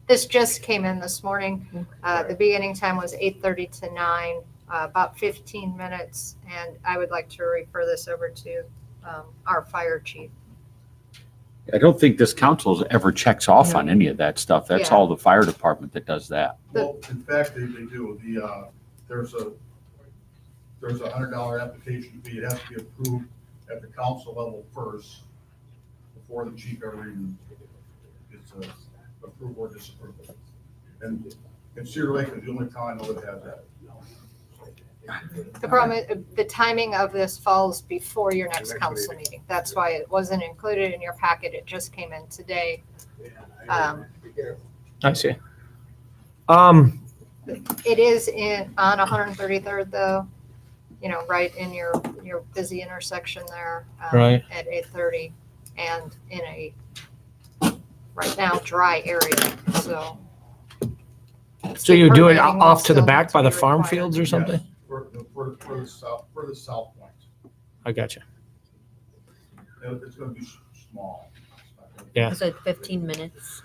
Speaker 5: This just came in this morning. The beginning time was 8:30 to 9, about 15 minutes. And I would like to refer this over to our fire chief.
Speaker 4: I don't think this council ever checks off on any of that stuff. That's
Speaker 5: Yeah.
Speaker 4: all the fire department that does that.
Speaker 12: Well, in fact, they do. There's a $100 application fee. It has to be approved at the council level first before the chief ever even gets approve or disapprove. And Cedar Lake is the only town I know that has that.
Speaker 5: The problem is the timing of this falls before your next
Speaker 12: Next
Speaker 5: council
Speaker 12: meeting.
Speaker 5: meeting. That's why it wasn't included in your packet. It just came in today.
Speaker 1: I see.
Speaker 5: It is on 133rd though, right in your busy intersection there.
Speaker 1: Right.
Speaker 5: At 8:30 and in a, right now, dry area, so.
Speaker 1: So you do it
Speaker 5: Permitting will
Speaker 1: off to the
Speaker 5: still
Speaker 1: back
Speaker 5: need
Speaker 1: by
Speaker 5: to
Speaker 1: the
Speaker 5: be
Speaker 1: farm
Speaker 5: required.
Speaker 1: fields or something?
Speaker 12: Yes, for the south point.
Speaker 1: I got you.
Speaker 12: It's gonna be small.
Speaker 1: Yeah.
Speaker 3: So 15 minutes.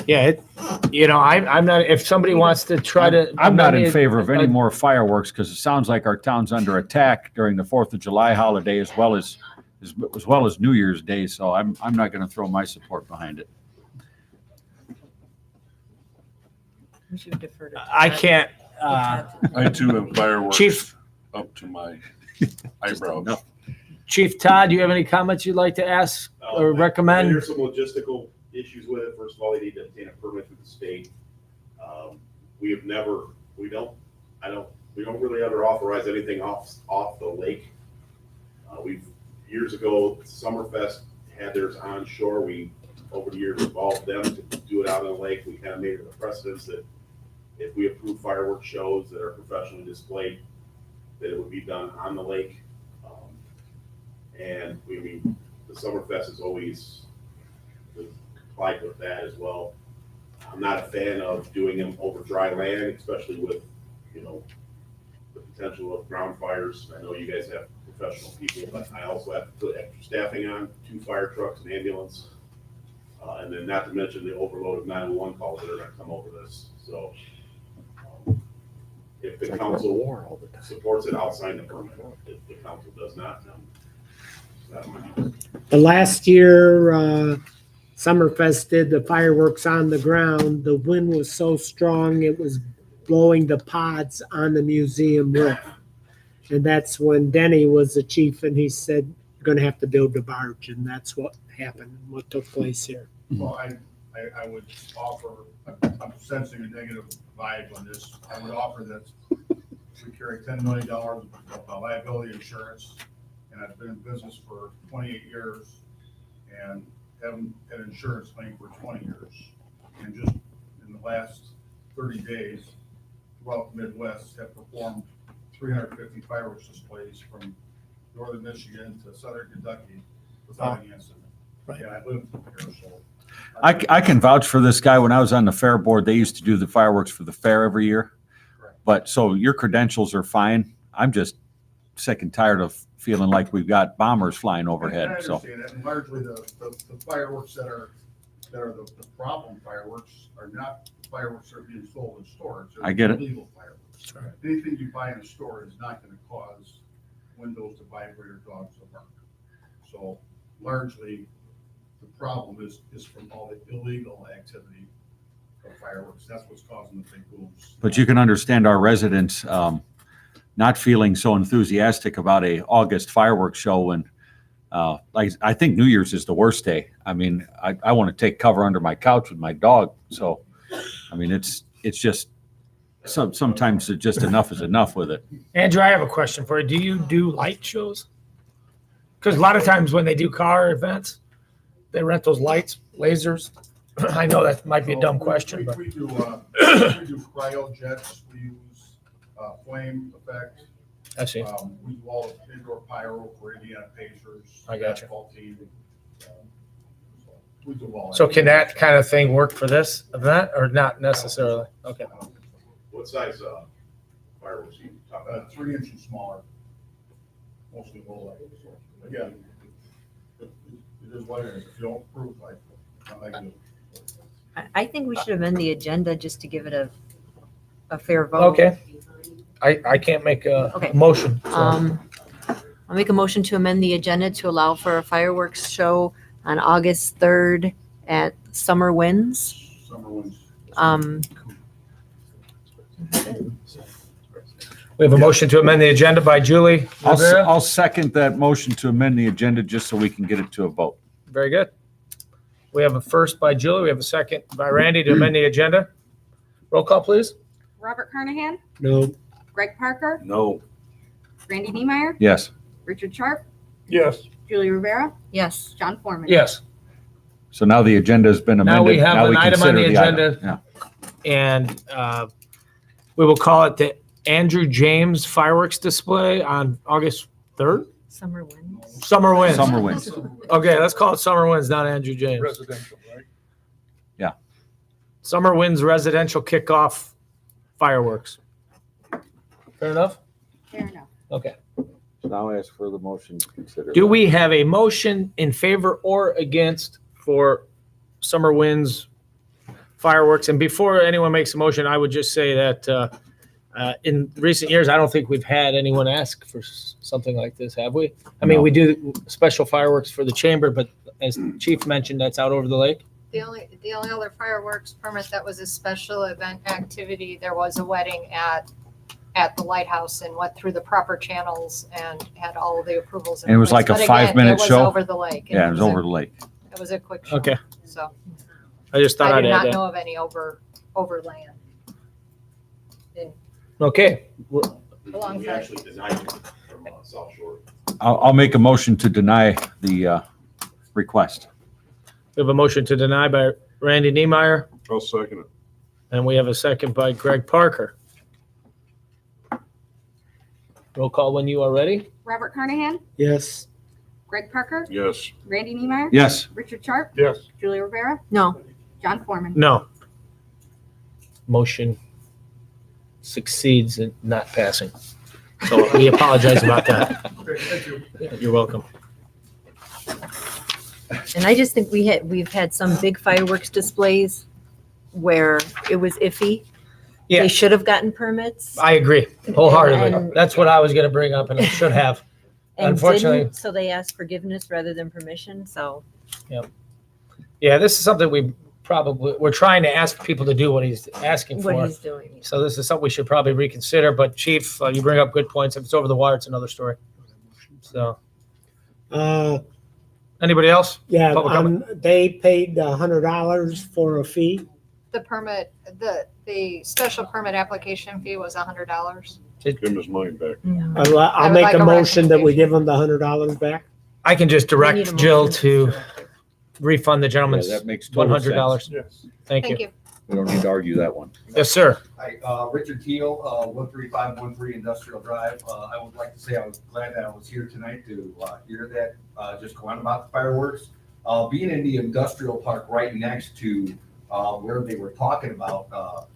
Speaker 1: Yeah, I'm not, if somebody wants to try to.
Speaker 4: I'm not in favor of any more fireworks because it sounds like our town's under attack during the 4th of July holiday as well as New Year's Day. So I'm not going to throw my support behind it.
Speaker 3: We should defer to.
Speaker 1: I can't,
Speaker 7: I too am fireworks
Speaker 1: Chief.
Speaker 7: up to my eyebrows.
Speaker 4: enough.
Speaker 1: Chief Todd, do you have any comments you'd like to ask or recommend?
Speaker 13: There's some logistical issues with it. First of all, they need to obtain a permit through the state. We don't really ever authorize anything off the lake. Years ago, Summerfest had theirs onshore. We, over the years, involved them to do it out on the lake. We kind of made it a precedence that if we approve fireworks shows that are professionally displayed, that it would be done on the lake. And the Summerfest is always complied with that as well. I'm not a fan of doing them over dry land, especially with, the potential of ground fires. I know you guys have professional people, but I also have to put extra staffing on, 2 fire trucks, an ambulance. And then not to mention the overload of 911 calls that are gonna come over this. So if the council supports it, I'll sign the permit. If the council does not, then it's not mine.
Speaker 8: The last year, Summerfest did the fireworks on the ground. The wind was so strong, it was blowing the pods on the museum roof. And that's when Denny was the chief and he said, you're gonna have to build the barge, and that's what happened, what took place here.
Speaker 12: Well, I would offer, I'm sensing a negative vibe on this. I would offer that we carry $10 million of liability insurance. And I've been in business for 28 years and haven't had an insurance claim for 20 years. And just in the last 30 days, throughout the Midwest, have performed 350 fireworks displays from northern Michigan to southern Kentucky without any incident.
Speaker 1: Right.
Speaker 12: Yeah, I live here, so.
Speaker 4: I can vouch for this guy. When I was on the fair board, they used to do the fireworks for the fair every year.
Speaker 12: Correct.
Speaker 4: But so your credentials are fine. I'm just sick and tired of feeling like we've got bombers flying overhead.
Speaker 12: I
Speaker 4: So
Speaker 12: understand that, and largely the fireworks that are the problem fireworks are not fireworks that are being sold in stores. They're
Speaker 4: I get it.
Speaker 12: Illegal fireworks. Anything you buy in a store is not gonna cause windows to vibrate or dogs to bark. So largely, the problem is from all the illegal activity of fireworks. That's what's causing the big booms.
Speaker 4: but you can understand our residents not feeling so enthusiastic about a August fireworks show when like I think New Year's is the worst day. I mean, I want to take cover under my couch with my dog. So I mean it's just sometimes it's just enough is enough with it.
Speaker 1: Andrew, I have a question for you. Do you do light shows? Because a lot of times when they do car events, they rent those lights, lasers. I know that might be a dumb question, but
Speaker 12: We do cryojets, we use flame effect,
Speaker 1: I see.
Speaker 12: We do all the indoor pyro for Indiana Pacers.
Speaker 1: I gotcha.
Speaker 12: Basketball team. We do all that.
Speaker 1: So can that kind of thing work for this event or not necessarily? Okay.
Speaker 13: What size, fireworks you talking about?
Speaker 12: 3 inches smaller. Mostly low light. But yeah. It is what it is. If you don't approve, I do.
Speaker 3: I think we should amend the agenda just to give it a fair vote.
Speaker 1: Okay. I can't make a
Speaker 3: Okay.
Speaker 1: motion. so.
Speaker 3: I'll make a motion to amend the agenda to allow for a fireworks show on August 3rd at Summer Winds.
Speaker 12: Summer ones.
Speaker 1: We have a motion to amend the agenda by Julie Rivera.
Speaker 4: I'll second that motion to amend the agenda just so we can get it to a vote.
Speaker 1: Very good. We have a first by Julie. We have a second by Randy to amend the agenda. Roll call, please.
Speaker 2: Robert Carnahan,
Speaker 8: No,
Speaker 2: Greg Parker,
Speaker 7: No.
Speaker 2: Randy Niemeyer,
Speaker 4: Yes.
Speaker 2: Richard Sharp,
Speaker 9: Yes.
Speaker 2: Julie Rivera,
Speaker 3: Yes.
Speaker 2: John Foreman.
Speaker 1: Yes.
Speaker 4: So now the agenda has been amended.
Speaker 1: Now we have an item on
Speaker 4: consider
Speaker 1: the
Speaker 4: item.
Speaker 1: agenda.
Speaker 4: Yeah.
Speaker 1: And we will call it the Andrew James fireworks display on August 3rd.
Speaker 3: Summer Winds.
Speaker 1: Summer Winds.
Speaker 4: Summer Winds.
Speaker 1: Okay, let's call it Summer Winds, not Andrew James.
Speaker 9: Residential, right?
Speaker 1: Summer Winds residential kickoff fireworks. Fair enough?
Speaker 2: Fair enough.
Speaker 1: Okay.
Speaker 4: Now ask for the motion to consider.
Speaker 1: Do we have a motion in favor or against for Summer Winds fireworks? And before anyone makes a motion, I would just say that in recent years, I don't think we've had anyone ask for something like this, have we? I mean,
Speaker 4: No.
Speaker 1: we do special fireworks for the chamber, but as Chief mentioned, that's out over the lake.
Speaker 5: The only other fireworks permit that was a special event activity, there was a wedding at the lighthouse and went through the proper channels and had all of the approvals. in
Speaker 4: And it was
Speaker 5: place.
Speaker 4: like a
Speaker 5: But again,
Speaker 4: 5-minute
Speaker 5: it was
Speaker 4: show?
Speaker 5: over the lake.
Speaker 4: Yeah, it was over the lake.
Speaker 5: It was a quick show.
Speaker 1: Okay,
Speaker 5: So
Speaker 1: I just thought
Speaker 5: I
Speaker 1: I'd
Speaker 5: do
Speaker 1: add
Speaker 5: not
Speaker 1: that.
Speaker 5: know of any overland
Speaker 1: Okay,
Speaker 5: along
Speaker 13: We
Speaker 5: the.
Speaker 13: actually denied it from South Shore.
Speaker 4: I'll make a motion to deny the request.
Speaker 1: we have a motion to deny by Randy Niemeyer,
Speaker 7: I'll second it.
Speaker 1: and we have a second by Greg Parker. Roll call when you are ready.
Speaker 2: Robert Carnahan,
Speaker 8: yes,
Speaker 2: Greg Parker,
Speaker 7: Yes.
Speaker 2: Randy Niemeyer,
Speaker 4: Yes.
Speaker 2: Richard Sharp,
Speaker 9: Yes.
Speaker 2: Julie Rivera,
Speaker 3: No.
Speaker 2: John Foreman.
Speaker 1: No. Motion succeeds in not passing. So we apologize about that.
Speaker 12: Okay, thank you.
Speaker 1: You're welcome.
Speaker 3: And I just think we've had some big fireworks displays where it was iffy.
Speaker 1: Yeah.
Speaker 3: They should have gotten permits.
Speaker 1: I agree wholeheartedly.
Speaker 3: And-
Speaker 1: That's what I was going to bring up and I should have.
Speaker 3: and
Speaker 1: Unfortunately-
Speaker 3: didn't, so they asked forgiveness rather than permission, so.
Speaker 1: Yeah, this is something we're trying to ask people to do what he's asking
Speaker 3: What
Speaker 1: for.
Speaker 3: he's doing.
Speaker 1: So this is something we should probably reconsider, but Chief, you bring up good points. If it's over the wire, it's another story. So, anybody else?
Speaker 8: yeah,
Speaker 1: Public comment?
Speaker 8: they paid $100 for a fee.
Speaker 5: The permit, the special permit application fee was $100.
Speaker 7: Give him his money back.
Speaker 8: I'll
Speaker 5: I would
Speaker 8: make
Speaker 5: like
Speaker 8: a
Speaker 5: a
Speaker 8: motion that we give them the $100 back.
Speaker 1: I can just
Speaker 3: We need a
Speaker 1: direct Jill
Speaker 3: motion.
Speaker 1: to refund the
Speaker 4: Yeah,
Speaker 1: gentleman's
Speaker 4: that makes total sense.
Speaker 1: $100.
Speaker 9: Yes.
Speaker 1: Thank you.
Speaker 5: Thank you.
Speaker 4: We don't need to argue that one.
Speaker 1: Yes, sir.
Speaker 17: Hi, Richard Teal, 13513 Industrial Drive. I would like to say I was glad that I was here tonight to hear that, just go on about the fireworks. Being in the industrial park right next to where they were talking about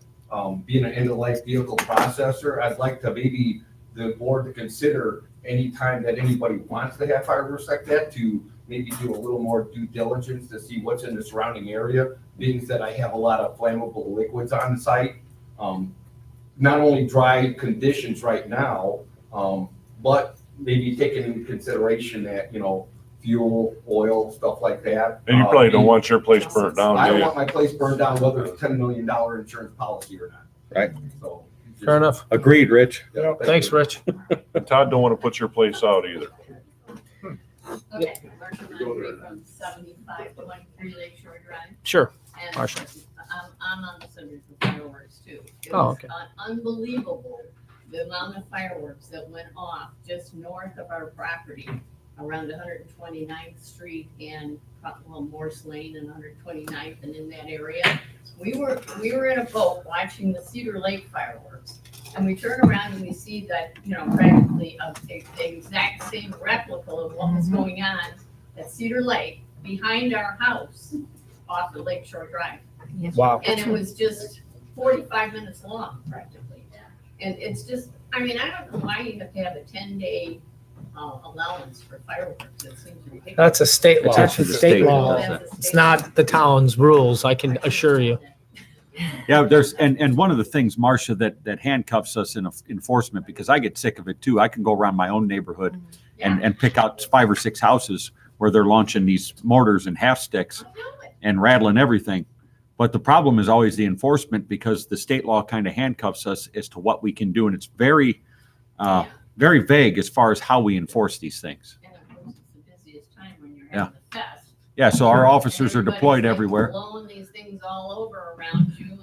Speaker 17: being an end-of-life vehicle processor, I'd like to maybe the board to consider any time that anybody wants to have fireworks like that, to maybe do a little more due diligence to see what's in the surrounding area, being that I have a lot of flammable liquids on the site. Not only dry conditions right now, but maybe taking into consideration that, fuel, oil, stuff like that.
Speaker 7: And you probably don't want your place burnt down,
Speaker 17: I
Speaker 7: do
Speaker 17: don't
Speaker 7: you?
Speaker 17: want my place burned down, whether it's $10 million insurance policy or not.
Speaker 4: Right.
Speaker 17: So.
Speaker 1: Fair enough.
Speaker 4: Agreed, Rich.
Speaker 17: Yeah,
Speaker 1: Thanks, Rich.
Speaker 7: And Todd don't want to put your place out either.
Speaker 18: Okay, Marcia Moncrief from 7523 Lakeshore Drive.
Speaker 1: Sure.
Speaker 18: And
Speaker 1: Marcia.
Speaker 18: I'm on the subject of fireworks too. It
Speaker 1: Oh,
Speaker 18: was
Speaker 1: okay.
Speaker 18: Unbelievable, the amount of fireworks that went off just north of our property around 129th Street and Morse Lane and 129th and in that area. We were in a boat watching the Cedar Lake fireworks. And we turn around and we see that, practically the exact same replica of what was going on at Cedar Lake behind our house off of Lake Shore Drive.
Speaker 1: Wow.
Speaker 18: And it was just 45 minutes long practically. And it's just, I don't know why you have to have a 10-day allowance for fireworks. It seems ridiculous.
Speaker 1: That's a state law.
Speaker 4: It's actually the state law.
Speaker 1: It's not the town's rules, I can assure you.
Speaker 4: Yeah, and one of the things, Marcia, that handcuffs us in enforcement, because I get sick of it too. I can go around my own neighborhood and pick out 5 or 6 houses where they're launching these mortars and half sticks and rattling everything. But the problem is always the enforcement, because the state law kind of handcuffs us as to what we can do. And it's very, very vague as far as how we enforce these things.
Speaker 18: And of course, it's the busiest time when you're having the fest.
Speaker 4: Yeah, so our officers are deployed
Speaker 18: Everybody's
Speaker 4: everywhere.
Speaker 18: blowing these things all over around you, and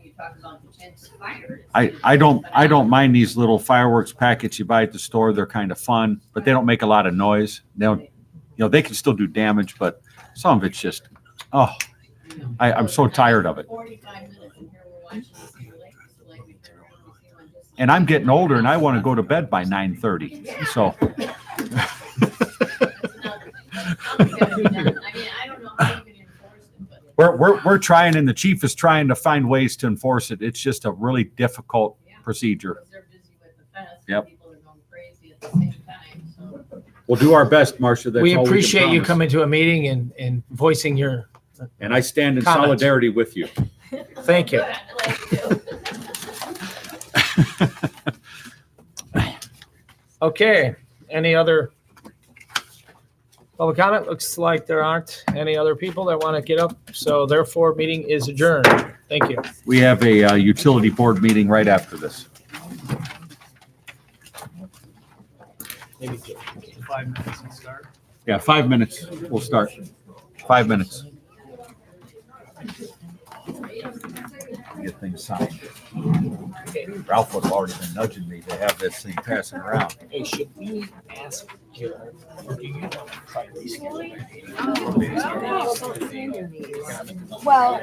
Speaker 18: you talk about the chance of fire.
Speaker 4: I don't mind these little fireworks packets you buy at the store. They're kind of fun, but they don't make a lot of noise. They don't, they can still do damage, but some of it's just, I'm so tired of it.
Speaker 18: 45 minutes, and here we're watching the Cedar Lake, so like we turn around, we see one just.
Speaker 4: And I'm getting older and I want to go to bed by 9:30. So
Speaker 18: Something's gotta be done. I don't know how you can enforce it, but.
Speaker 4: we're trying, and the chief is trying to find ways to enforce it. It's just a really difficult procedure.
Speaker 18: Because they're busy with the fest,
Speaker 4: Yep.
Speaker 18: and people are going crazy at the same time, so.
Speaker 4: We'll do our best, Marcia. That's
Speaker 1: We
Speaker 4: all can
Speaker 1: appreciate you
Speaker 4: promise.
Speaker 1: coming to a meeting and voicing your
Speaker 4: And I stand in
Speaker 1: comments.
Speaker 4: solidarity with you.
Speaker 1: Thank you. Okay, any other public comment? Looks like there aren't any other people that want to get up, so therefore, meeting is adjourned. Thank you.
Speaker 4: We have a utility board meeting right after this.
Speaker 1: Maybe 5 minutes and start.
Speaker 4: Yeah, 5 minutes. We'll start. 5 minutes. Get things signed. Ralph would have already been nudging me to have this thing passing around.
Speaker 1: Hey, should we ask you, or do you want to try to reschedule?
Speaker 2: Well,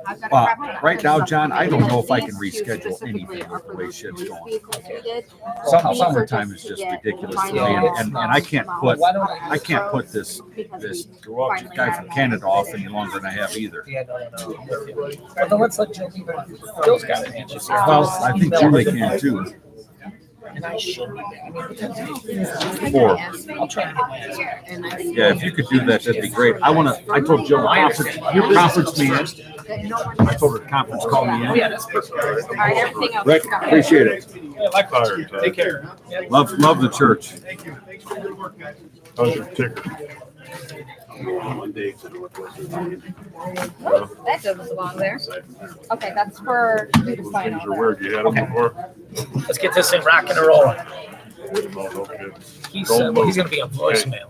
Speaker 2: I've got to wrap it up.
Speaker 4: Right now, John, I don't know if I can reschedule anything with the way shit's going. Summertime is just ridiculous to me, and I can't put this guy from Canada off any longer than I have either.
Speaker 1: Yeah, no. But then let's let Jill be back. Jill's got it.
Speaker 4: Well, I think Julie can too.
Speaker 1: And I should be back.
Speaker 4: 4.
Speaker 1: I'll try to get my ass.
Speaker 4: Yeah, if you could do that, that'd be great. I told Jill, conference me in. I told her to conference call me in.
Speaker 1: Yeah, that's perfect.
Speaker 2: All right, everything else.
Speaker 4: Rick,
Speaker 2: is covered.
Speaker 4: appreciate it.
Speaker 1: Yeah, likewise. Take care.
Speaker 4: Love the church.
Speaker 12: Thank you. Thanks for your good work, guys.
Speaker 7: How's your ticker?
Speaker 13: Monday.
Speaker 2: Oh, that doesn't belong there. Okay, that's for you to sign on
Speaker 7: Where
Speaker 2: there.
Speaker 7: you had them before?
Speaker 1: Let's get this thing rocking and rolling.
Speaker 7: No, no kidding.
Speaker 1: He's
Speaker 7: Don't
Speaker 1: going to
Speaker 7: move.
Speaker 1: be on voicemail.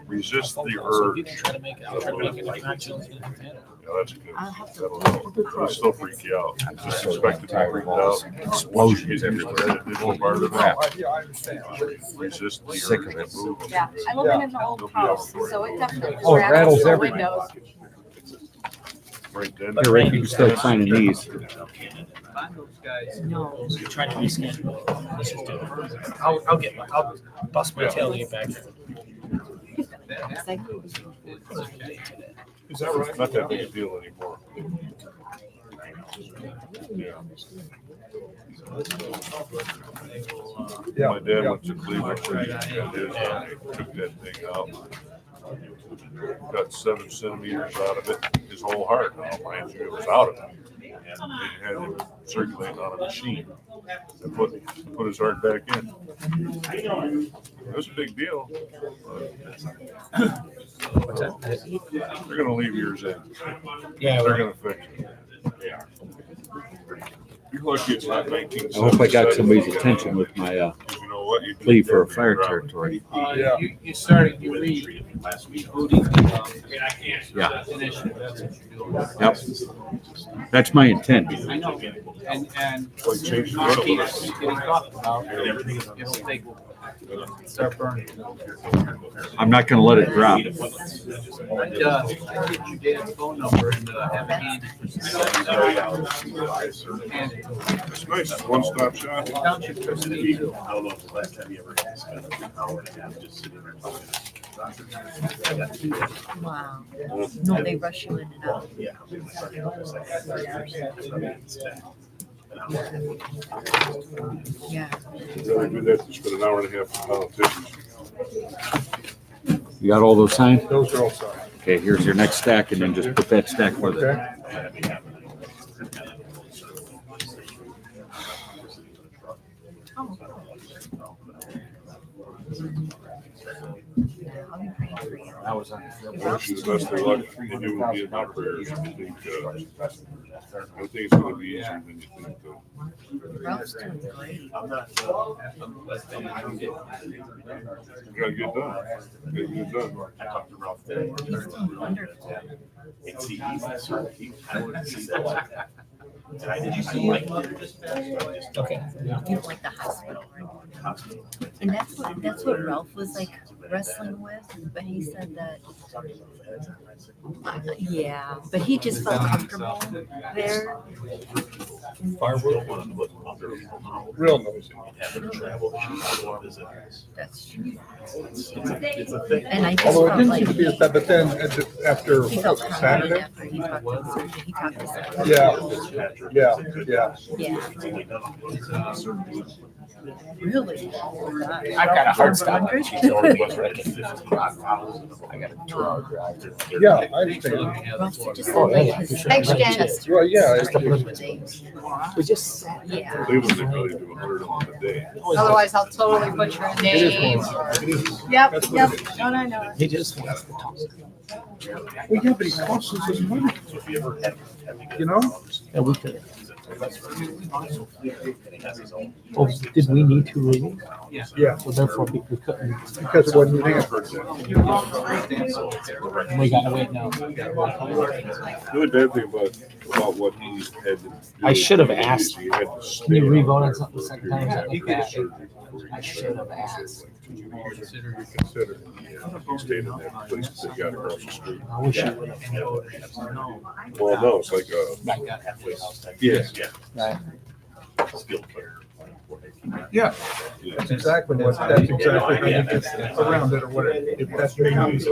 Speaker 7: Resist the
Speaker 1: So if you
Speaker 7: urge.
Speaker 1: can try to make it, I'll try to make it. If not, Jill's gonna do that.
Speaker 7: Yeah, that's good. That'll help. It'll still freak you out. Just expect to be freaked out.
Speaker 4: Explosions everywhere.
Speaker 7: Resist the
Speaker 4: Sick
Speaker 7: urge
Speaker 4: of it.
Speaker 7: to move.
Speaker 2: Yeah, I live in an old house, so it definitely
Speaker 4: Oh, it rattles
Speaker 2: rattles the
Speaker 4: everywhere.
Speaker 2: windows.
Speaker 7: Right then.
Speaker 4: Here, Rick, you can start signing these.
Speaker 1: No, you're trying to reschedule. Let's just do it. I'll bust my tail to get back there.
Speaker 7: Is that right? Not that big a deal anymore. Yeah. My dad went to Cleveland and they took that thing out. Cut 7 centimeters out of it, his whole heart. Now, mind you, it was out of it. And they had him circulating on a machine and put his heart back in. It was a big deal. They're gonna leave yours in.
Speaker 1: Yeah,
Speaker 7: They're gonna fix it. You're lucky it's not 1977.
Speaker 4: I hope I got somebody's attention with my
Speaker 7: You know what? You
Speaker 4: plea
Speaker 7: did
Speaker 4: for a
Speaker 7: that
Speaker 4: fire
Speaker 7: big
Speaker 4: territory.
Speaker 7: Yeah.
Speaker 15: You started your rebooting
Speaker 4: Yeah.
Speaker 15: initiative, that's what you're doing.
Speaker 4: Yep. That's my intent.
Speaker 15: I know, and
Speaker 7: Like change the
Speaker 15: I'll keep
Speaker 7: road.
Speaker 15: getting talked about, it'll take
Speaker 6: Start burning.
Speaker 4: I'm not gonna let it drop.
Speaker 6: I'd get your dad's phone number and have it handy for some. Handy.
Speaker 7: It's nice, one-stop shop.
Speaker 6: Township trustee too.
Speaker 13: I don't know if the last time you ever had to spend an hour and a half just sitting there talking.
Speaker 3: Wow. No, they rush you in and out.
Speaker 13: Yeah.
Speaker 3: Yeah.
Speaker 7: I'd rather do that than spend an hour and a half with politicians.
Speaker 4: You got all those signed?
Speaker 9: Those are all signed.
Speaker 4: Okay, here's your next stack, and then just put that stack with it.
Speaker 9: Okay.
Speaker 4: I was on.
Speaker 7: Wish you the best of luck. And you will be in my prayers. I think it's gonna be easier than you think, though.
Speaker 3: Ralph's doing great.
Speaker 13: I'm not, last thing I can get.
Speaker 7: You gotta get done. Get done.
Speaker 13: I talked to Ralph today.
Speaker 3: He's doing wonderful.
Speaker 13: And see, he's, I wouldn't see that. Did you see like?
Speaker 1: Okay.
Speaker 3: You don't like the hospital, right? And that's what Ralph was like wrestling with, but he said that, yeah, but he just felt comfortable there.
Speaker 13: Firework one of the most popular.
Speaker 9: Real noisy.
Speaker 13: Having to travel to Chicago to visit.
Speaker 3: That's true.
Speaker 13: It's a thing.
Speaker 3: And I just
Speaker 9: Although it
Speaker 3: felt
Speaker 9: didn't
Speaker 3: like
Speaker 9: seem to be as bad, but then after
Speaker 3: he felt confident
Speaker 9: Saturday,
Speaker 3: after he talked to surgeon. He talked to surgeon.
Speaker 9: yeah.
Speaker 3: Yeah. Really?
Speaker 1: I've got a hard stop.
Speaker 3: 100?
Speaker 1: I got a 2-hour drive.
Speaker 9: Yeah, I understand.
Speaker 3: Ralph just said like his
Speaker 5: Thanks, Jen.
Speaker 3: chest
Speaker 9: Well, yeah,
Speaker 3: hurts.
Speaker 1: We just sat.
Speaker 3: Yeah.
Speaker 7: Cleveland, they probably do 100 of them a day.
Speaker 5: Otherwise, I'll totally butcher a name. Yep. No, no.
Speaker 1: He just wants to talk.
Speaker 9: Well, yeah, but he costs us his money. You know?
Speaker 1: Yeah, we could. Oh, did we need to leave?
Speaker 9: Yeah,
Speaker 1: So therefore we couldn't.
Speaker 9: because it wasn't there.
Speaker 1: We gotta wait now.
Speaker 7: The only bad thing about what he had to do.
Speaker 1: I should have
Speaker 7: is
Speaker 1: asked.
Speaker 7: he had to
Speaker 1: Can you
Speaker 7: stay
Speaker 1: re-vote on
Speaker 7: out
Speaker 1: something
Speaker 7: there
Speaker 1: the second
Speaker 7: for a
Speaker 1: time?
Speaker 7: period
Speaker 1: Something
Speaker 7: of
Speaker 1: like
Speaker 7: time.
Speaker 1: that? I should have asked.
Speaker 7: Consider. He stayed in that place that they got across the street.
Speaker 1: I wish you would have.
Speaker 7: Well, no, it's like,
Speaker 13: Halfway house type.
Speaker 7: Yeah.
Speaker 1: Right.
Speaker 13: Skilled care.
Speaker 9: Yeah, that's exactly what, how you get around it or whatever. If that's your house.
Speaker 6: How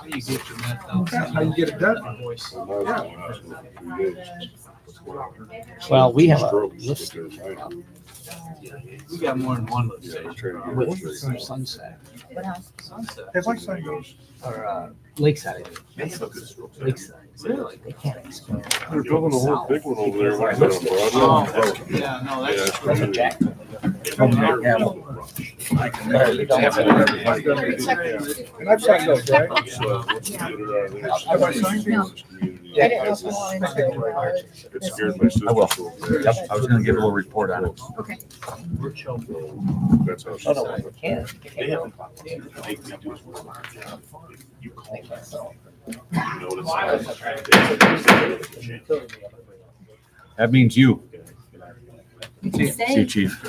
Speaker 6: you get your met down?
Speaker 9: How you get it done.
Speaker 1: Well, we have a
Speaker 7: Strokes,
Speaker 1: list
Speaker 7: but they're fine.
Speaker 6: We got more than one list.
Speaker 7: Yeah, we're trying to get
Speaker 1: with
Speaker 7: it straight.
Speaker 1: from Sunset
Speaker 3: What else?
Speaker 6: Sunset.
Speaker 9: Have I signed those?
Speaker 1: or Lakeside. Lakeside.
Speaker 6: Really?
Speaker 1: They can't explain.
Speaker 7: They're building a whole big one over there. What's that on Broadway?
Speaker 6: Oh, yeah, no,
Speaker 7: Yeah,
Speaker 6: that's.
Speaker 7: it's gonna be-
Speaker 9: And I've signed those, right?
Speaker 7: So, once you get it out of there,
Speaker 9: Have I signed
Speaker 7: it's
Speaker 9: these?
Speaker 7: community.
Speaker 16: I didn't know if you wanted to.
Speaker 7: It scared my sister.
Speaker 4: I will.
Speaker 7: so bad.
Speaker 4: Yep, I was gonna give a little report on it.
Speaker 3: Okay.
Speaker 7: That's how she
Speaker 1: Oh, no,
Speaker 7: said
Speaker 1: we
Speaker 7: it.
Speaker 1: can't.
Speaker 13: They haven't. They do is work on their job. You call them. You notice.
Speaker 4: That means you.
Speaker 3: Say.
Speaker 4: See you, Chief.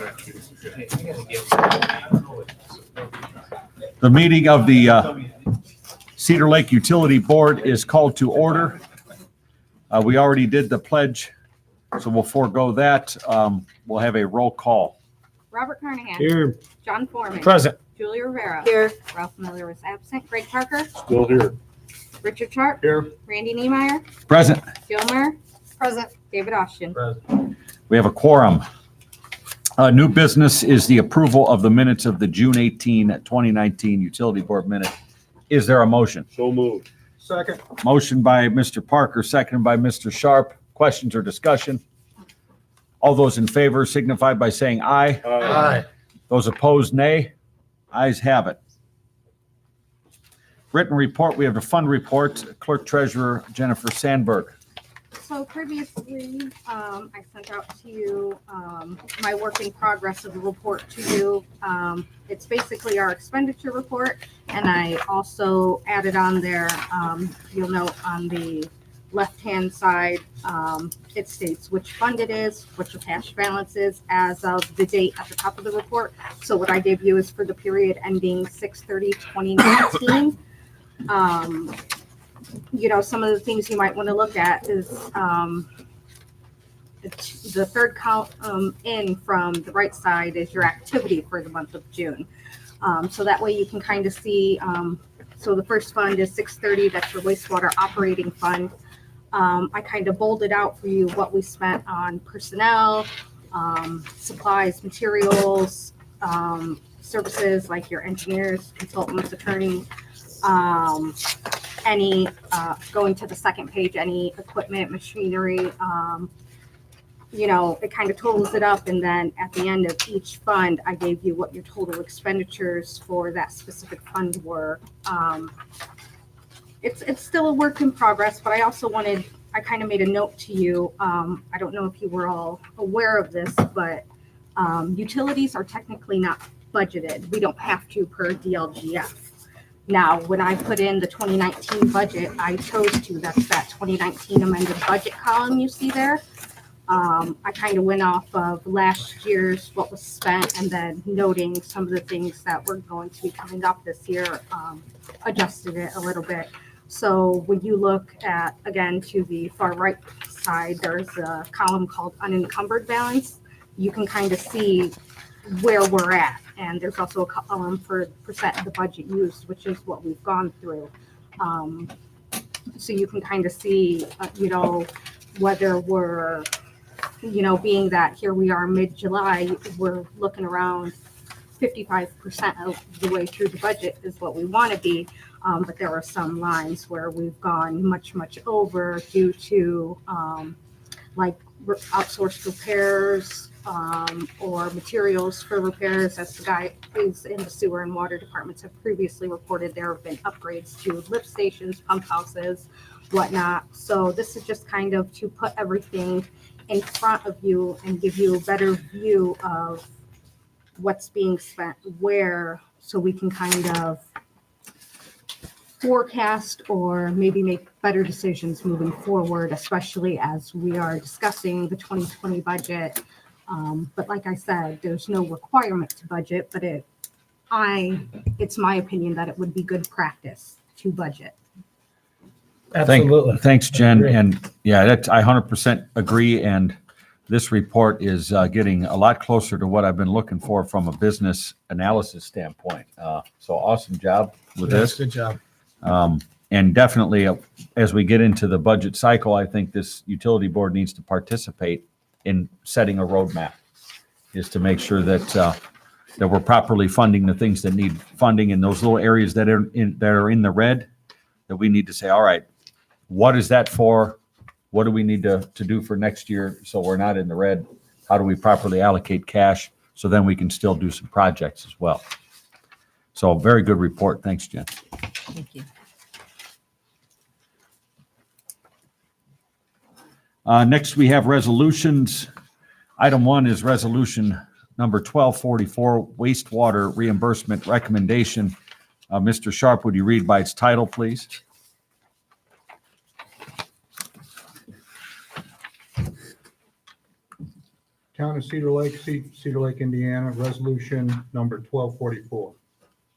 Speaker 4: The meeting of the Cedar Lake Utility Board is called to order. We already did the pledge, so we'll forego that. We'll have a roll call.
Speaker 2: Robert Carnahan.
Speaker 1: Here.
Speaker 2: John Foreman.
Speaker 1: Present.
Speaker 2: Julie Rivera.
Speaker 3: Here.
Speaker 2: Ralph Miller was absent. Greg Parker.
Speaker 7: Still here.
Speaker 2: Richard Sharp.
Speaker 1: Here.
Speaker 2: Randy Niemeyer.
Speaker 4: Present.
Speaker 2: Gilmer.
Speaker 5: Present.
Speaker 2: David Austin.
Speaker 4: We have a quorum. New business is the approval of the minutes of the June 18, 2019 Utility Board minute. Is there a motion?
Speaker 7: So moved.
Speaker 9: Second.
Speaker 4: Motion by Mr. Parker, seconded by Mr. Sharp. Questions or discussion? All those in favor signify by saying aye.
Speaker 7: Aye.
Speaker 4: Those opposed, nay. Ayes have it. Written report, we have the fund report. Clerk Treasurer Jennifer Sandberg.
Speaker 2: So previously, I sent out to you my work in progress of the report to you. It's basically our expenditure report, and I also added on there, you'll note on the left-hand side, it states which fund it is, what your cash balance is as of the date at the top of the report. So what I gave you is for the period ending 6/30/2019. You know, some of the things you might want to look at is the third column in from the right side is your activity for the month of June. So that way you can kind of see, so the first fund is 630, that's your wastewater operating fund. I kind of bolded out for you what we spent on personnel, supplies, materials, services like your engineers, consultants, attorney, any, going to the second page, any equipment, machinery, you know, it kind of totals it up. And then at the end of each fund, I gave you what your total expenditures for that specific fund were. It's still a work in progress, but I also wanted, I kind of made a note to you. I don't know if you were all aware of this, but utilities are technically not budgeted. We don't have to per DLGF. Now, when I put in the 2019 budget, I chose to, that's that 2019 amended budget column you see there. I kind of went off of last year's, what was spent, and then noting some of the things that were going to be coming up this year, adjusted it a little bit. So when you look at, again, to the far right side, there's a column called unencumbered balance. You can kind of see where we're at. And there's also a column for percent of the budget used, which is what we've gone through. So you can kind of see, you know, whether we're, you know, being that here we are mid-July, we're looking around 55% of the way through the budget is what we want to be. But there are some lines where we've gone much, much over due to like outsourced repairs or materials for repairs. As the guys in the sewer and water departments have previously reported, there have been upgrades to lift stations, pump houses, whatnot. So this is just kind of to put everything in front of you and give you a better view of what's being spent where, so we can kind of forecast or maybe make better decisions moving forward, especially as we are discussing the 2020 budget. But like I said, there's no requirement to budget, but it's my opinion that it would be good practice to budget.
Speaker 1: Absolutely.
Speaker 4: Thanks, Jen.
Speaker 1: Agree.
Speaker 4: And yeah, I 100% agree. And this report is getting a lot closer to what I've been looking for from a business analysis standpoint. So awesome job with this.
Speaker 1: Good job.
Speaker 4: And definitely, as we get into the budget cycle, I think this utility board needs to participate in setting a roadmap, is to make sure that that we're properly funding the things that need funding in those little areas that are in the red, that we need to say, all right, what is that for? What do we need to do for next year so we're not in the red? How do we properly allocate cash so then we can still do some projects as well? So very good report. Thanks, Jen.
Speaker 3: Thank you.
Speaker 4: Next, we have resolutions. Item 1 is resolution number 1244, wastewater reimbursement recommendation. Mr. Sharp, would you read by its title, please?
Speaker 12: Town of Cedar Lake, Cedar Lake, Indiana, resolution number 1244.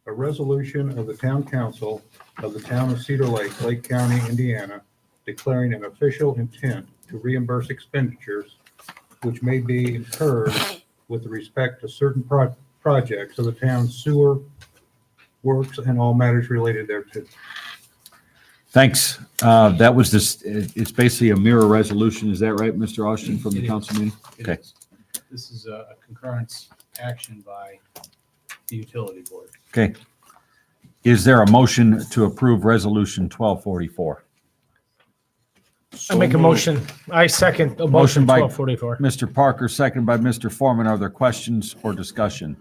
Speaker 12: A resolution of the Town Council of the Town of Cedar Lake, Lake County, Indiana, declaring an official intent to reimburse expenditures which may be incurred with respect to certain projects of the town's sewer works and all matters related thereto.
Speaker 4: Thanks. That was this, it's basically a mirror resolution. Is that right, Mr. Austin, from the council meeting?
Speaker 6: It
Speaker 4: Okay.
Speaker 6: is. This is a concurrence action by the utility board.
Speaker 4: Okay. Is there a motion to approve resolution 1244?
Speaker 1: I make a motion. I second the motion
Speaker 4: by
Speaker 1: 1244.
Speaker 4: Mr. Parker, second by Mr. Foreman. Are there questions or discussion?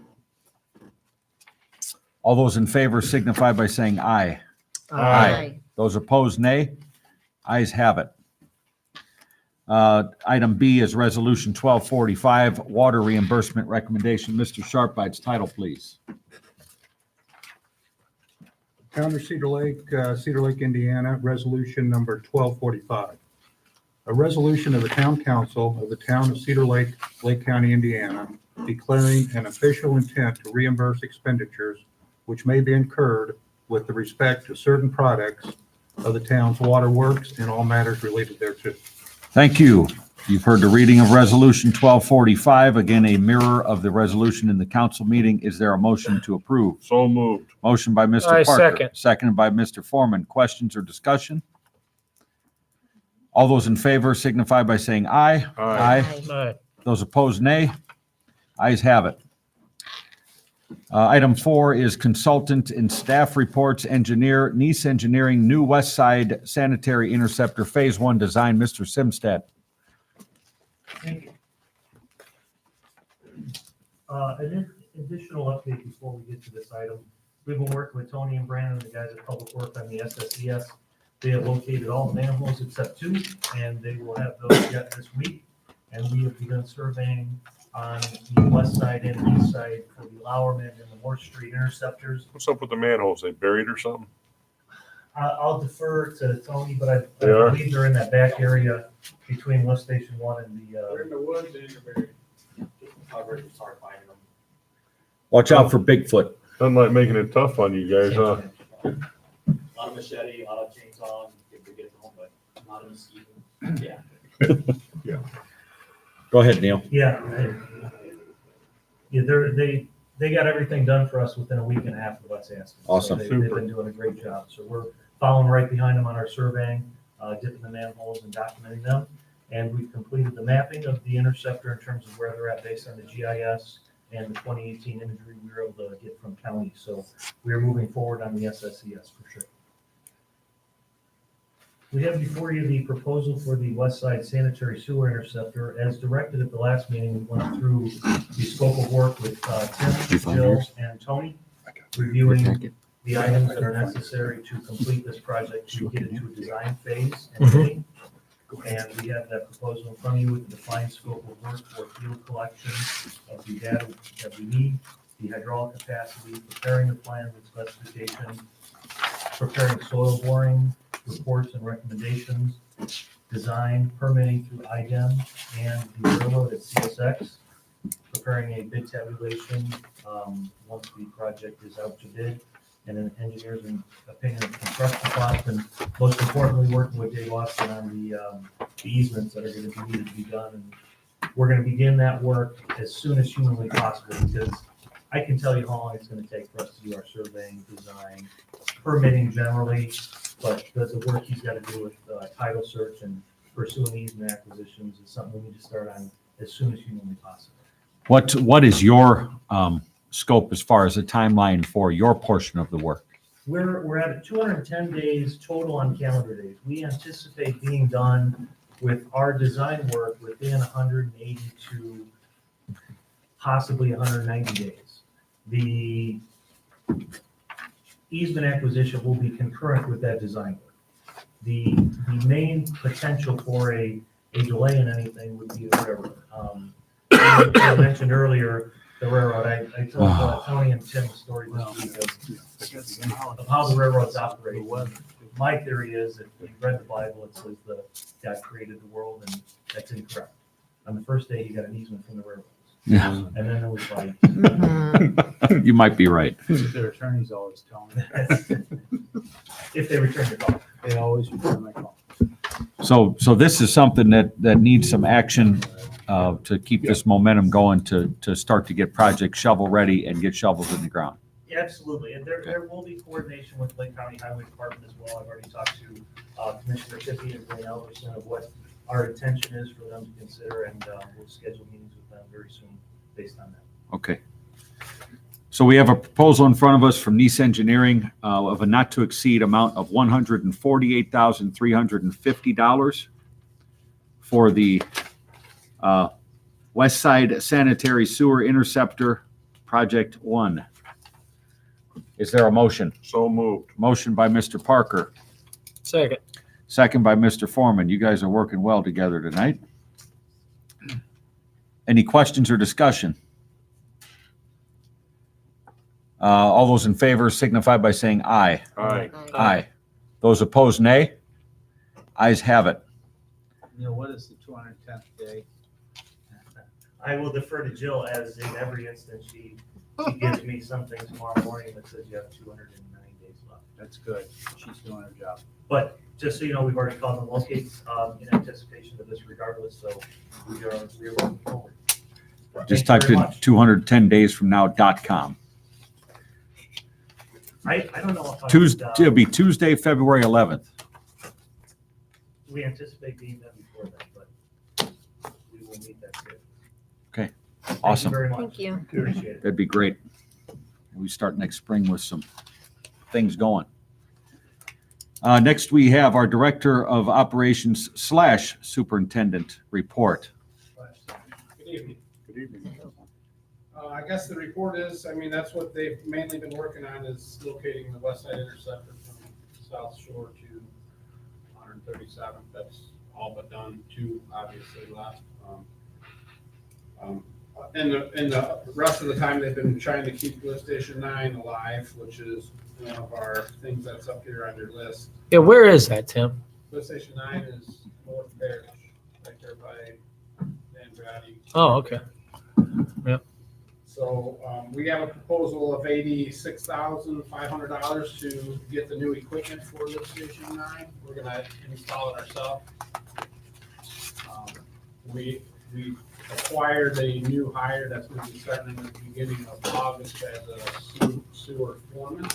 Speaker 4: All those in favor signify by saying aye.
Speaker 3: Aye.
Speaker 4: Those opposed, nay. Ayes have it. Item B is resolution 1245, water reimbursement recommendation. Mr. Sharp, by its title, please.
Speaker 12: Town of Cedar Lake, Indiana, resolution number 1245.
Speaker 9: A resolution of the Town Council of the Town of Cedar Lake, Lake County, Indiana, declaring an official intent to reimburse expenditures which may be incurred with the respect to certain products of the town's water works and all matters related thereto.
Speaker 4: Thank you. You've heard the reading of Resolution 1245, again, a mirror of the resolution in the council meeting. Is there a motion to approve?
Speaker 7: So moved.
Speaker 4: Motion by Mr.
Speaker 1: I
Speaker 4: Parker.
Speaker 1: second.
Speaker 4: Seconded by Mr. Foreman. Questions or discussion? All those in favor signify by saying aye.
Speaker 1: Aye.
Speaker 4: Those opposed, nay. Ayes have it. Item 4 is consultant and staff reports, engineer, Nice Engineering, New West Side Sanitary Interceptor Phase 1 design. Mr. Simstead.
Speaker 19: Thank you. An additional update before we get to this item. We've been working with Tony and Brandon, the guys at Public Works on the SSES. They have located all the manholes except 2, and they will have those yet this week. And we have begun surveying on the west side and east side for the Lowerman and the Moore Street interceptors.
Speaker 7: What's up with the manholes? They buried or something?
Speaker 19: I'll defer to Tony, but I
Speaker 7: They are?
Speaker 19: believe they're in that back area between West Station 1 and
Speaker 15: They're in the woods and they're buried.
Speaker 19: coverage. It's hard finding them.
Speaker 4: Watch out for Bigfoot.
Speaker 7: Doesn't like making it tough on you guys, huh?
Speaker 19: A lot of machete, a lot of chainsaw, if we get home, but not a mosquito. Yeah.
Speaker 4: Go ahead, Neil.
Speaker 19: Yeah. They got everything done for us within a week and a half of what's asking. So
Speaker 4: Awesome.
Speaker 19: They've been doing a great job. So we're following right behind them on our surveying, dipping the manholes and documenting them. And we've completed the mapping of the interceptor in terms of where they're at based on the GIS and the 2018 imagery we were able to get from county. So we're moving forward on the SSES for sure. We have before you the proposal for the west side sanitary sewer interceptor. As directed at the last meeting, we went through the scope of work with Tim, Jill, and Tony, reviewing the items that are necessary to complete this project to get it to a design phase and bidding. And we have that proposal in front of you with the defined scope of work for field collection of the data that we need, the hydraulic capacity, preparing the plans and specifications, preparing soil boring reports and recommendations, design, permitting through IDEM and the railroad at CSX, preparing a bid tabulation once the project is out to bid, and an engineer's opinion of construction costs, and most importantly, working with Dave Austin on the easements that are going to be needed to be done. And we're going to begin that work as soon as humanly possible, because I can tell you how long it's going to take for us to do our surveying, design, permitting generally, but the work he's got to do with title search and pursuing easement acquisitions is something we need to start on as soon as humanly possible.
Speaker 4: What is your scope as far as the timeline for your portion of the work?
Speaker 19: We're at 210 days total on calendar days. We anticipate being done with our design work within 180 to possibly 190 days. The easement acquisition will be concurrent with that design work. The main potential for a delay in anything would be the railroad. I mentioned earlier the railroad. I told Tony and Tim a story this week of how the railroads operate. My theory is if you read the Bible, it says that God created the world, and that's incorrect. On the first day, he got an easement from the railroads.
Speaker 4: Yeah.
Speaker 19: And then it was like,
Speaker 4: You might be right.
Speaker 6: Their attorneys always tell me.
Speaker 19: if they return your call.
Speaker 6: They always return my call.
Speaker 4: So this is something that needs some action to keep this momentum going to start to get projects shovel ready and get shovels in the ground.
Speaker 19: Absolutely, and there will be coordination with Lake County Highway Department as well. I've already talked to Commissioner Tippy and Blaine Elverson of what our intention is for them to consider, and we'll schedule meetings with them very soon based on that.
Speaker 4: Okay. So we have a proposal in front of us from Nice Engineering of a not to exceed amount of $148,350 for the West Side Sanitary Sewer Interceptor Project 1. Is there a motion?
Speaker 7: So moved.
Speaker 4: Motion by Mr. Parker.
Speaker 1: Second.
Speaker 4: Second by Mr. Foreman. You guys are working well together tonight. Any questions or discussion? All those in favor signify by saying aye.
Speaker 7: Aye.
Speaker 4: Aye. Those opposed, nay. Ayes have it.
Speaker 6: Neil, what is the 210th day?
Speaker 19: I will defer to Jill, as in every instance, she gives me something tomorrow morning that says you have 209 days left.
Speaker 6: That's good. She's doing her job.
Speaker 19: But just so you know, we've already called them locates in anticipation of this regardless, so we are moving forward.
Speaker 4: Just
Speaker 19: Thank
Speaker 4: type
Speaker 19: you
Speaker 4: in
Speaker 19: very much.
Speaker 4: 210 days from now.com.
Speaker 19: I don't know if I
Speaker 4: Tuesday,
Speaker 19: would,
Speaker 4: it'll be Tuesday, February 11th.
Speaker 19: we anticipate being done before that, but we will meet that schedule.
Speaker 4: Okay,
Speaker 19: Thank you
Speaker 4: awesome.
Speaker 19: very much.
Speaker 3: Thank you.
Speaker 19: Appreciate it.
Speaker 4: That'd be great. We start next spring with some things going. Next, we have our Director of Operations / Superintendent report.
Speaker 15: Good evening.
Speaker 7: Good evening.
Speaker 15: I guess the report is, I mean, that's what they've mainly been working on, is locating the west side interceptor from South Shore to 137th. That's all but done. Two obviously left. And the rest of the time, they've been trying to keep Lift Station 9 alive, which is one of our things that's up here on your list.
Speaker 1: Yeah, where is that, Tim?
Speaker 15: Lift Station 9 is North Parish, right there by Andrade.
Speaker 1: Oh, okay.
Speaker 15: So we have a proposal of $86,500 to get the new equipment for Lift Station 9. We're gonna install it ourselves. We acquired a new hire that's gonna be starting in the beginning of August as a sewer foreman.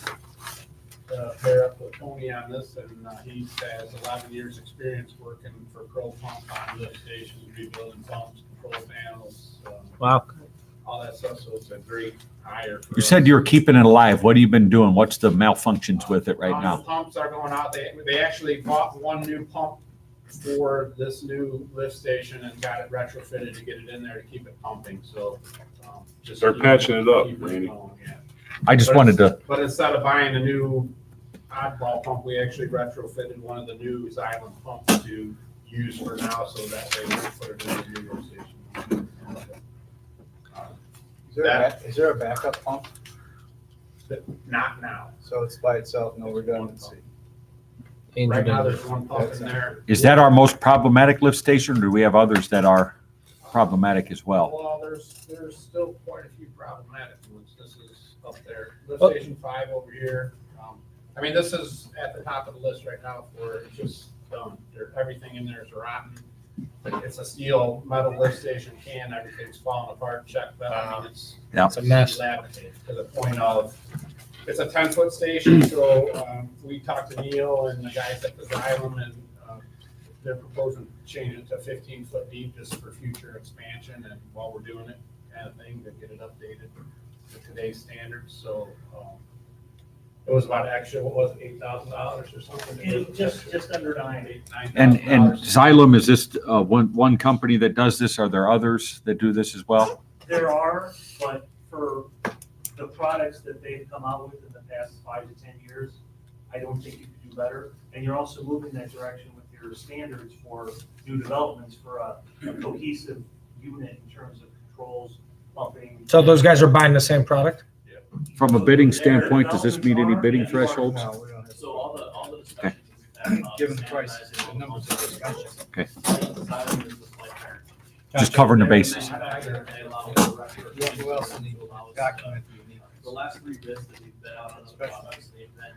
Speaker 15: Pair up with Tony on this, and he has 11 years' experience working for Crow Pump on lift stations, rebuilding pumps, control panels,
Speaker 1: Wow.
Speaker 15: all that stuff, so it's a great hire. for
Speaker 4: You
Speaker 15: us.
Speaker 4: said you were keeping it alive. What have you been doing? What's the malfunctions with it right
Speaker 15: The
Speaker 4: now?
Speaker 15: pumps are going out. They actually bought one new pump for this new lift station and got it retrofitted to get it in there to keep it pumping, so. Just
Speaker 7: They're patching it up,
Speaker 15: keep
Speaker 7: Randy.
Speaker 15: going, yeah.
Speaker 4: I just
Speaker 15: But
Speaker 4: wanted to,
Speaker 15: But instead of buying a new oddball pump, we actually retrofitted one of the new Xylem pumps to use for now, so that they can put it in the new lift station.
Speaker 6: Is there a backup pump?
Speaker 15: Not now.
Speaker 6: So it's by itself, no redundancy.
Speaker 15: Right now, there's one pump in there.
Speaker 4: is that our most problematic lift station, or do we have others that are problematic as well?
Speaker 15: Well, there's still quite a few problematic ones. This is up there. Lift
Speaker 1: Oh.
Speaker 15: Station 5 over here. I mean, this is at the top of the list right now for it's just done. Everything in there is rotten. It's a steel metal lift station can, everything's falling apart, check that. I mean, it's
Speaker 1: It's a mess.
Speaker 15: dilapidated to the point of, it's a 10-foot station, so we talked to Neil and the guys at the Xylem, and they're proposing to change it to 15-foot deep just for future expansion, and while we're doing it, kind of thing, to get it updated to today's standards, so it was about extra, what was it, $8,000 or something?
Speaker 19: Just under 9.
Speaker 4: And
Speaker 15: $9,000.
Speaker 4: Xylem, is this one company that does this? Are there others that do this as well?
Speaker 19: There are, but for the products that they've come out with in the past 5 to 10 years, I don't think you could do better. And you're also moving that direction with your standards for new developments for a cohesive unit in terms of controls, pumping.
Speaker 1: So those guys are buying the same product?
Speaker 4: From a bidding standpoint, does this meet any bidding thresholds?
Speaker 6: No, we don't have.
Speaker 18: So all the
Speaker 4: Okay.
Speaker 18: discussions we've had about
Speaker 6: Given the prices, the
Speaker 18: standardizing
Speaker 6: numbers of discussion.
Speaker 4: Okay.
Speaker 18: Xylem is the slight iron.
Speaker 4: Just covering the bases.
Speaker 18: They allow us to record-
Speaker 6: Who else in the document do you need?
Speaker 18: The last 3 bids that we've bid out on the products, they've been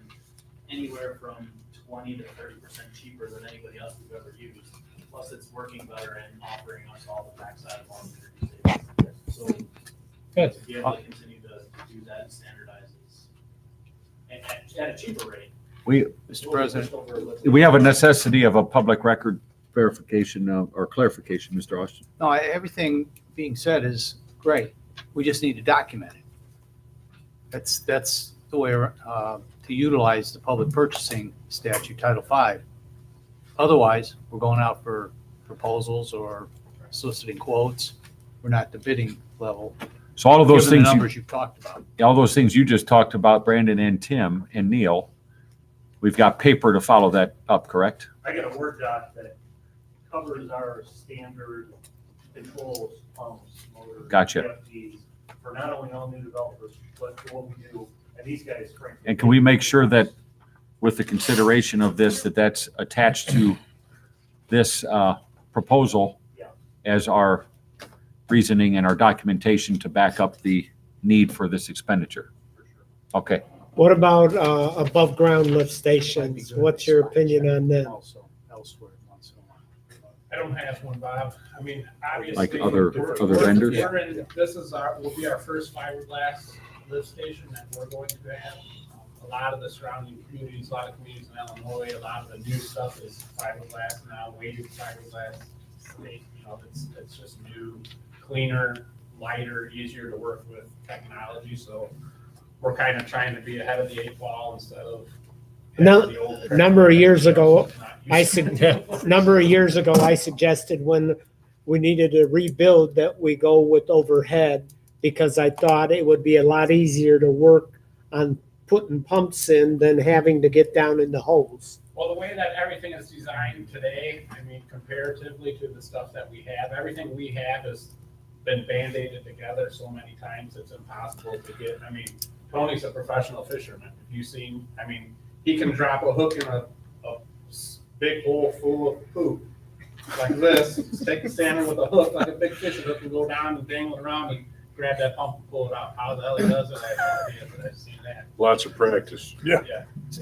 Speaker 18: anywhere from 20 to 30% cheaper than anybody else we've ever used. Plus, it's working better and offering us all the backside of our energy savings. So
Speaker 1: Good.
Speaker 18: to be able to continue to do that and standardizes at a cheaper rate.
Speaker 6: Mr. President,
Speaker 4: We have a necessity of a public record verification or clarification, Mr. Austin.
Speaker 6: no, everything being said is great. We just need to document it. That's the way to utilize the public purchasing statute, Title V. Otherwise, we're going out for proposals or soliciting quotes. We're not the bidding level.
Speaker 4: So all of those
Speaker 6: Given the
Speaker 4: things,
Speaker 6: numbers you've talked about.
Speaker 4: all those things you just talked about, Brandon and Tim and Neil, we've got paper to follow that up, correct?
Speaker 19: I got a Word doc that covers our standard controls, pumps, motors.
Speaker 4: Gotcha.
Speaker 19: VFDs, for not only all new developers, but for what we do, and these guys frankly.
Speaker 4: And can we make sure that with the consideration of this, that's attached to this proposal as our reasoning and our documentation to back up the need for this expenditure. Okay.
Speaker 8: What about above ground lift stations? What's your opinion on them?
Speaker 15: Also elsewhere once in a while. I don't have one, Bob. I mean, obviously.
Speaker 4: Like other
Speaker 15: we're-
Speaker 4: vendors?
Speaker 15: we're in- This is will be our first fiberglass lift station that we're going to have. A lot of the surrounding communities, a lot of communities in Illinois, a lot of the new stuff is fiberglass now, weighted fiberglass. It's just new, cleaner, lighter, easier to work with technology, so we're kind of trying to be ahead of the 8 ball instead of.
Speaker 8: Number of years ago, I suggested when we needed to rebuild that we go with overhead because I thought it would be a lot easier to work on putting pumps in than having to get down in the holes.
Speaker 15: Well, the way that everything is designed today, I mean, comparatively to the stuff that we have, everything we have has been band-aided together so many times, it's impossible to get. I mean, Tony's a professional fisherman. If you've seen, I mean, he can drop a hook in a big bowl full of poop like this, take the salmon with a hook, like a big fishing hook, and go down and dangle around and grab that pump and pull it out. How the hell he does it, I have no idea, but I've seen that.
Speaker 7: Lots of practice. Yeah.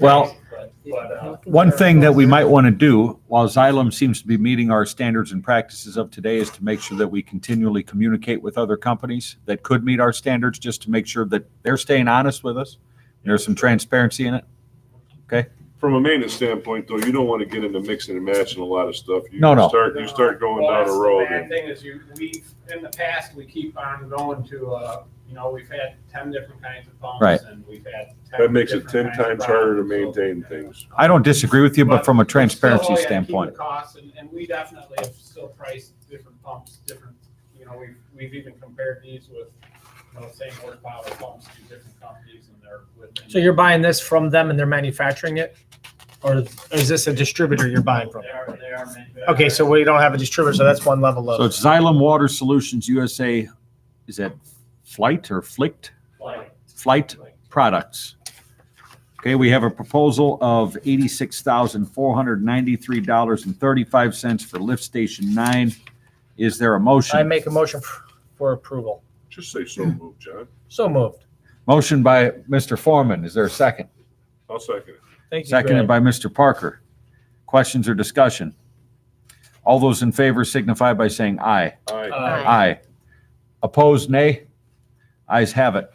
Speaker 4: Well,
Speaker 15: But
Speaker 4: one thing that we might want to do, while Xylem seems to be meeting our standards and practices of today, is to make sure that we continually communicate with other companies that could meet our standards, just to make sure that they're staying honest with us. There's some transparency in it. Okay?
Speaker 7: From a maintenance standpoint, though, you don't want to get into mixing and matching a lot of stuff. You
Speaker 4: No.
Speaker 7: start going down a road.
Speaker 15: The bad thing is we've, in the past, we keep on going to, we've had 10 different kinds of pumps.
Speaker 4: Right.
Speaker 15: And we've had 10
Speaker 7: That makes it
Speaker 15: different
Speaker 7: 10
Speaker 15: kinds of
Speaker 7: times harder to
Speaker 15: problems, so,
Speaker 7: maintain things.
Speaker 4: I don't disagree with you, but from a
Speaker 15: still,
Speaker 4: transparency
Speaker 15: yeah, keep
Speaker 4: standpoint.
Speaker 15: the costs, and we definitely have still priced different pumps, we've even compared these with, same horsepower pumps to different companies, and they're within.
Speaker 1: So you're buying this from them and they're manufacturing it? Or is this a distributor you're buying from?
Speaker 15: They are manufactured.
Speaker 1: Okay, so we don't have a distributor, so that's one level
Speaker 4: So
Speaker 1: of.
Speaker 4: it's Xylem Water Solutions USA, is that Flight or Flicked? Flight Products. Okay, we have a proposal of $86,493.35 for lift station 9. Is there a motion?
Speaker 1: I make a motion for approval.
Speaker 7: Just say so moved, John.
Speaker 1: So moved.
Speaker 4: Motion by Mr. Foreman. Is there a second?
Speaker 7: I'll second it.
Speaker 1: Thank you,
Speaker 4: Seconded
Speaker 1: Greg.
Speaker 4: by Mr. Parker. Questions or discussion? All those in favor signify by saying aye.
Speaker 7: Aye.
Speaker 4: Aye. Opposed, nay? Ayes have it.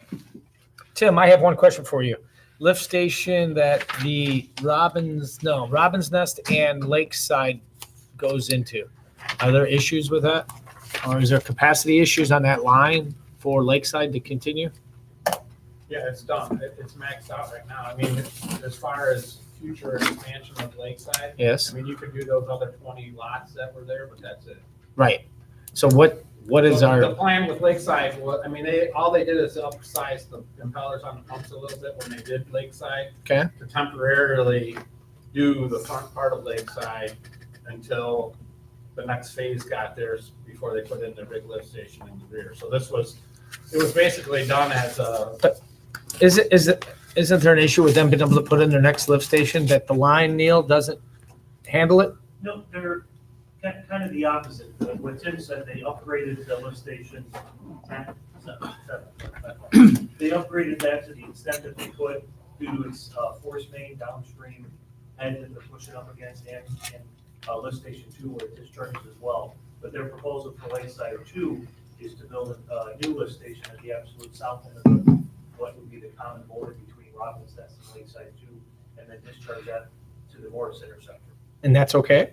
Speaker 1: Tim, I have one question for you. Lift station that the Robin's Nest and Lakeside goes into. Are there issues with that? Or is there capacity issues on that line for Lakeside to continue?
Speaker 15: Yeah, it's done. It's maxed out right now. I mean, as far as future expansion of Lakeside.
Speaker 1: Yes.
Speaker 15: I mean, you could do those other 20 lots that were there, but that's it.
Speaker 1: Right. So what is
Speaker 15: The
Speaker 1: our,
Speaker 15: plan with Lakeside was, I mean, all they did is upsize the impellers on the pumps a little bit when they did Lakeside.
Speaker 1: Okay.
Speaker 15: To temporarily do the front part of Lakeside until the next phase got theirs before they put in their big lift station in the rear. So it was basically done as a.
Speaker 1: isn't there an issue with them being able to put in their next lift station that the line, Neil, doesn't handle it?
Speaker 19: No, they're kind of the opposite. What Tim said, they upgraded the lift station. They upgraded that to the extent that they could due to its force main downstream head that they're pushing up against and lift station 2 where it discharges as well. But their proposal for Lakeside 2 is to build a new lift station at the absolute south end of what would be the common border between Robin's Nest and Lakeside 2, and then discharge that to the Morris Interceptor.
Speaker 1: And that's okay?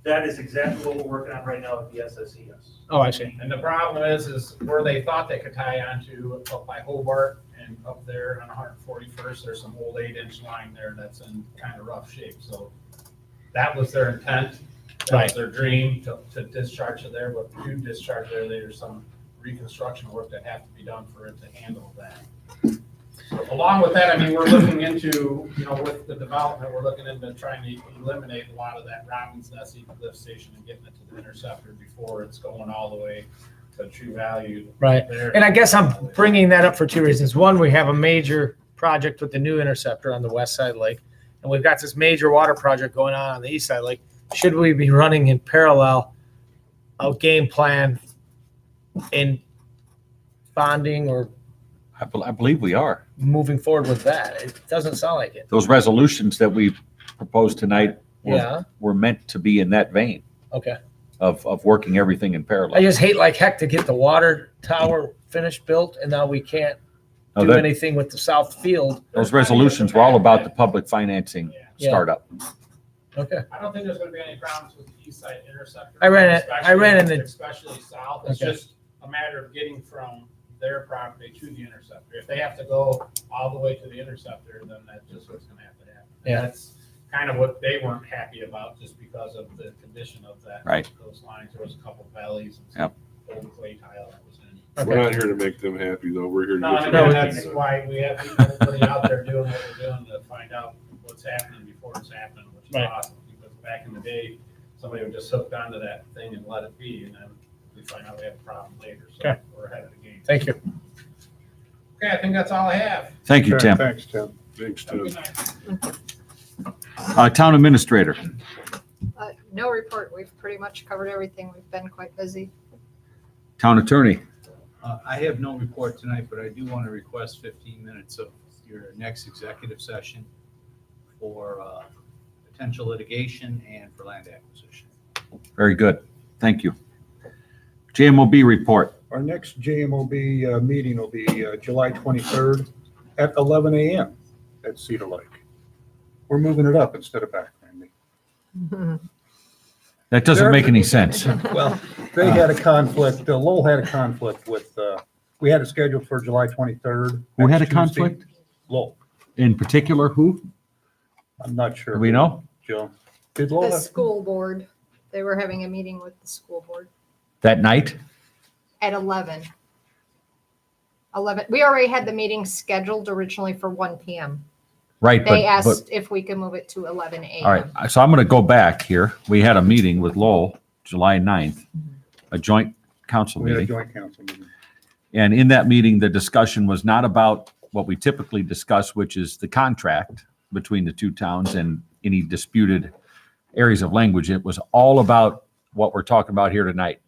Speaker 19: That is exactly what we're working on right now with the SSES.
Speaker 1: Oh, I see.
Speaker 15: And the problem is where they thought they could tie onto up by Hobart and up there on 141st, there's some old 8-inch line there that's in kind of rough shape. So that was their intent. That was their dream to discharge it there, but to discharge there, there's some reconstruction work that have to be done for it to handle that. So along with that, I mean, we're looking into, with the development, we're looking into trying to eliminate a lot of that Robin's Nest lift station and getting it to the Interceptor before it's going all the way to True Value.
Speaker 1: Right.
Speaker 15: there.
Speaker 1: And I guess I'm bringing that up for two reasons. One, we have a major project with the new Interceptor on the west side of the lake, and we've got this major water project going on the east side of the lake. should we be running in parallel a game plan in bonding or
Speaker 4: I believe we are.
Speaker 1: moving forward with that? It doesn't sound like it.
Speaker 4: Those resolutions that we proposed tonight
Speaker 1: Yeah,
Speaker 4: were meant to be in that vein
Speaker 1: okay.
Speaker 4: of working everything in
Speaker 1: I
Speaker 4: parallel.
Speaker 1: just hate like heck to get the water tower finished built and now we can't
Speaker 4: No,
Speaker 1: do
Speaker 4: that-
Speaker 1: anything with the south field.
Speaker 4: Those resolutions were all about the public financing
Speaker 1: Yeah.
Speaker 4: startup.
Speaker 1: Okay.
Speaker 15: I don't think there's gonna be any problems with the east side interceptor.
Speaker 1: I ran in the-
Speaker 15: Especially south, it's
Speaker 1: Okay.
Speaker 15: just a matter of getting from their property to the interceptor. If they have to go all the way to the interceptor, then that's just what's gonna have to happen. And
Speaker 1: Yeah.
Speaker 15: that's kind of what they weren't happy about, just because of the condition of that.
Speaker 4: Right.
Speaker 15: Those lines, there was a couple valleys and
Speaker 4: Yep.
Speaker 15: some old clay tile that was in.
Speaker 7: We're not here to make them happy though. We're here to
Speaker 15: No,
Speaker 7: get
Speaker 15: and
Speaker 7: them
Speaker 15: again,
Speaker 7: happy.
Speaker 15: that's why we have everybody out there doing what we're doing to find out what's happening before it's happening, which is
Speaker 1: Right.
Speaker 15: awesome. Because back in the day, somebody would just hook onto that thing and let it be, and then we find out we have a problem later. So
Speaker 1: Okay.
Speaker 15: we're ahead of the game.
Speaker 1: Thank you.
Speaker 15: Okay, I think that's all I have.
Speaker 4: Thank you, Tim.
Speaker 9: Thanks, Tim.
Speaker 7: Thanks,
Speaker 15: Have a
Speaker 7: Tim.
Speaker 15: good night.
Speaker 4: Town administrator,
Speaker 5: No report. We've pretty much covered everything. We've been quite busy.
Speaker 4: town attorney.
Speaker 6: I have no report tonight, but I do want to request 15 minutes of your next executive session for potential litigation and for land acquisition.
Speaker 4: Very good. Thank you. JMOB report.
Speaker 9: Our next JMOB meeting will be July 23rd at 11 a.m. at Cedar Lake. We're moving it up instead of back, Randy.
Speaker 4: That doesn't make any sense.
Speaker 9: Well, they had a conflict, Lowell had a conflict with, we had it scheduled for July 23rd.
Speaker 4: Who had a
Speaker 9: next Tuesday.
Speaker 4: conflict?
Speaker 9: Lowell.
Speaker 4: In particular, who?
Speaker 9: I'm not sure.
Speaker 4: Do we know?
Speaker 9: Joe. Did Lowell
Speaker 5: The
Speaker 9: have?
Speaker 5: school board, they were having a meeting with the school board
Speaker 4: That night?
Speaker 5: at 11. 11, we already had the meeting scheduled originally for 1 PM.
Speaker 4: Right,
Speaker 5: They
Speaker 4: but,
Speaker 5: asked if we could move it to 11 AM.
Speaker 4: all right. So I'm going to go back here. We had a meeting with Lowell, July 9th, a joint council
Speaker 9: We had a
Speaker 4: meeting.
Speaker 9: joint council meeting.
Speaker 4: And in that meeting, the discussion was not about what we typically discuss, which is the contract between the two towns and any disputed areas of language. It was all about what we're talking about here tonight.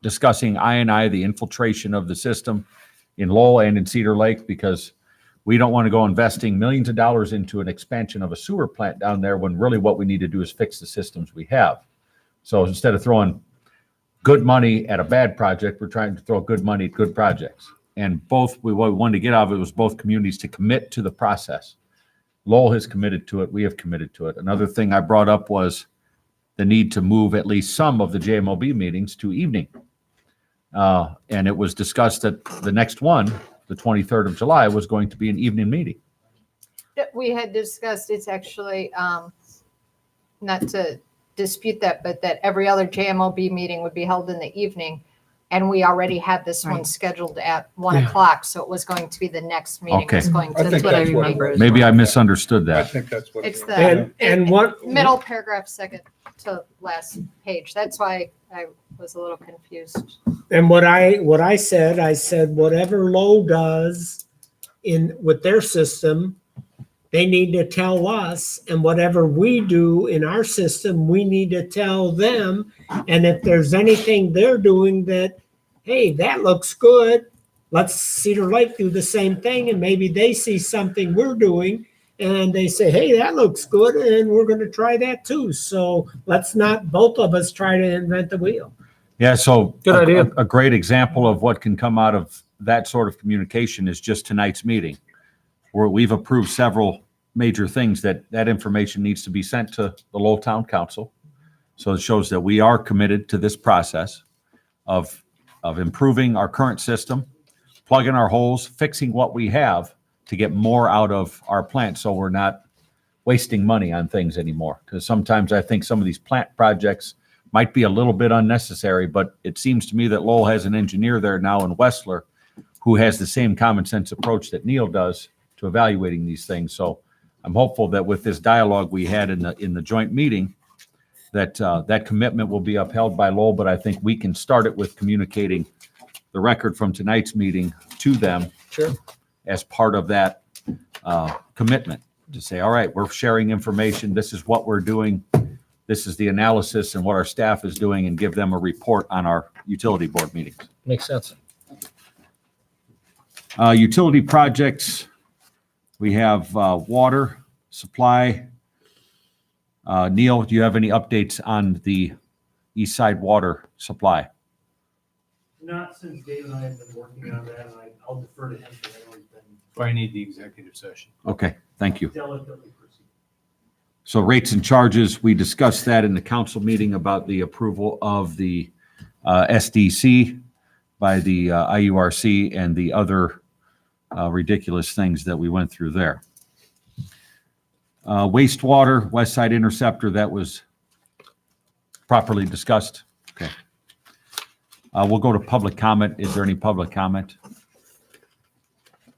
Speaker 4: Discussing I&I, the infiltration of the system in Lowell and in Cedar Lake, because we don't want to go investing millions of dollars into an expansion of a sewer plant down there when really what we need to do is fix the systems we have. So instead of throwing good money at a bad project, we're trying to throw good money at good projects. And what we wanted to get out of it was both communities to commit to the process. Lowell has committed to it. We have committed to it. Another thing I brought up was the need to move at least some of the JMOB meetings to evening. And it was discussed that the next one, the 23rd of July, was going to be an evening meeting.
Speaker 5: We had discussed, it's actually, not to dispute that, but that every other JMOB meeting would be held in the evening. And we already had this one
Speaker 3: Right.
Speaker 5: scheduled at 1
Speaker 1: Yeah.
Speaker 5: o'clock, so it was going to be the next meeting.
Speaker 4: Okay.
Speaker 5: Was going
Speaker 9: I
Speaker 5: to
Speaker 9: think
Speaker 3: what I
Speaker 9: that's what it
Speaker 3: remember
Speaker 9: was.
Speaker 3: as
Speaker 4: Maybe I misunderstood
Speaker 9: I
Speaker 4: that.
Speaker 9: think that's what. it
Speaker 5: It's
Speaker 9: was.
Speaker 5: the
Speaker 8: And what,
Speaker 5: middle paragraph second to last page. That's why I was a little confused.
Speaker 8: and what I said, whatever Lowe does with their system, they need to tell us, and whatever we do in our system, we need to tell them. And if there's anything they're doing that, hey, that looks good, let's Cedar Lake do the same thing, and maybe they see something we're doing, and they say, hey, that looks good, and we're gonna try that too. So let's not both of us try to invent the wheel.
Speaker 4: Yeah, so
Speaker 1: Good idea.
Speaker 4: a great example of what can come out of that sort of communication is just tonight's meeting, where we've approved several major things that information needs to be sent to the Lowell Town Council. So it shows that we are committed to this process of improving our current system, plugging our holes, fixing what we have to get more out of our plant, so we're not wasting money on things anymore. Because sometimes I think some of these plant projects might be a little bit unnecessary, but it seems to me that Lowell has an engineer there now in Westler who has the same common sense approach that Neil does to evaluating these things. So I'm hopeful that with this dialogue we had in the joint meeting, that that commitment will be upheld by Lowell, but I think we can start it with communicating the record from tonight's meeting to them.
Speaker 1: Sure.
Speaker 4: As part of that commitment to say, all right, we're sharing information. This is what we're doing. this is the analysis and what our staff is doing, and give them a report on our utility board meetings.
Speaker 1: Makes sense.
Speaker 4: Utility projects, we have water supply. Neil, do you have any updates on the east side water supply?
Speaker 19: Not since Dave and I have been working on that, and I'll defer to him because I know he's been
Speaker 6: I need the executive session.
Speaker 4: Okay, thank you.
Speaker 19: delicately proceeding.
Speaker 4: So rates and charges, we discussed that in the council meeting about the approval of the SDC by the IURC and the other ridiculous things that we went through there. Wastewater, West Side Interceptor, that was properly discussed. Okay. We'll go to public comment. Is there any public comment?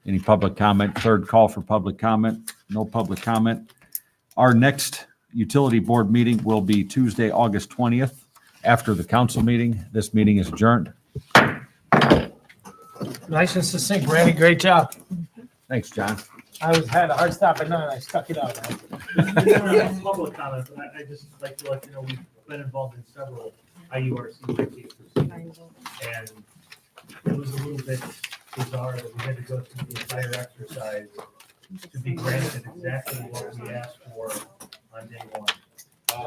Speaker 4: Any public comment? Third call for public comment. No public comment. Our next utility board meeting will be Tuesday, August 20th, after the council meeting. This meeting is adjourned.
Speaker 1: Nice and succinct, Randy. Great job.
Speaker 4: Thanks, John.
Speaker 1: Had a hard stop at 9. I stuck it out.
Speaker 19: Public comment, but I just like to let you know, we've been involved in several IURC cases. And it was a little bit bizarre that we had to go through the entire exercise to be granted exactly what we asked for on day one.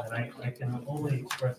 Speaker 19: And I can only express